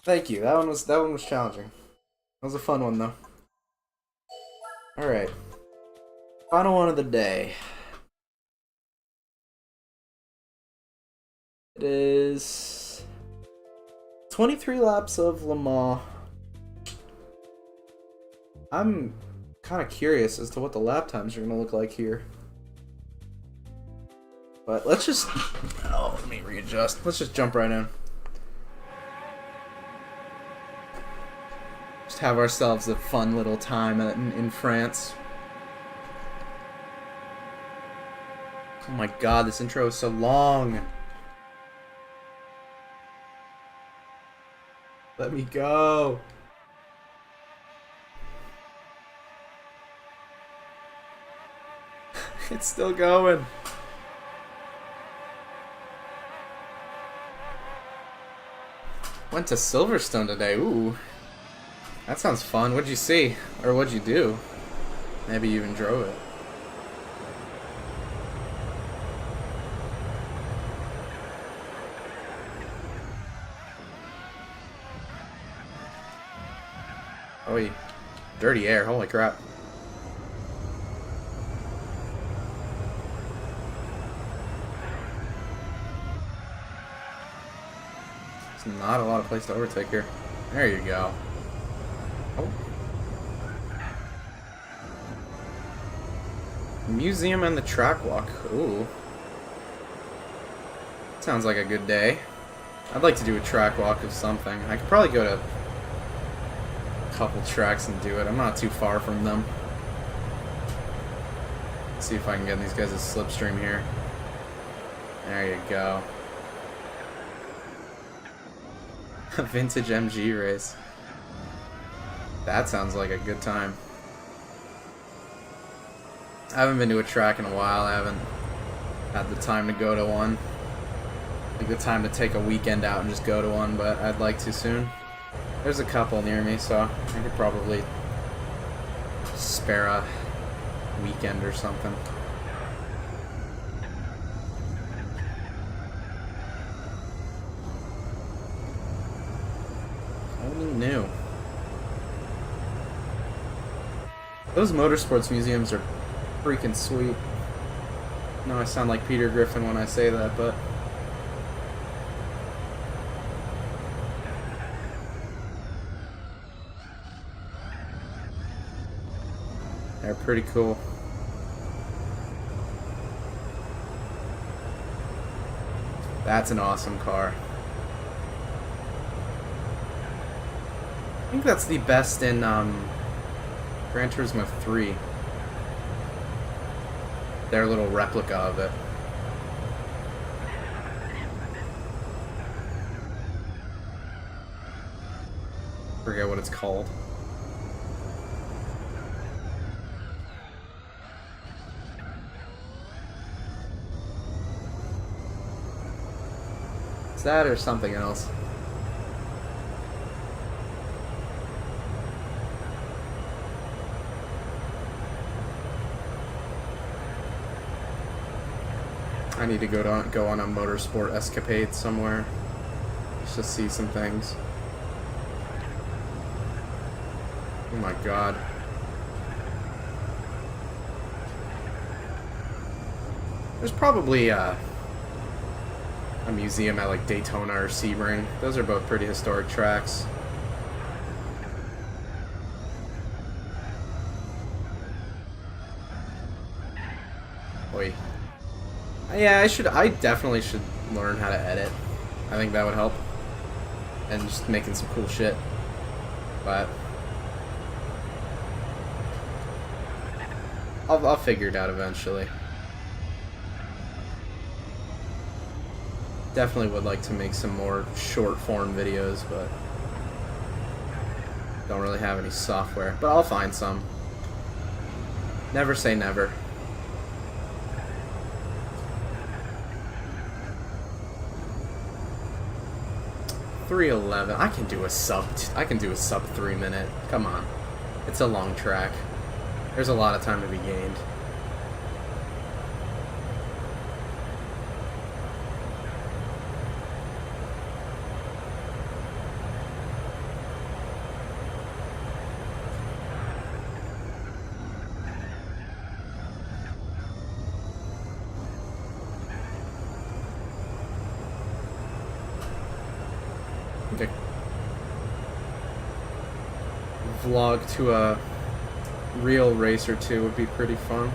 Thank you. That one was challenging. That was a fun one though. Alright. Final one of the day. It is 23 laps of Le Mans. I'm kind of curious as to what the lap times are going to look like here. But let's just... Oh, let me readjust. Let's just jump right in. Just have ourselves a fun little time in France. Oh my god, this intro is so long. Let me go. It's still going. Went to Silverstone today. Ooh. That sounds fun. What'd you see? Or what'd you do? Maybe you even drove it. Oh, dirty air. Holy crap. There's not a lot of place to overtake here. There you go. Oh. Museum and the track walk. Ooh. Sounds like a good day. I'd like to do a track walk of something. I could probably go to a couple tracks and do it. I'm not too far from them. Let's see if I can get these guys a slipstream here. There you go. A vintage MG race. That sounds like a good time. I haven't been to a track in a while. I haven't had the time to go to one. Like the time to take a weekend out and just go to one, but I'd like to soon. There's a couple near me, so I could probably spare a weekend or something. Only new. Those motorsports museums are freaking sweet. I know I sound like Peter Griffin when I say that, but they're pretty cool. That's an awesome car. I think that's the best in Gran Turismo 3. Their little replica of it. Forget what it's called. Is that or something else? I need to go on a motorsport escapade somewhere just to see some things. Oh my god. There's probably a museum at like Daytona or Sebring. Those are both pretty historic tracks. Oi. Yeah, I definitely should learn how to edit. I think that would help. And just making some cool shit. But I'll figure it out eventually. Definitely would like to make some more short form videos, but don't really have any software. But I'll find some. Never say never. .311. I can do a sub 3 minute. Come on. It's a long track. There's a lot of time to be gained. Okay. Vlog to a real race or two would be pretty fun.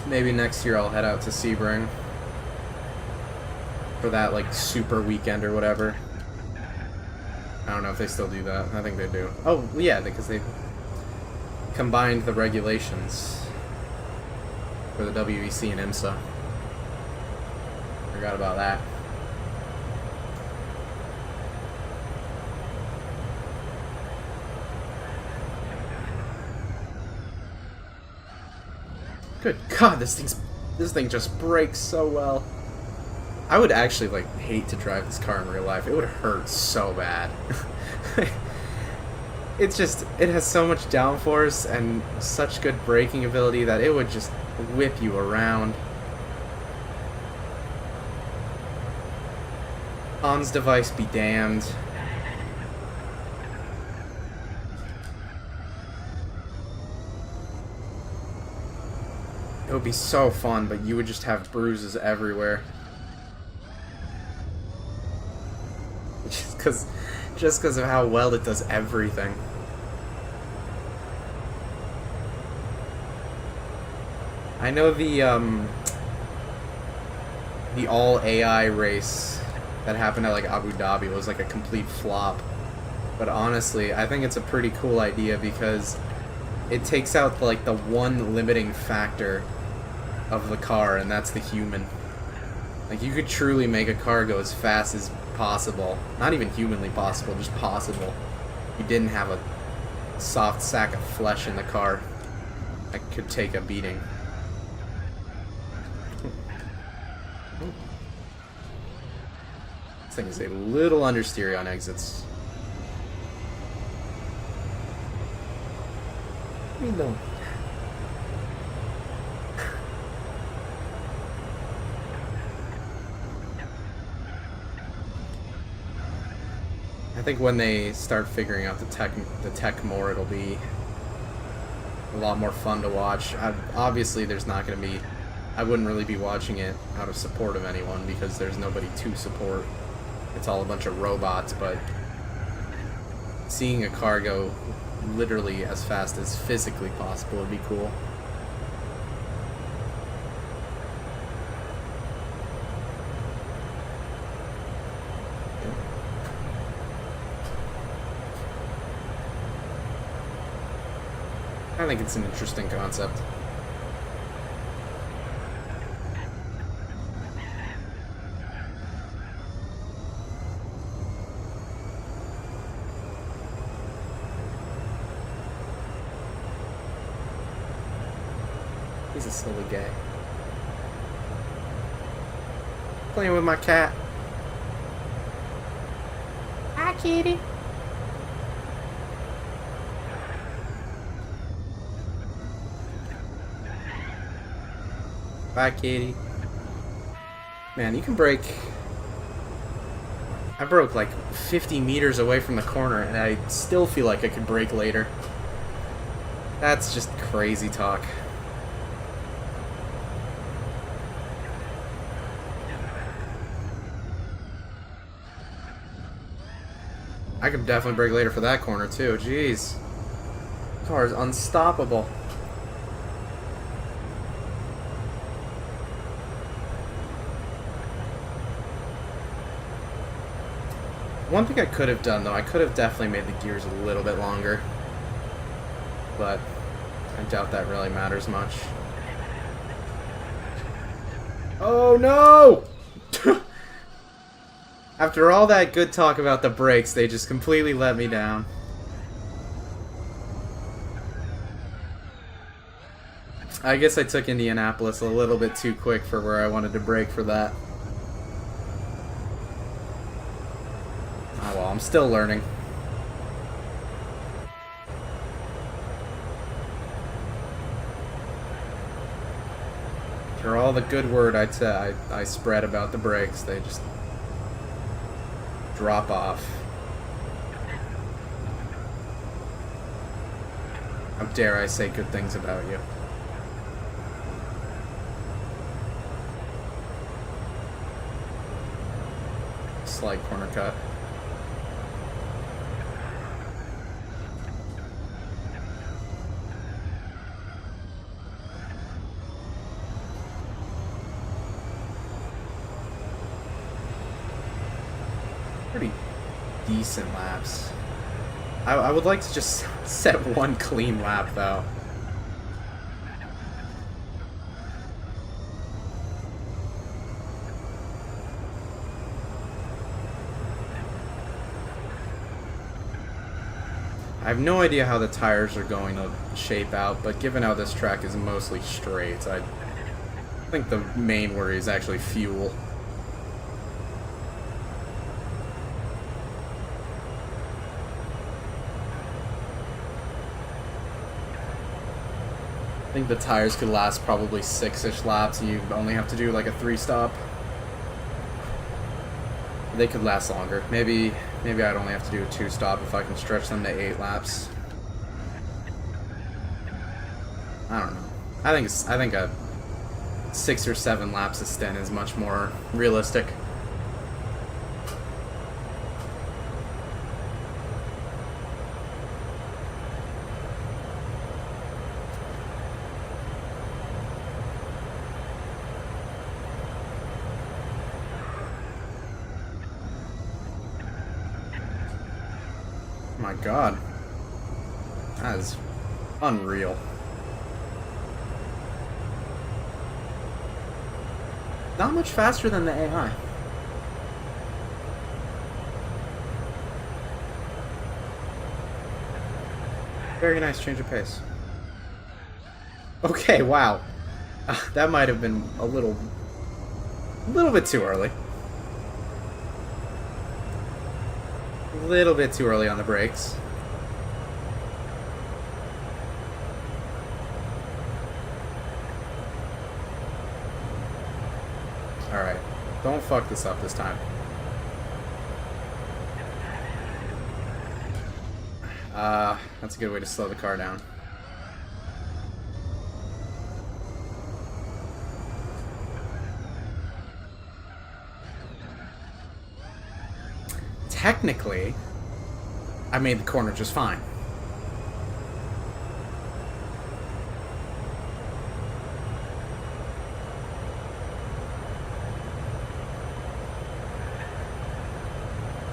Maybe next year I'll head out to Sebring for that like super weekend or whatever. I don't know if they still do that. I think they do. Oh yeah, because they combined the regulations for the WEC and IMSA. Forgot about that. Good God, this thing just brakes so well. I would actually like hate to drive this car in real life. It would hurt so bad. It has so much downforce and such good braking ability that it would just whip you around. Hans device be damned. It would be so fun, but you would just have bruises everywhere. Just because of how well it does everything. I know the all AI race that happened at like Abu Dhabi was like a complete flop. But honestly, I think it's a pretty cool idea because it takes out like the one limiting factor of the car, and that's the human. Like, you could truly make a car go as fast as possible. Not even humanly possible, just possible. You didn't have a soft sack of flesh in the car that could take a beating. This thing is a little understeery on exits. What are you doing? I think when they start figuring out the tech more, it'll be a lot more fun to watch. Obviously, there's not going to be... I wouldn't really be watching it out of support of anyone because there's nobody to support. It's all a bunch of robots, but seeing a car go literally as fast as physically possible would be cool. I think it's an interesting concept. He's a silly guy. Playing with my cat. Hi, kitty. Bye, kitty. Man, you can break... I broke like 50 meters away from the corner, and I still feel like I could brake later. That's just crazy talk. I could definitely brake later for that corner, too. Jeez. This car is unstoppable. One thing I could have done, though, I could have definitely made the gears a little bit longer. But I doubt that really matters much. Oh, no! After all that good talk about the brakes, they just completely let me down. I guess I took Indianapolis a little bit too quick for where I wanted to brake for that. Oh well, I'm still learning. For all the good word I spread about the brakes, they just drop off. How dare I say good things about you? Slight corner cut. Pretty decent laps. I would like to just set one clean lap, though. I have no idea how the tires are going to shape out, but given how this track is mostly straight, I think the main worry is actually fuel. I think the tires could last probably 6-ish laps, and you only have to do like a 3-stop. They could last longer. Maybe I'd only have to do a 2-stop if I can stretch them to 8 laps. I don't know. I think 6 or 7 laps a stint is much more realistic. My God, that is unreal. Not much faster than the AI. Very nice change of pace. Okay, wow. That might have been a little bit too early. A little bit too early on the brakes. Alright. Don't fuck this up this time. That's a good way to slow the car down. Technically, I made the corner just fine.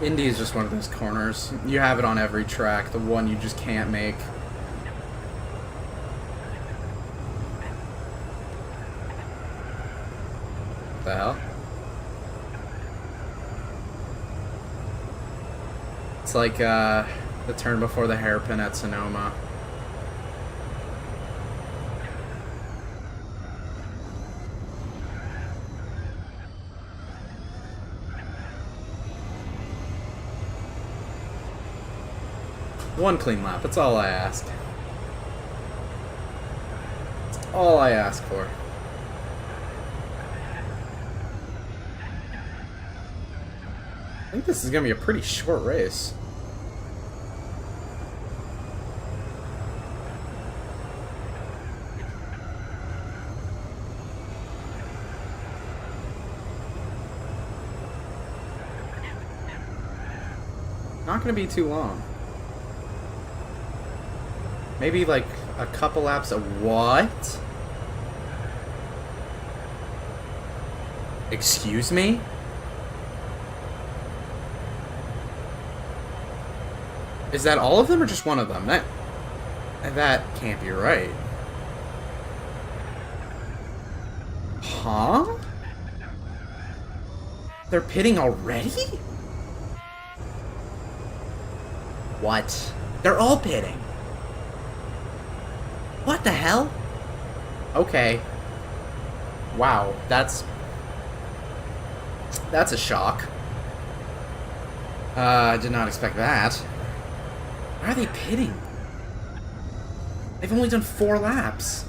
Indy is just one of those corners. You have it on every track, the one you just can't make. What the hell? It's like the turn before the hairpin at Sonoma. One clean lap, that's all I asked. That's all I asked for. I think this is gonna be a pretty short race. Not gonna be too long. Maybe like a couple laps of what? Excuse me? Is that all of them or just one of them? That can't be right. Huh? They're pitting already? What? They're all pitting. What the hell? Okay. Wow, that's a shock. I did not expect that. Why are they pitting? They've only done 4 laps.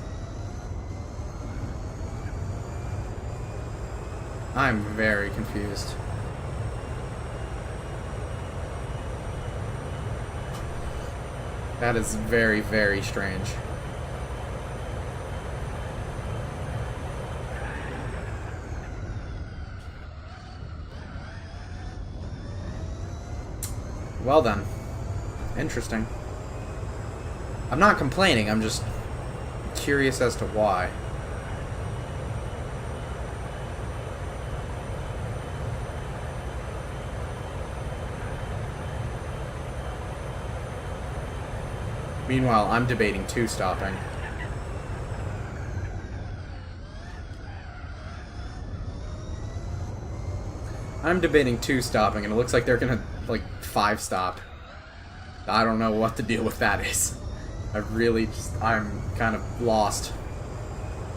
I'm very confused. That is very, very strange. Well then. Interesting. I'm not complaining, I'm just curious as to why. Meanwhile, I'm debating 2 stopping. I'm debating 2 stopping, and it looks like they're gonna, like, 5 stop. I don't know what the deal with that is. I'm kind of lost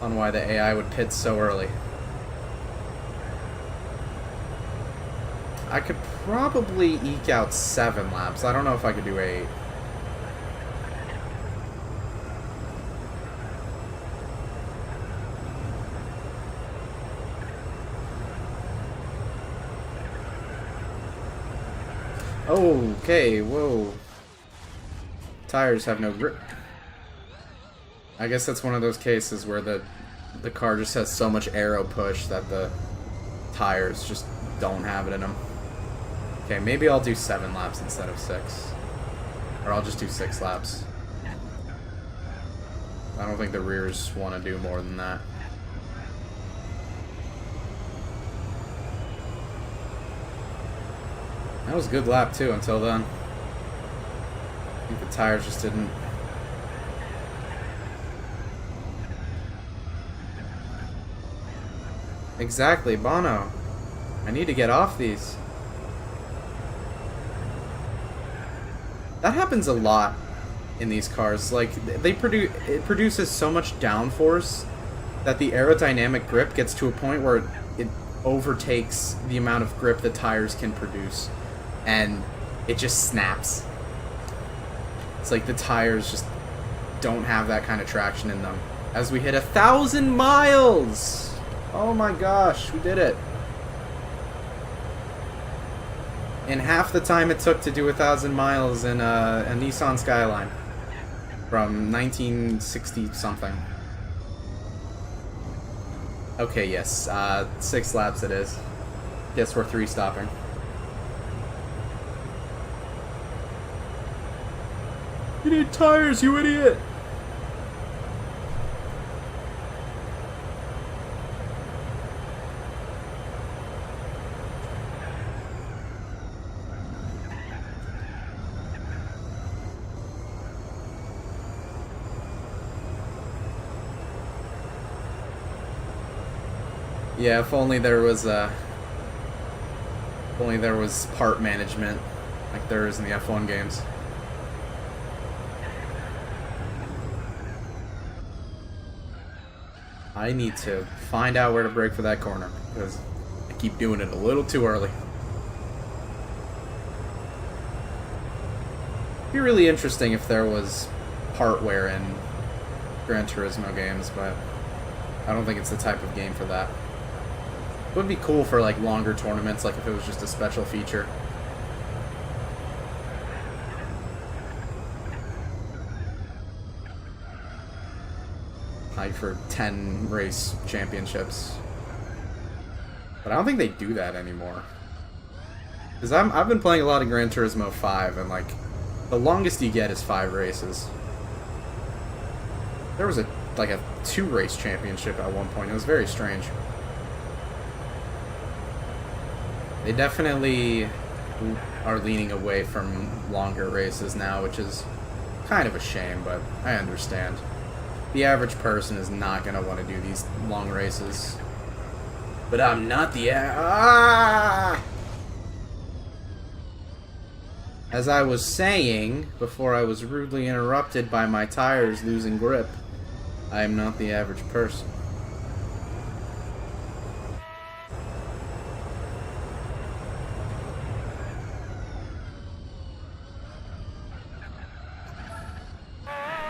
on why the AI would pit so early. I could probably eke out 7 laps. I don't know if I could do 8. Okay, whoa. Tires have no grip. I guess that's one of those cases where the the car just has so much aero push that the tires just don't have it in them. Okay, maybe I'll do 7 laps instead of 6. Or I'll just do 6 laps. I don't think the rears want to do more than that. That was a good lap too until then. I think the tires just didn't... Exactly, Bono. I need to get off these. That happens a lot in these cars. Like, it produces so much downforce that the aerodynamic grip gets to a point where it overtakes the amount of grip the tires can produce, and it just snaps. It's like the tires just don't have that kind of traction in them. As we hit 1,000 miles! Oh my gosh, we did it. In half the time it took to do 1,000 miles in a Nissan Skyline from 1960 something. Okay, yes, 6 laps it is. Guess we're 3 stopping. You need tires, you idiot! Yeah, if only there was part management like there is in the F1 games. I need to find out where to brake for that corner because I keep doing it a little too early. It'd be really interesting if there was part wear in Gran Turismo games, but I don't think it's the type of game for that. It would be cool for like longer tournaments, like if it was just a special feature. Like for 10 race championships. But I don't think they do that anymore. Because I've been playing a lot of Gran Turismo 5, and like the longest you get is 5 races. There was a 2-race championship at one point. It was very strange. They definitely are leaning away from longer races now, which is kind of a shame, but I understand. The average person is not going to want to do these long races. But I'm not the... As I was saying, before I was rudely interrupted by my tires losing grip, I am not the average person.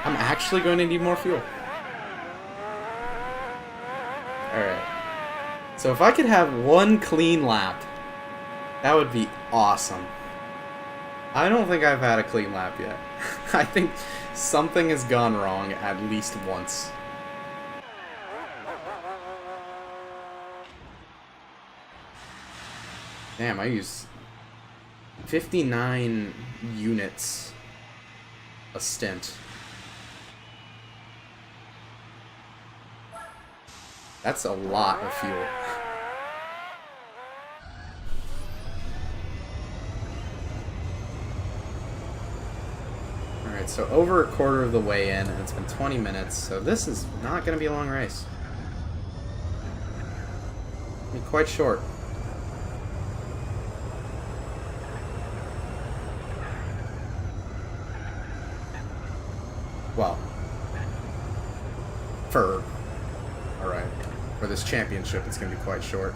I'm actually going to need more fuel. Alright. So if I could have one clean lap, that would be awesome. I don't think I've had a clean lap yet. I think something has gone wrong at least once. Damn, I used 59 units a stint. That's a lot of fuel. Alright, so over a quarter of the way in, and it's been 20 minutes, so this is not going to be a long race. I mean, quite short. Well, for this championship, it's going to be quite short.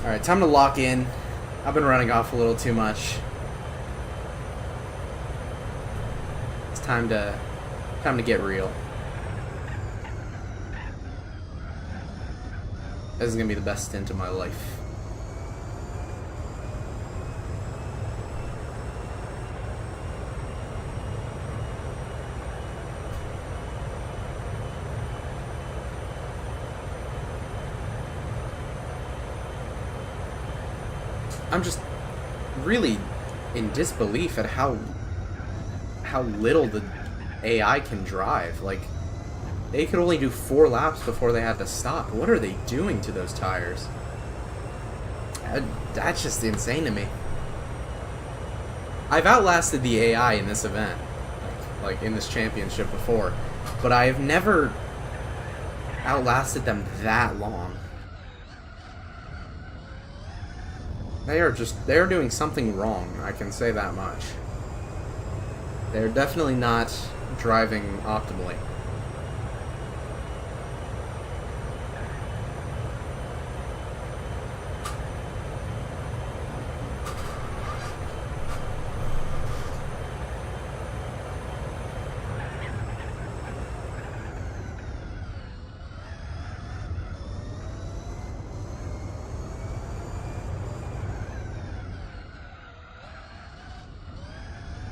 Alright, time to lock in. I've been running off a little too much. It's time to get real. This is gonna be the best stint of my life. I'm just really in disbelief at how little the AI can drive. Like, they could only do 4 laps before they had to stop. What are they doing to those tires? That's just insane to me. I've outlasted the AI in this event, like in this championship before, but I have never outlasted them that long. They're doing something wrong, I can say that much. They're definitely not driving optimally.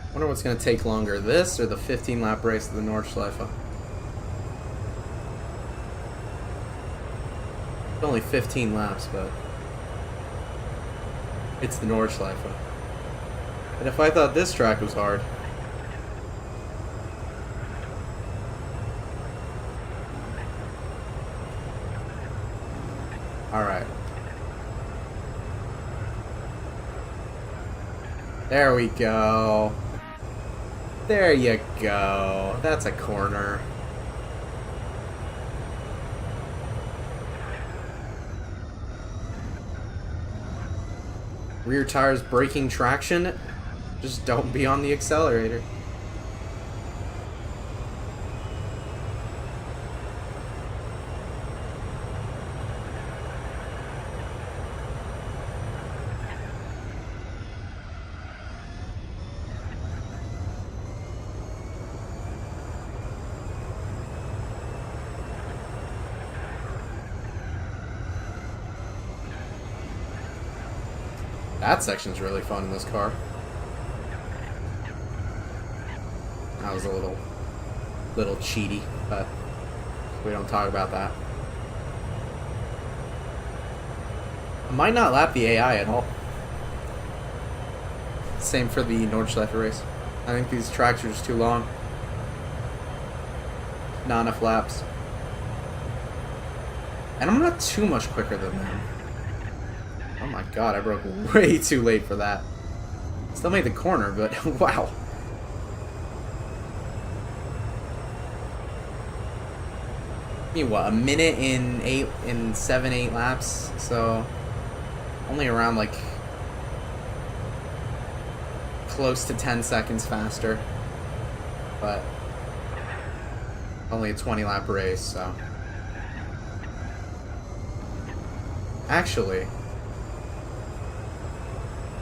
I wonder what's going to take longer, this or the 15-lap race of the Nordschleife. It's only 15 laps, but it's the Nordschleife. And if I thought this track was hard... Alright. There we go. There you go. That's a corner. Rear tires braking traction. Just don't be on the accelerator. That section's really fun in this car. That was a little cheaty, but we don't talk about that. I might not lap the AI at all. Same for the Nordschleife race. I think these tracks are just too long. Not enough laps. And I'm not too much quicker than them. Oh my god, I broke way too late for that. Still made the corner, but wow. I mean, what, a minute in 7, 8 laps? So only around like close to 10 seconds faster. But only a 20-lap race, so. Actually,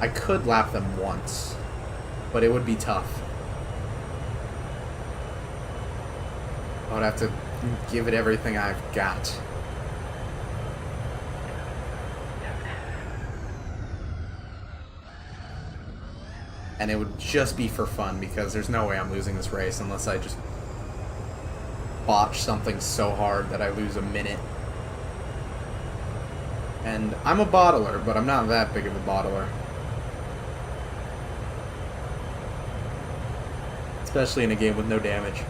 I could lap them once, but it would be tough. I would have to give it everything I've got. And it would just be for fun, because there's no way I'm losing this race unless I just botch something so hard that I lose a minute. And I'm a bottler, but I'm not that big of a bottler. Especially in a game with no damage.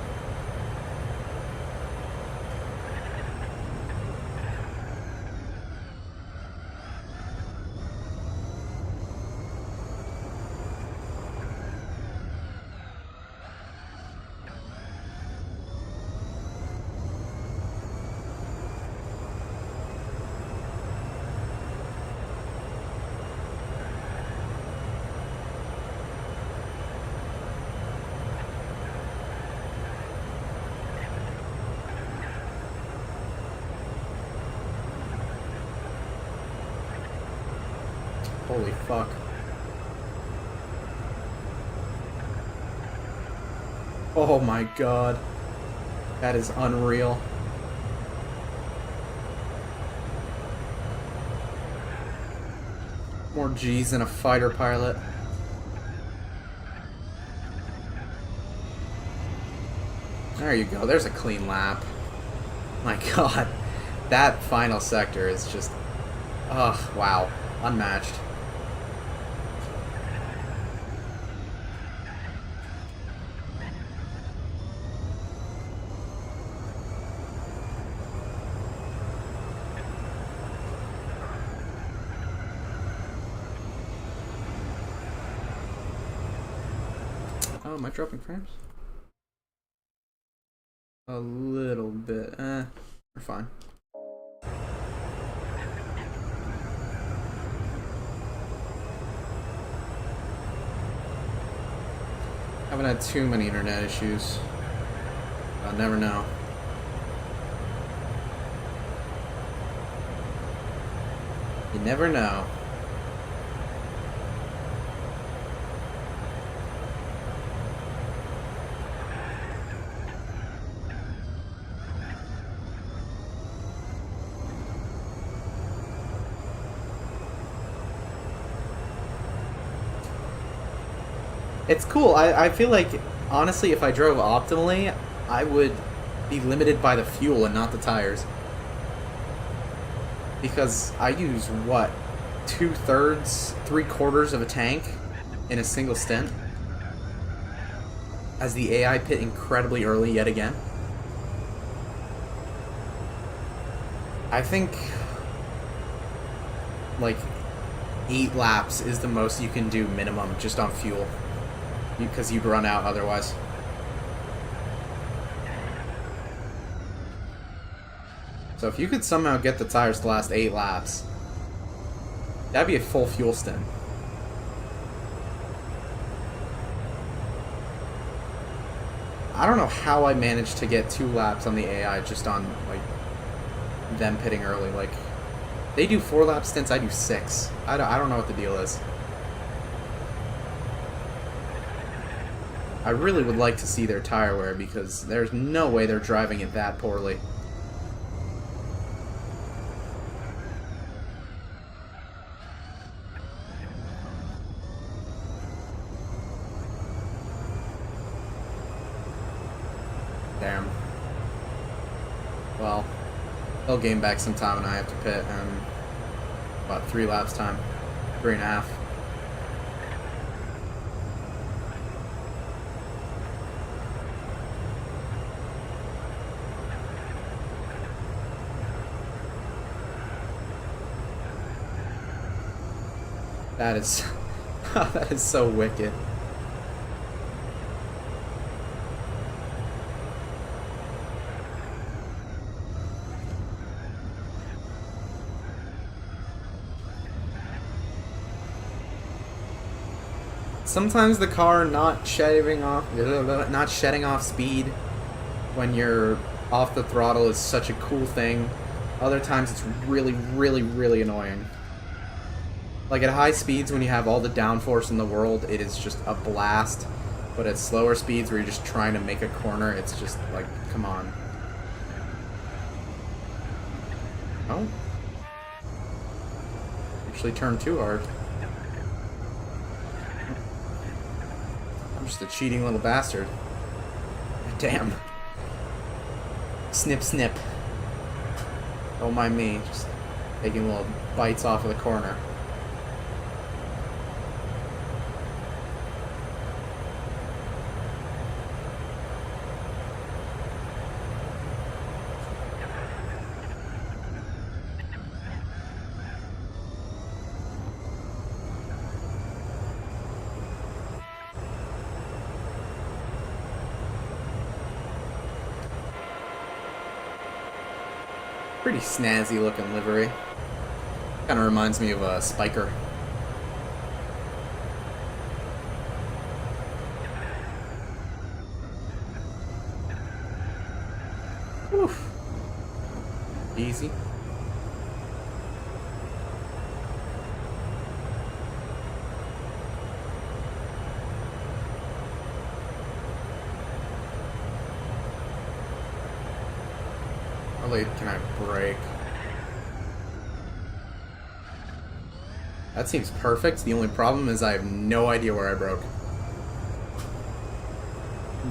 Holy fuck. Oh my god. That is unreal. More G's than a fighter pilot. There you go. There's a clean lap. My god. That final sector is just... ugh, wow. Unmatched. Oh, am I dropping frames? A little bit. We're fine. Haven't had too many internet issues. I'll never know. You never know. It's cool. I feel like, honestly, if I drove optimally, I would be limited by the fuel and not the tires. Because I use, what, 2/3, 3/4 of a tank in a single stint? As the AI pit incredibly early yet again. I think, like, 8 laps is the most you can do minimum just on fuel. Because you'd run out otherwise. So if you could somehow get the tires to last 8 laps, that'd be a full fuel stint. I don't know how I managed to get 2 laps on the AI just on, like, them pitting early. Like, they do 4 lap stints, I do 6. I don't know what the deal is. I really would like to see their tire wear because there's no way they're driving it that poorly. Damn. Well, they'll gain back some time and I have to pit in about 3 laps time. 3.5. That is... that is so wicked. Sometimes the car not shedding off speed when you're off the throttle is such a cool thing. Other times it's really, really, really annoying. Like at high speeds when you have all the downforce in the world, it is just a blast. But at slower speeds where you're just trying to make a corner, it's just like, come on. Oh. Actually turned too hard. I'm just a cheating little bastard. Damn. Snip, snip. Don't mind me, just taking little bites off of the corner. Pretty snazzy looking livery. Kind of reminds me of a Spiker. Oof. Easy. How late can I brake? That seems perfect. The only problem is I have no idea where I broke.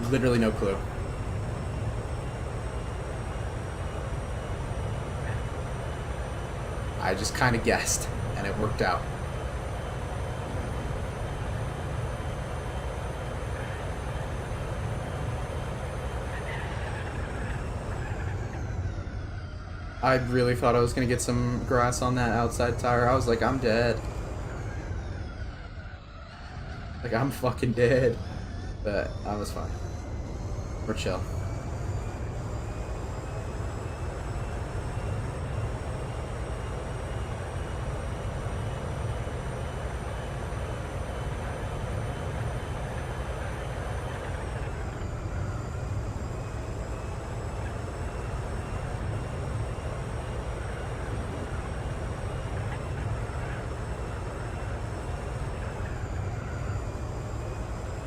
Literally no clue. I just kind of guessed, and it worked out. I really thought I was going to get some grass on that outside tire. I was like, I'm dead. Like, I'm fucking dead. But I was fine. We're chill.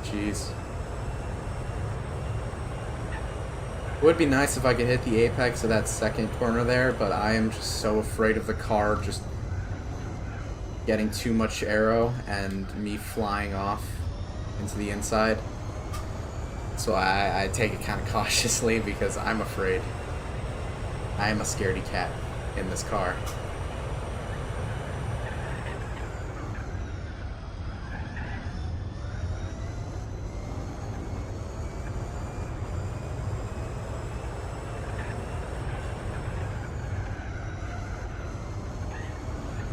Jeez. It would be nice if I could hit the apex of that second corner there, but I am just so afraid of the car just getting too much aero and me flying off into the inside. So I take it kind of cautiously because I'm afraid. I am a scaredy cat in this car.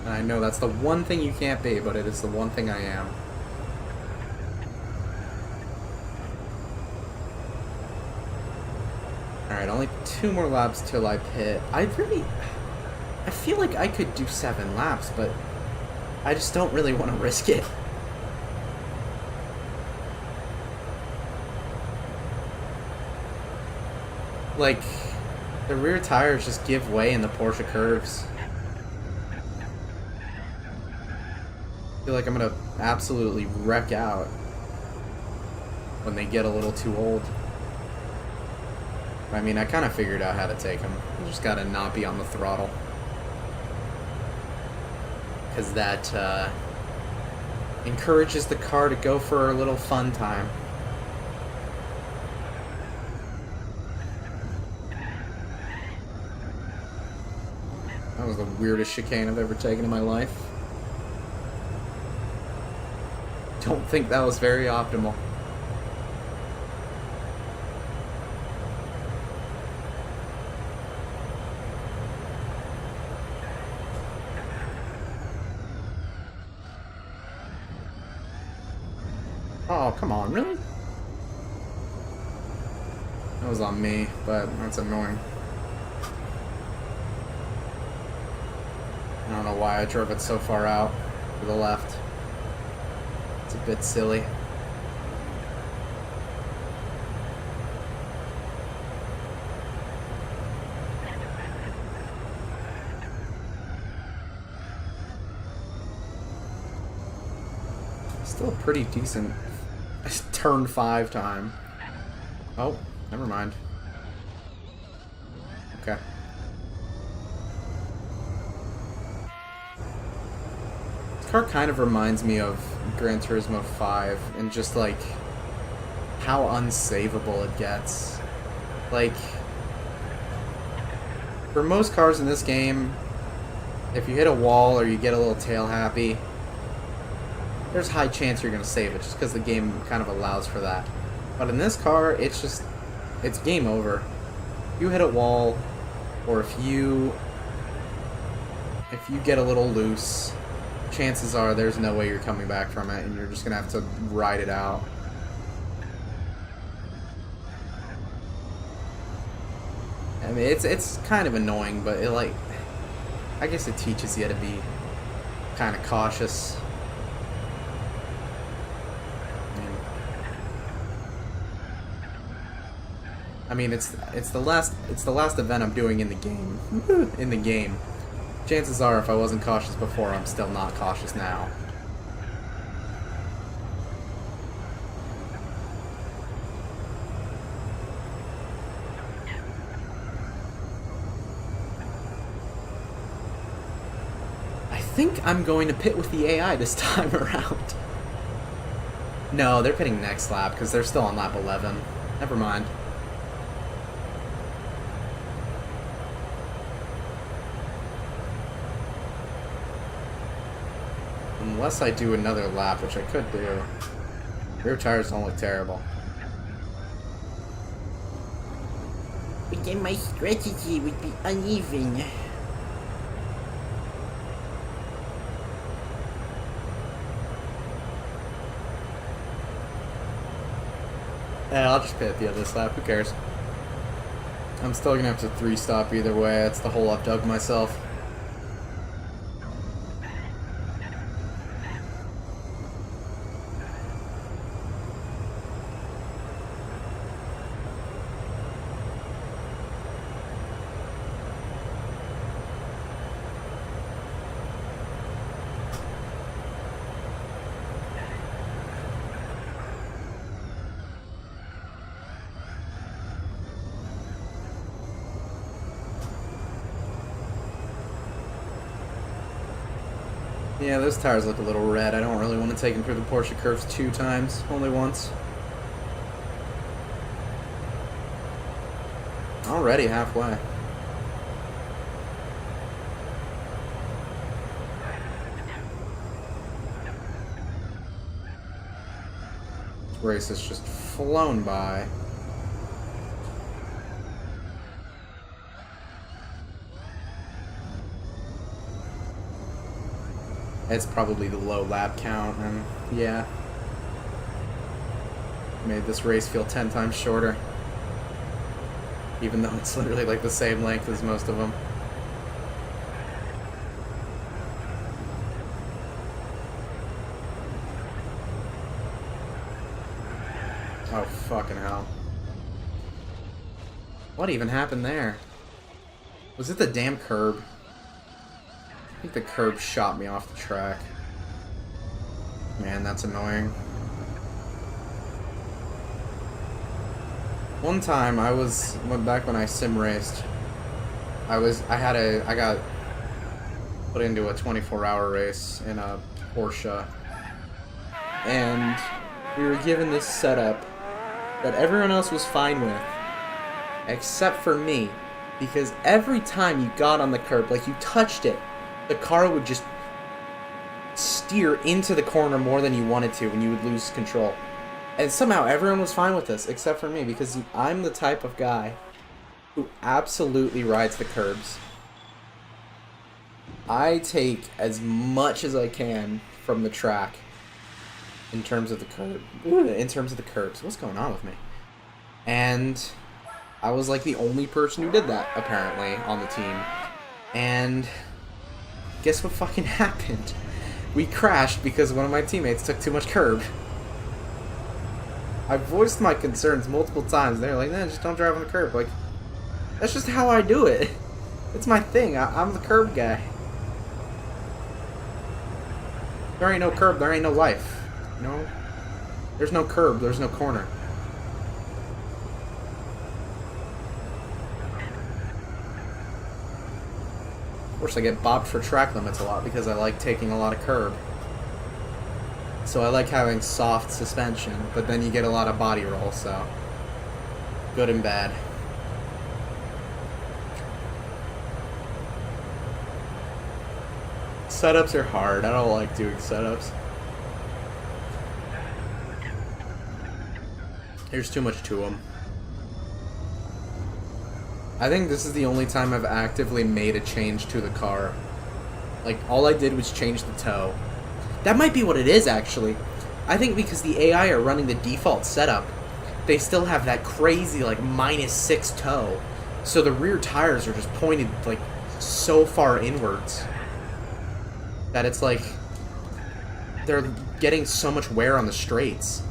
I know that's the one thing you can't be, but it is the one thing I am. Alright, only 2 more laps till I pit. I feel like I could do 7 laps, but I just don't really want to risk it. Like, the rear tires just give way in the Porsche curves. I feel like I'm gonna absolutely wreck out when they get a little too old. I mean, I kind of figured out how to take them. You just gotta not be on the throttle. Because that encourages the car to go for a little fun time. That was the weirdest chicane I've ever taken in my life. Don't think that was very optimal. Oh, come on, really? That was on me, but that's annoying. I don't know why I drove it so far out to the left. It's a bit silly. Still a pretty decent turn 5 time. Oh, never mind. Okay. This car kind of reminds me of Gran Turismo 5 and just like how unsavable it gets. Like, for most cars in this game, if you hit a wall or you get a little tail happy, there's a high chance you're going to save it just because the game kind of allows for that. But in this car, it's game over. You hit a wall, or if you get a little loose, chances are there's no way you're coming back from it, and you're just going to have to ride it out. I mean, it's kind of annoying, but I guess it teaches you to be kind of cautious. I mean, it's the last event I'm doing in the game. In the game. Chances are, if I wasn't cautious before, I'm still not cautious now. I think I'm going to pit with the AI this time around. No, they're pitting next lap because they're still on lap 11. Never mind. Unless I do another lap, which I could do. Rear tires don't look terrible. But then my strategy would be uneven. Yeah, I'll just pit at the other lap. Who cares? I'm still gonna have to 3-stop either way. That's the hole I've dug myself. Yeah, those tires look a little red. I don't really want to take them through the Porsche curves 2 times, only once. Already halfway. This race has just flown by. It's probably the low lap count, and yeah. Made this race feel 10 times shorter. Even though it's literally like the same length as most of them. Oh, fucking hell. What even happened there? Was it the damn curb? I think the curb shot me off the track. Man, that's annoying. One time back when I sim raced, I got put into a 24-hour race in a Porsche, and we were given this setup that everyone else was fine with, except for me, because every time you got on the curb, like you touched it, the car would just steer into the corner more than you wanted to, and you would lose control. And somehow everyone was fine with this, except for me, because I'm the type of guy who absolutely rides the curbs. I take as much as I can from the track in terms of the curbs. What's going on with me? And I was like the only person who did that, apparently, on the team. And guess what fucking happened? We crashed because one of my teammates took too much curb. I voiced my concerns multiple times. They're like, nah, just don't drive on the curb. Like, that's just how I do it. It's my thing. I'm the curb guy. There ain't no curb, there ain't no life. You know? There's no curb, there's no corner. Of course, I get bopped for track limits a lot because I like taking a lot of curb. So I like having soft suspension, but then you get a lot of body roll, so good and bad. Setups are hard. I don't like doing setups. There's too much to them. I think this is the only time I've actively made a change to the car. Like, all I did was change the toe. That might be what it is, actually. I think because the AI are running the default setup, they still have that crazy, like, -6 toe. So the rear tires are just pointed, like, so far inwards that it's like they're getting so much wear on the straights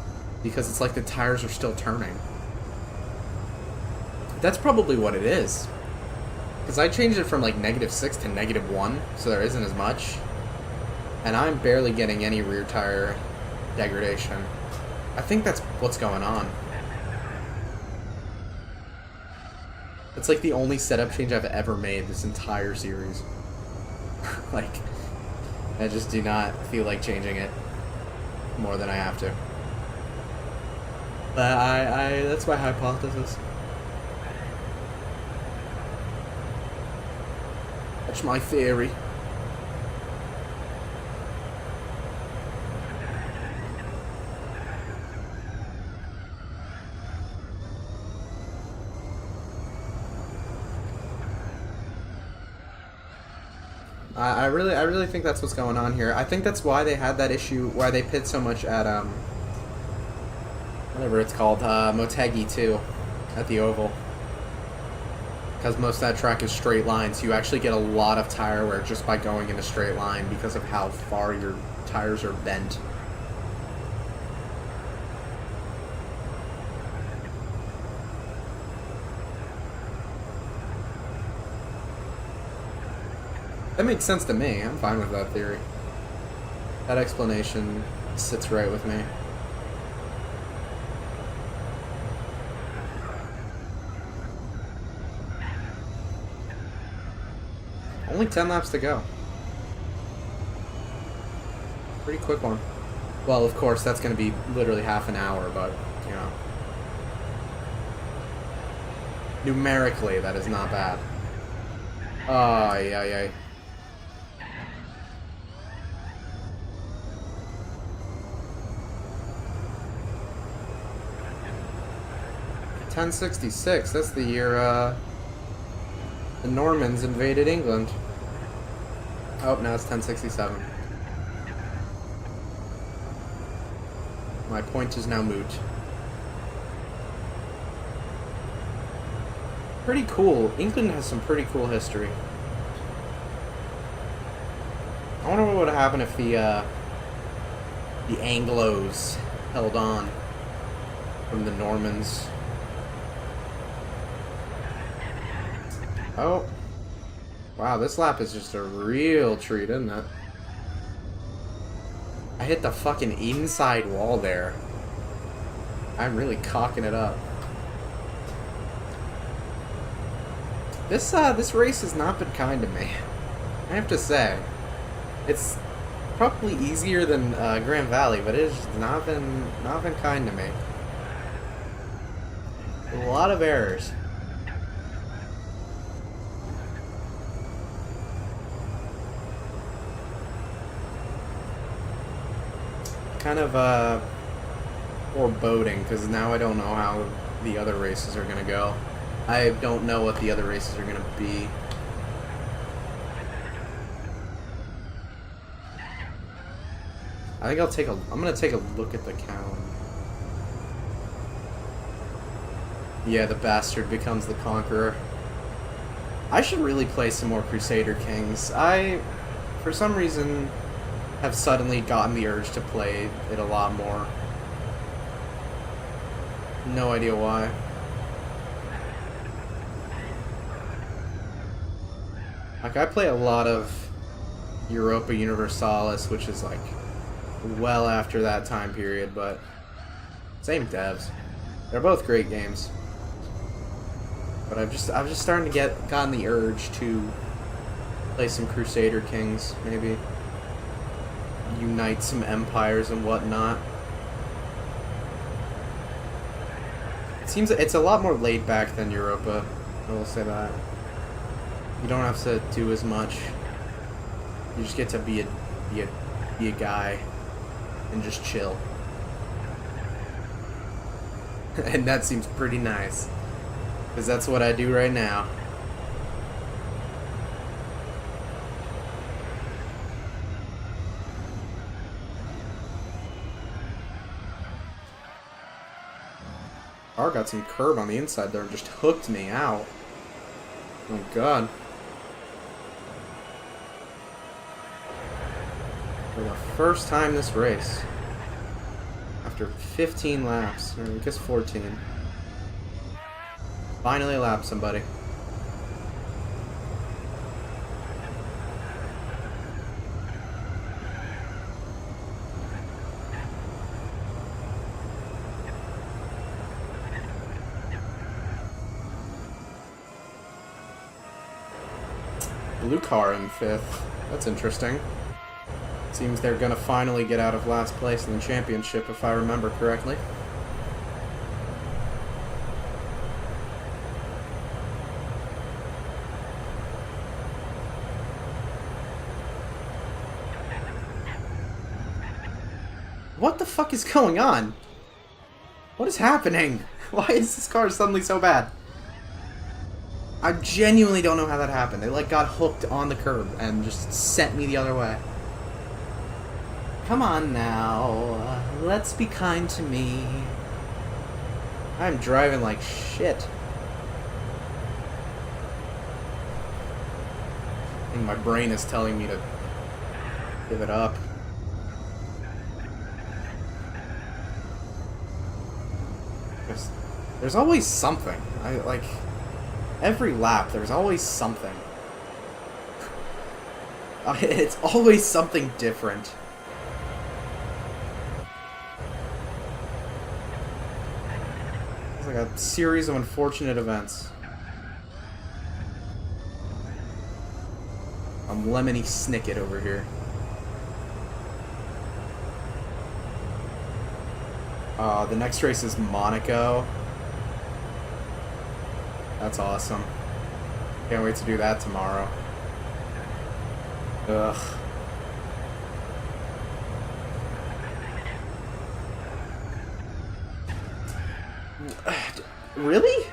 because it's like the tires are still turning. That's probably what it is. Because I changed it from like -6 to -1, so there isn't as much. And I'm barely getting any rear tire degradation. I think that's what's going on. It's like the only setup change I've ever made this entire series. Like, I just do not feel like changing it more than I have to. But that's my hypothesis. That's my theory. I really think that's what's going on here. I think that's why they had that issue, why they pit so much at whatever it's called, Motegi too, at the oval. Because most of that track is straight lines, you actually get a lot of tire wear just by going in a straight line because of how far your tires are bent. That makes sense to me. I'm fine with that theory. That explanation sits right with me. Only 10 laps to go. Pretty quick one. Well, of course, that's going to be literally half an hour, but, you know. Numerically, that is not bad. Yeah. 1066, that's the year, the Normans invaded England. Oh, now it's 1067. My point is now moot. Pretty cool. England has some pretty cool history. I wonder what would have happened if the Anglos held on from the Normans. Oh. Wow, this lap is just a real treat, isn't it? I hit the fucking inside wall there. I'm really cocking it up. This race has not been kind to me. I have to say. It's probably easier than Grand Valley, but it has not been kind to me. A lot of errors. Kind of foreboding, because now I don't know how the other races are gonna go. I don't know what the other races are gonna be. I think I'm gonna take a look at the calendar. Yeah, the bastard becomes the conqueror. I should really play some more Crusader Kings. I, for some reason, have suddenly gotten the urge to play it a lot more. No idea why. Like, I play a lot of Europa Universalis, which is like well after that time period, but same devs. They're both great games. But I've just starting to gotten the urge to play some Crusader Kings, maybe. Unite some empires and whatnot. It seems it's a lot more laid back than Europa, I will say that. You don't have to do as much. You just get to be a guy and just chill. And that seems pretty nice. Because that's what I do right now. Car got some curb on the inside there and just hooked me out. Oh my god. For the first time this race. After 15 laps, or I guess 14. Finally lapped somebody. Blue car in 5th. That's interesting. Seems they're gonna finally get out of last place in the championship, if I remember correctly. What the fuck is going on? What is happening? Why is this car suddenly so bad? I genuinely don't know how that happened. It like got hooked on the curb and just sent me the other way. Come on now. Let's be kind to me. I'm driving like shit. I think my brain is telling me to give it up. There's always something. Every lap, there's always something. It's always something different. It's like a series of unfortunate events. I'm Lemony Snicket over here. The next race is Monaco. That's awesome. Can't wait to do that tomorrow. Ugh. Really?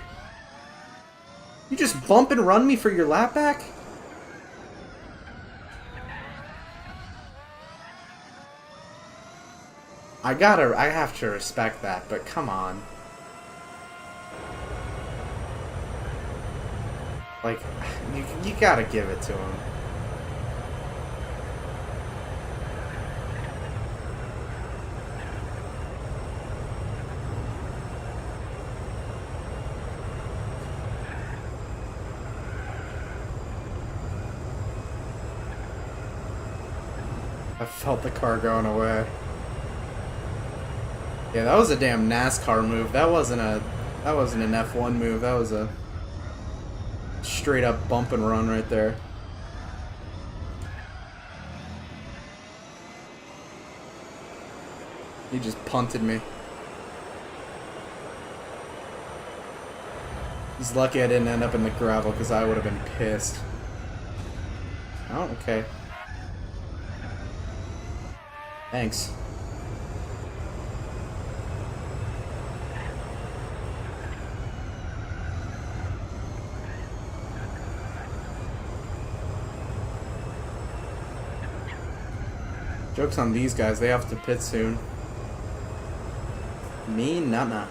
You just bump and run me for your lap back? I have to respect that, but come on. Like, you gotta give it to him. I felt the car going away. Yeah, that was a damn NASCAR move. That wasn't an F1 move. That was a straight up bump and run right there. He just punted me. He's lucky I didn't end up in the gravel because I would have been pissed. Oh, okay. Thanks. Joke's on these guys, they have to pit soon. Me, nah.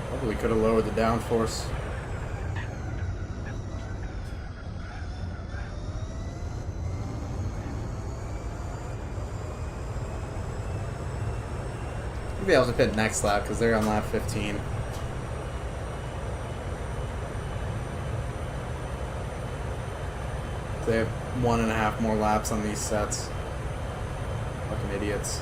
Probably could have lowered the downforce. We'll be able to pit next lap because they're on lap 15. They have 1.5 more laps on these sets. Fucking idiots.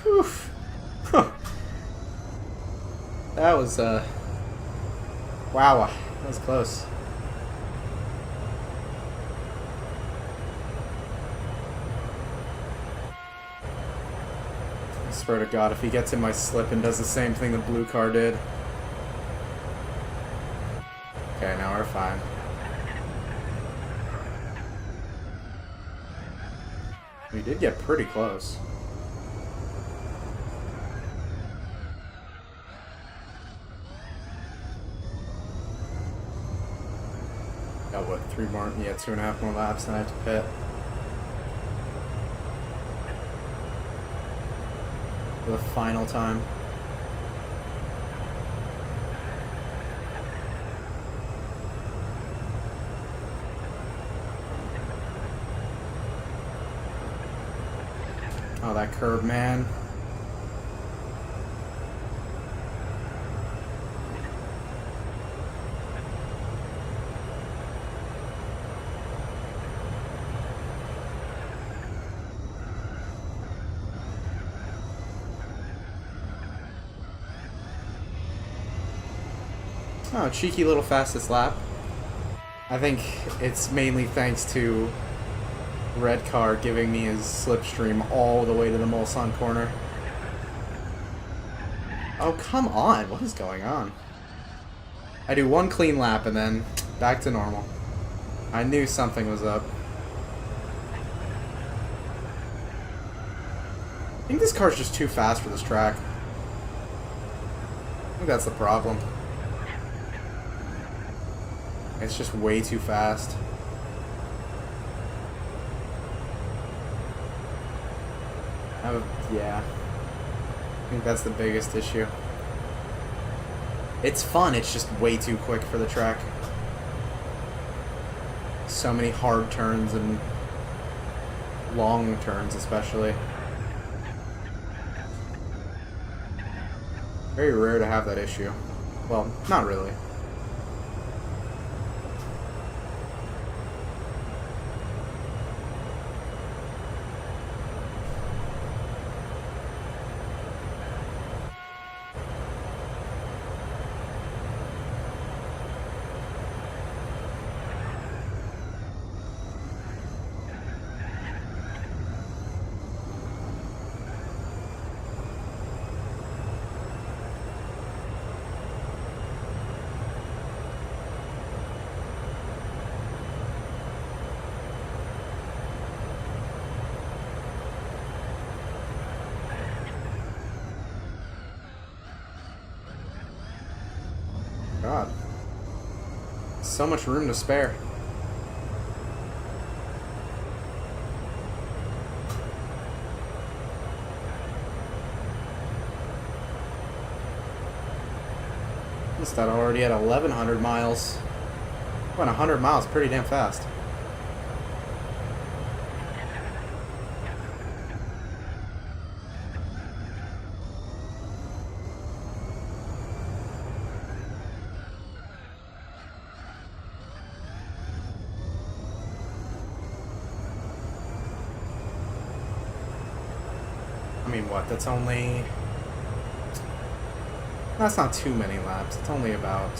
Oof. Huh. That was, wow, that was close. I swear to God, if he gets in my slip and does the same thing the blue car did. Okay, now we're fine. We did get pretty close. Got what, 3 more? Yeah, 2.5 more laps, and I have to pit. For the final time. that curb, man. Oh, cheeky little fastest lap. I think it's mainly thanks to red car giving me his slipstream all the way to the Mulsanne corner. Oh, come on. What is going on? I do one clean lap and then back to normal. I knew something was up. I think this car's just too fast for this track. I think that's the problem. It's just way too fast. Yeah. I think that's the biggest issue. It's fun, it's just way too quick for the track. So many hard turns and long turns especially. Very rare to have that issue. Well, not really. God. So much room to spare. Instead, already at 1,100 miles. Went 100 miles pretty damn fast. I mean, what? That's only... That's not too many laps. It's only about...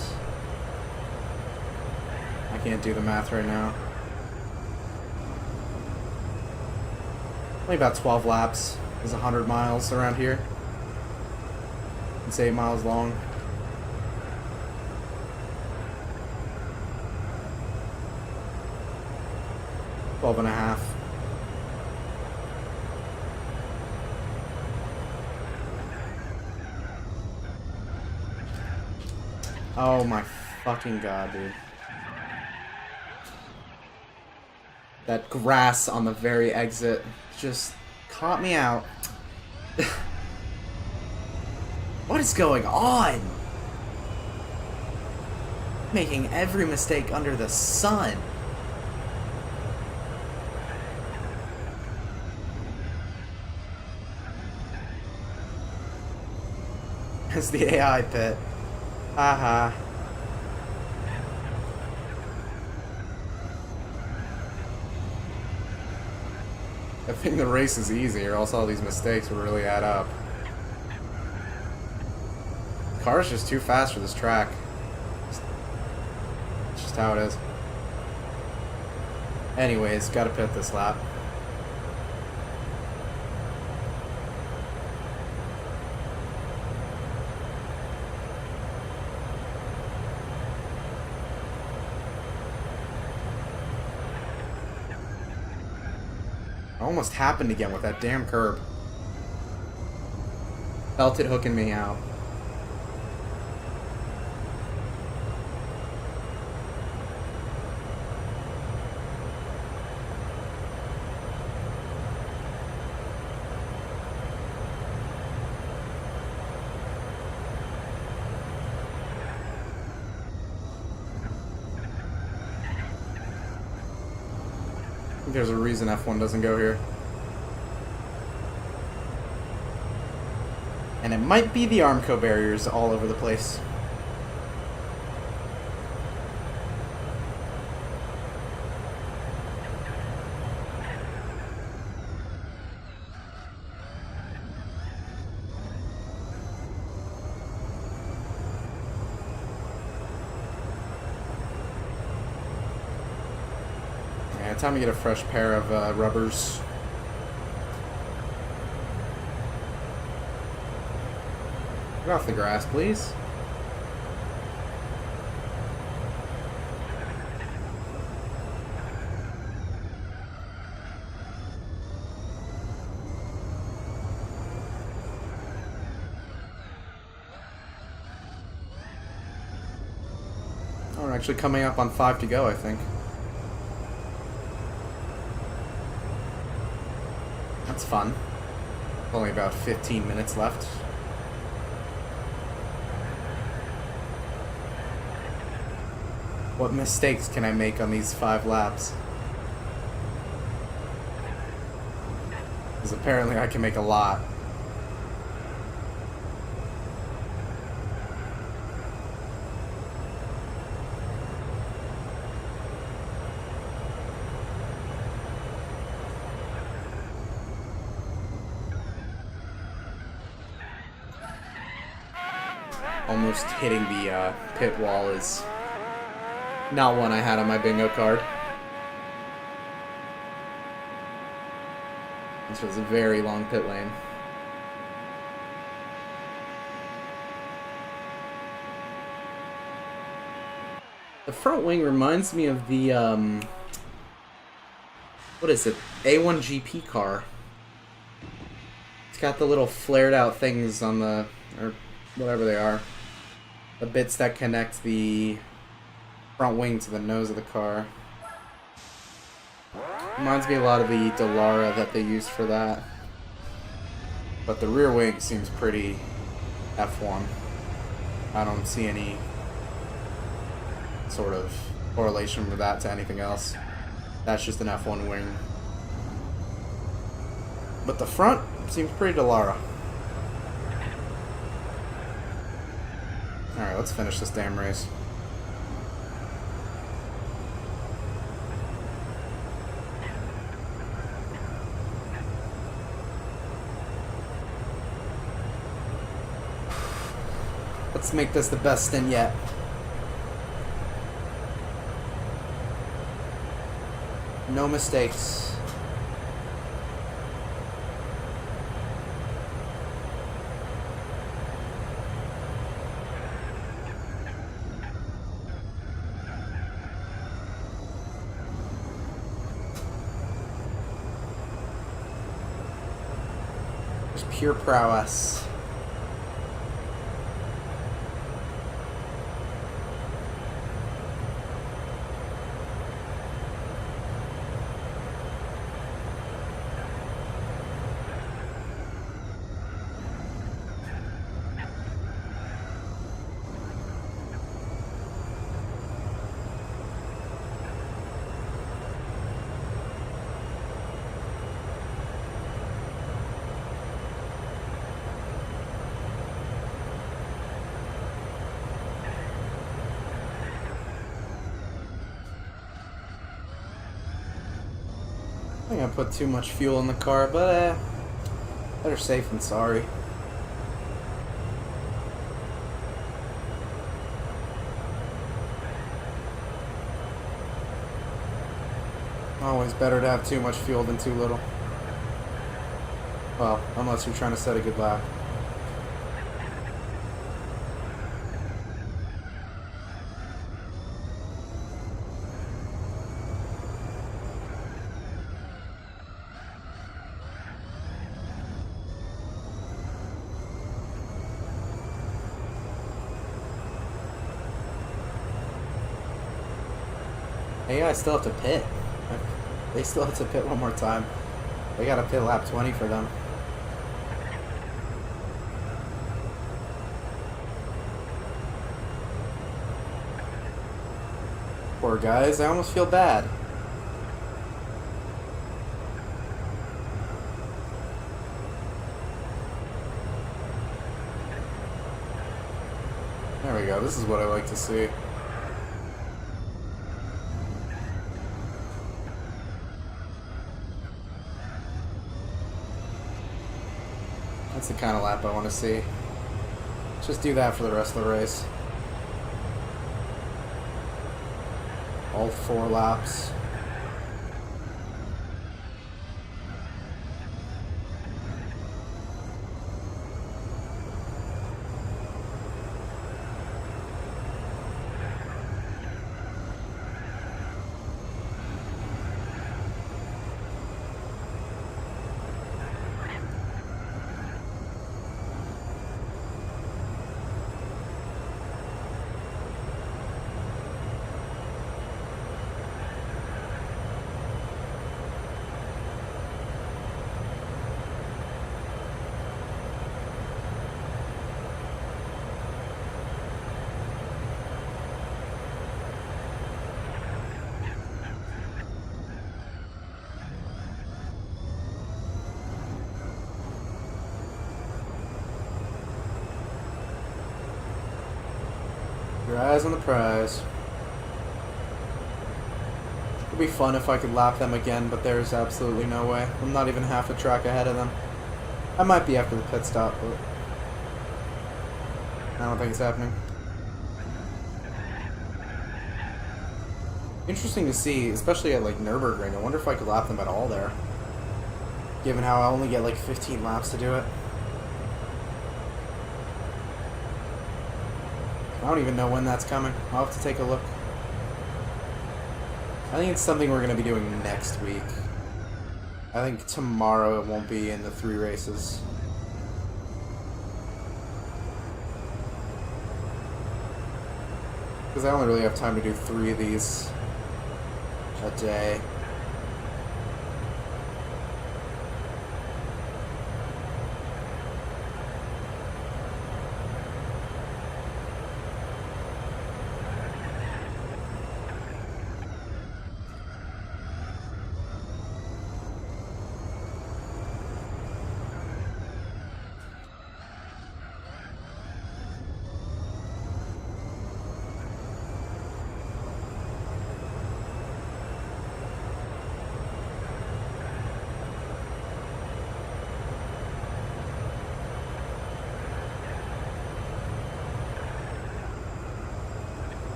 I can't do the math right now. Only about 12 laps is 100 miles around here. It's 8 miles long. Twelve and a half. Oh my fucking god, dude. That grass on the very exit just caught me out. What is going on? Making every mistake under the sun. It's the AI pit. Haha. I think the race is easy, or else all these mistakes will really add up. The car's just too fast for this track. It's just how it is. Anyways, gotta pit this lap. Almost happened again with that damn curb. Felt it hooking me out. I think there's a reason F1 doesn't go here. And it might be the Armco barriers all over the place. Yeah, time to get a fresh pair of rubbers. Get off the grass, please. Oh, we're actually coming up on 5 to go, I think. That's fun. Only about 15 minutes left. What mistakes can I make on these 5 laps? Because apparently I can make a lot. Almost hitting the pit wall is not one I had on my bingo card. This was a very long pit lane. The front wing reminds me of the, what is it? A1 GP car. It's got the little flared out things on the, or whatever they are. The bits that connect the front wing to the nose of the car. Reminds me a lot of the Dallara that they used for that. But the rear wing seems pretty F1. I don't see any sort of correlation with that to anything else. That's just an F1 wing. But the front seems pretty Dallara. Alright, let's finish this damn race. Let's make this the best stint yet. No mistakes. Just pure prowess. I think I put too much fuel in the car, but better safe than sorry. Always better to have too much fuel than too little. Well, unless you're trying to set a good lap. Hey, I still have to pit. They still have to pit one more time. They gotta pit lap 20 for them. Poor guys, I almost feel bad. There we go. This is what I like to see. That's the kind of lap I want to see. Just do that for the rest of the race. All 4 laps. Your eyes on the prize. It'd be fun if I could lap them again, but there's absolutely no way. I'm not even half a track ahead of them. I might be after the pit stop, but I don't think it's happening. Interesting to see, especially at like Nürburgring. I wonder if I could lap them at all there, given how I only get like 15 laps to do it. I don't even know when that's coming. I'll have to take a look. I think it's something we're going to be doing next week. I think tomorrow it won't be in the 3 races. Because I only really have time to do 3 of these a day.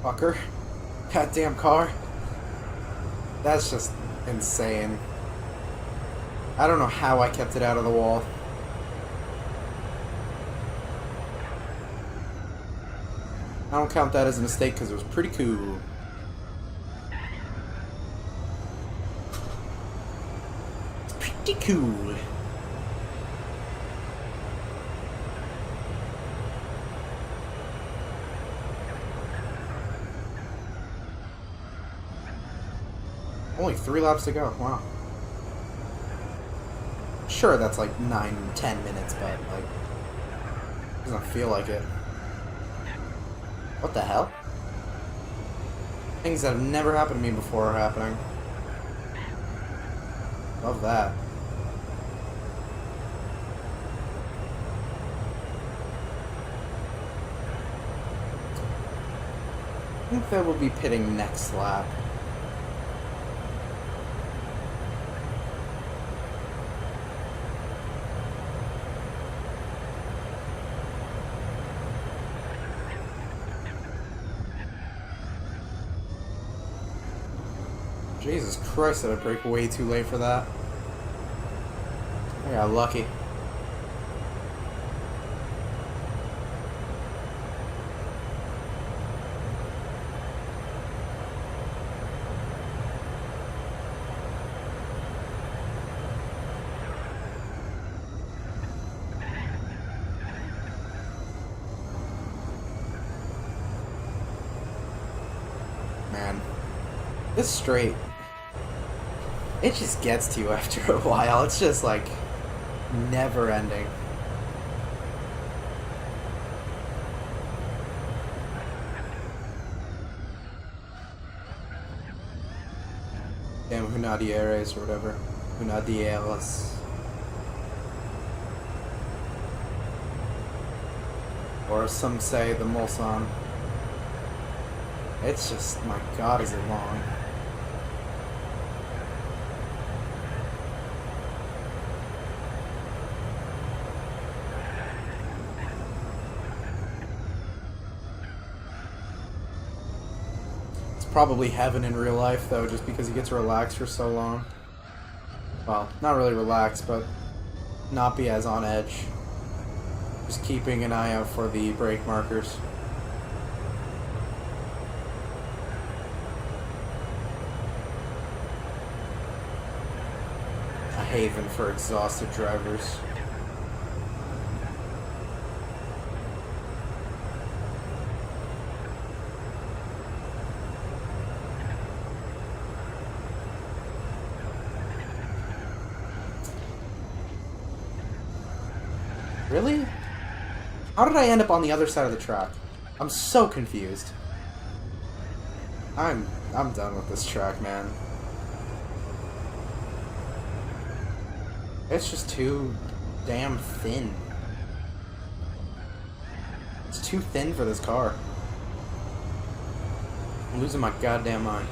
Fucker. Goddamn car. That's just insane. I don't know how I kept it out of the wall. I don't count that as a mistake because it was pretty cool. It's pretty cool. Only 3 laps to go. Wow. Sure, that's like 9-10 minutes, but like, doesn't feel like it. What the hell? Things that have never happened to me before are happening. Love that. I think they will be pitting next lap. Jesus Christ, did I brake way too late for that? I got lucky. Man, this straight, it just gets to you after a while. It's just like never ending. Damn, Unadieres or whatever. Unadieras. Or as some say, the Mulsanne. It's just, my god, is it long. It's probably heaven in real life, though, just because you get to relax for so long. Well, not really relax, but not be as on edge. Just keeping an eye out for the brake markers. A haven for exhausted drivers. Really? How did I end up on the other side of the track? I'm so confused. I'm done with this track, man. It's just too damn thin. It's too thin for this car. I'm losing my goddamn mind.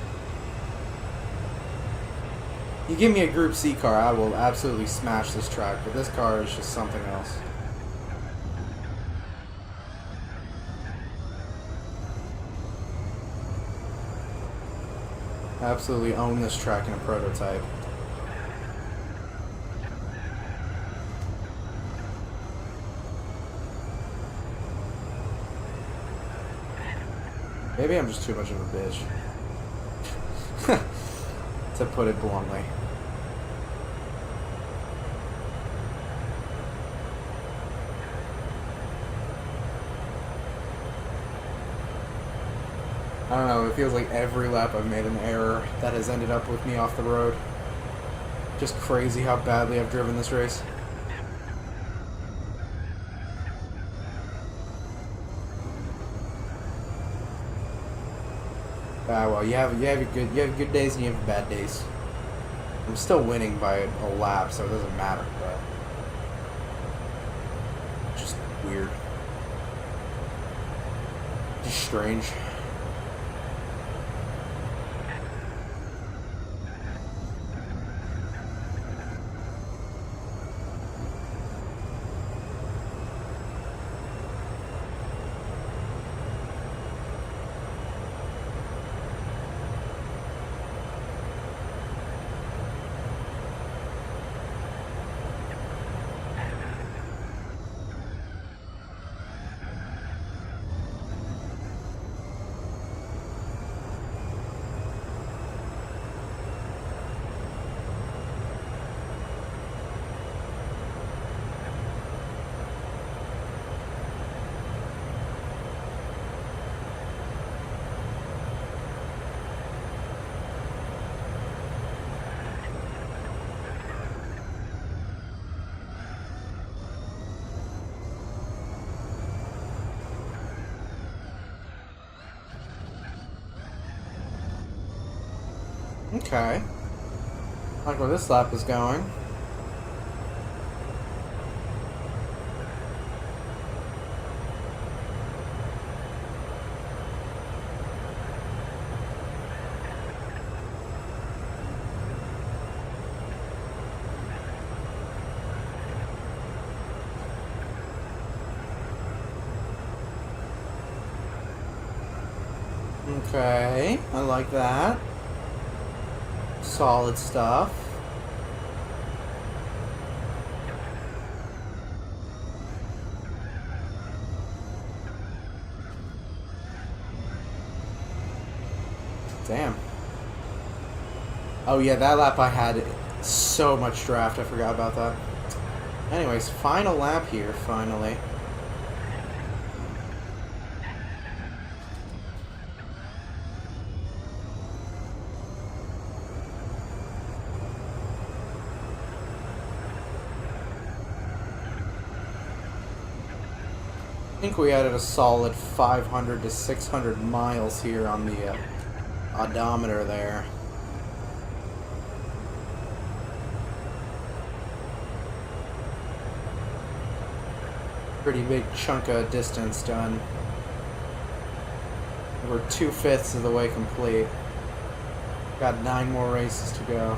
You give me a Group C car, I will absolutely smash this track, but this car is just something else. Absolutely own this track in a prototype. Maybe I'm just too much of a bitch. To put it bluntly. I don't know, it feels like every lap I've made an error that has ended up with me off the road. Just crazy how badly I've driven this race. Ah, well, you have good days and you have bad days. I'm still winning by a lap, so it doesn't matter, but just weird. Just strange. Okay. I like where this lap is going. Okay, I like that. Solid stuff. Damn. Oh yeah, that lap I had so much draft, I forgot about that. Anyways, final lap here, finally. I think we added a solid 500 to 600 miles here on the odometer there. pretty big chunk of distance done. We're 2/5 of the way complete. Got 9 more races to go.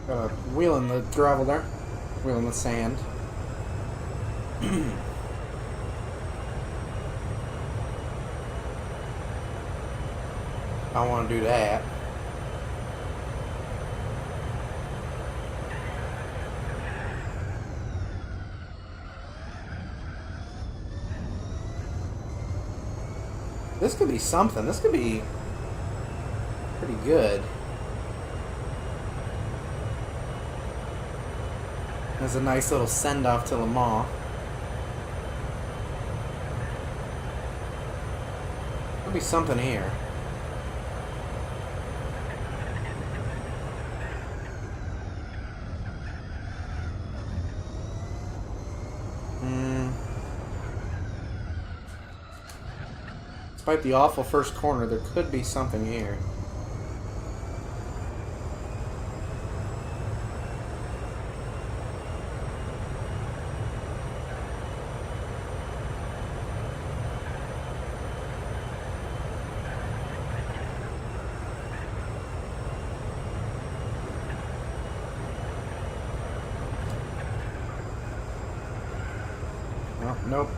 Got a wheel in the gravel there. Wheel in the sand. I want to do that. This could be something. This could be pretty good. There's a nice little send-off to Le Mans. There'll be something here. Despite the awful first corner, there could be something here. Nope.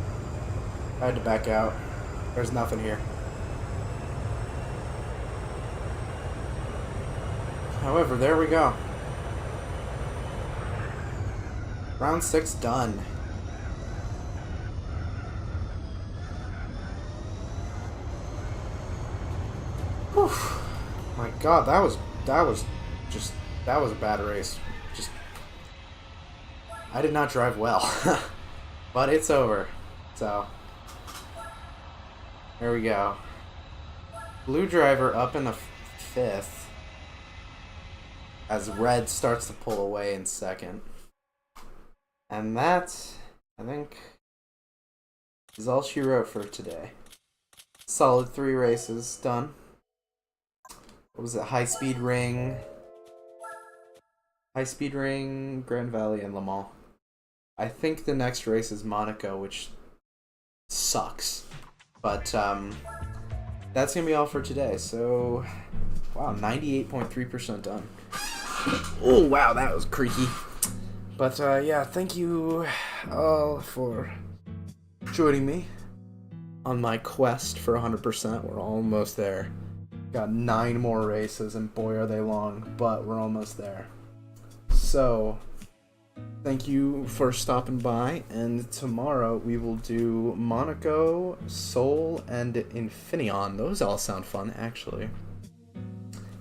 I had to back out. There's nothing here. However, there we go. Round 6 done. Whew. My God, that was a bad race. I did not drive well. But it's over. So, there we go. Blue driver up in the 5th as red starts to pull away in 2nd. And that, I think, is all she wrote for today. Solid 3 races done. What was it? High Speed Ring, Grand Valley, and Le Mans. I think the next race is Monaco, which sucks. But that's going to be all for today. So, wow, 98.3% done. Oh, wow, that was creaky. But, yeah, thank you all for joining me on my quest for 100%. We're almost there. Got 9 more races, and boy, are they long, but we're almost there. So, thank you for stopping by, and tomorrow we will do Monaco, Seoul, and Infineon. Those all sound fun, actually.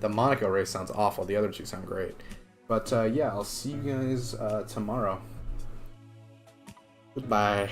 The Monaco race sounds awful. The other 2 sound great. But, yeah, I'll see you guys tomorrow. Goodbye.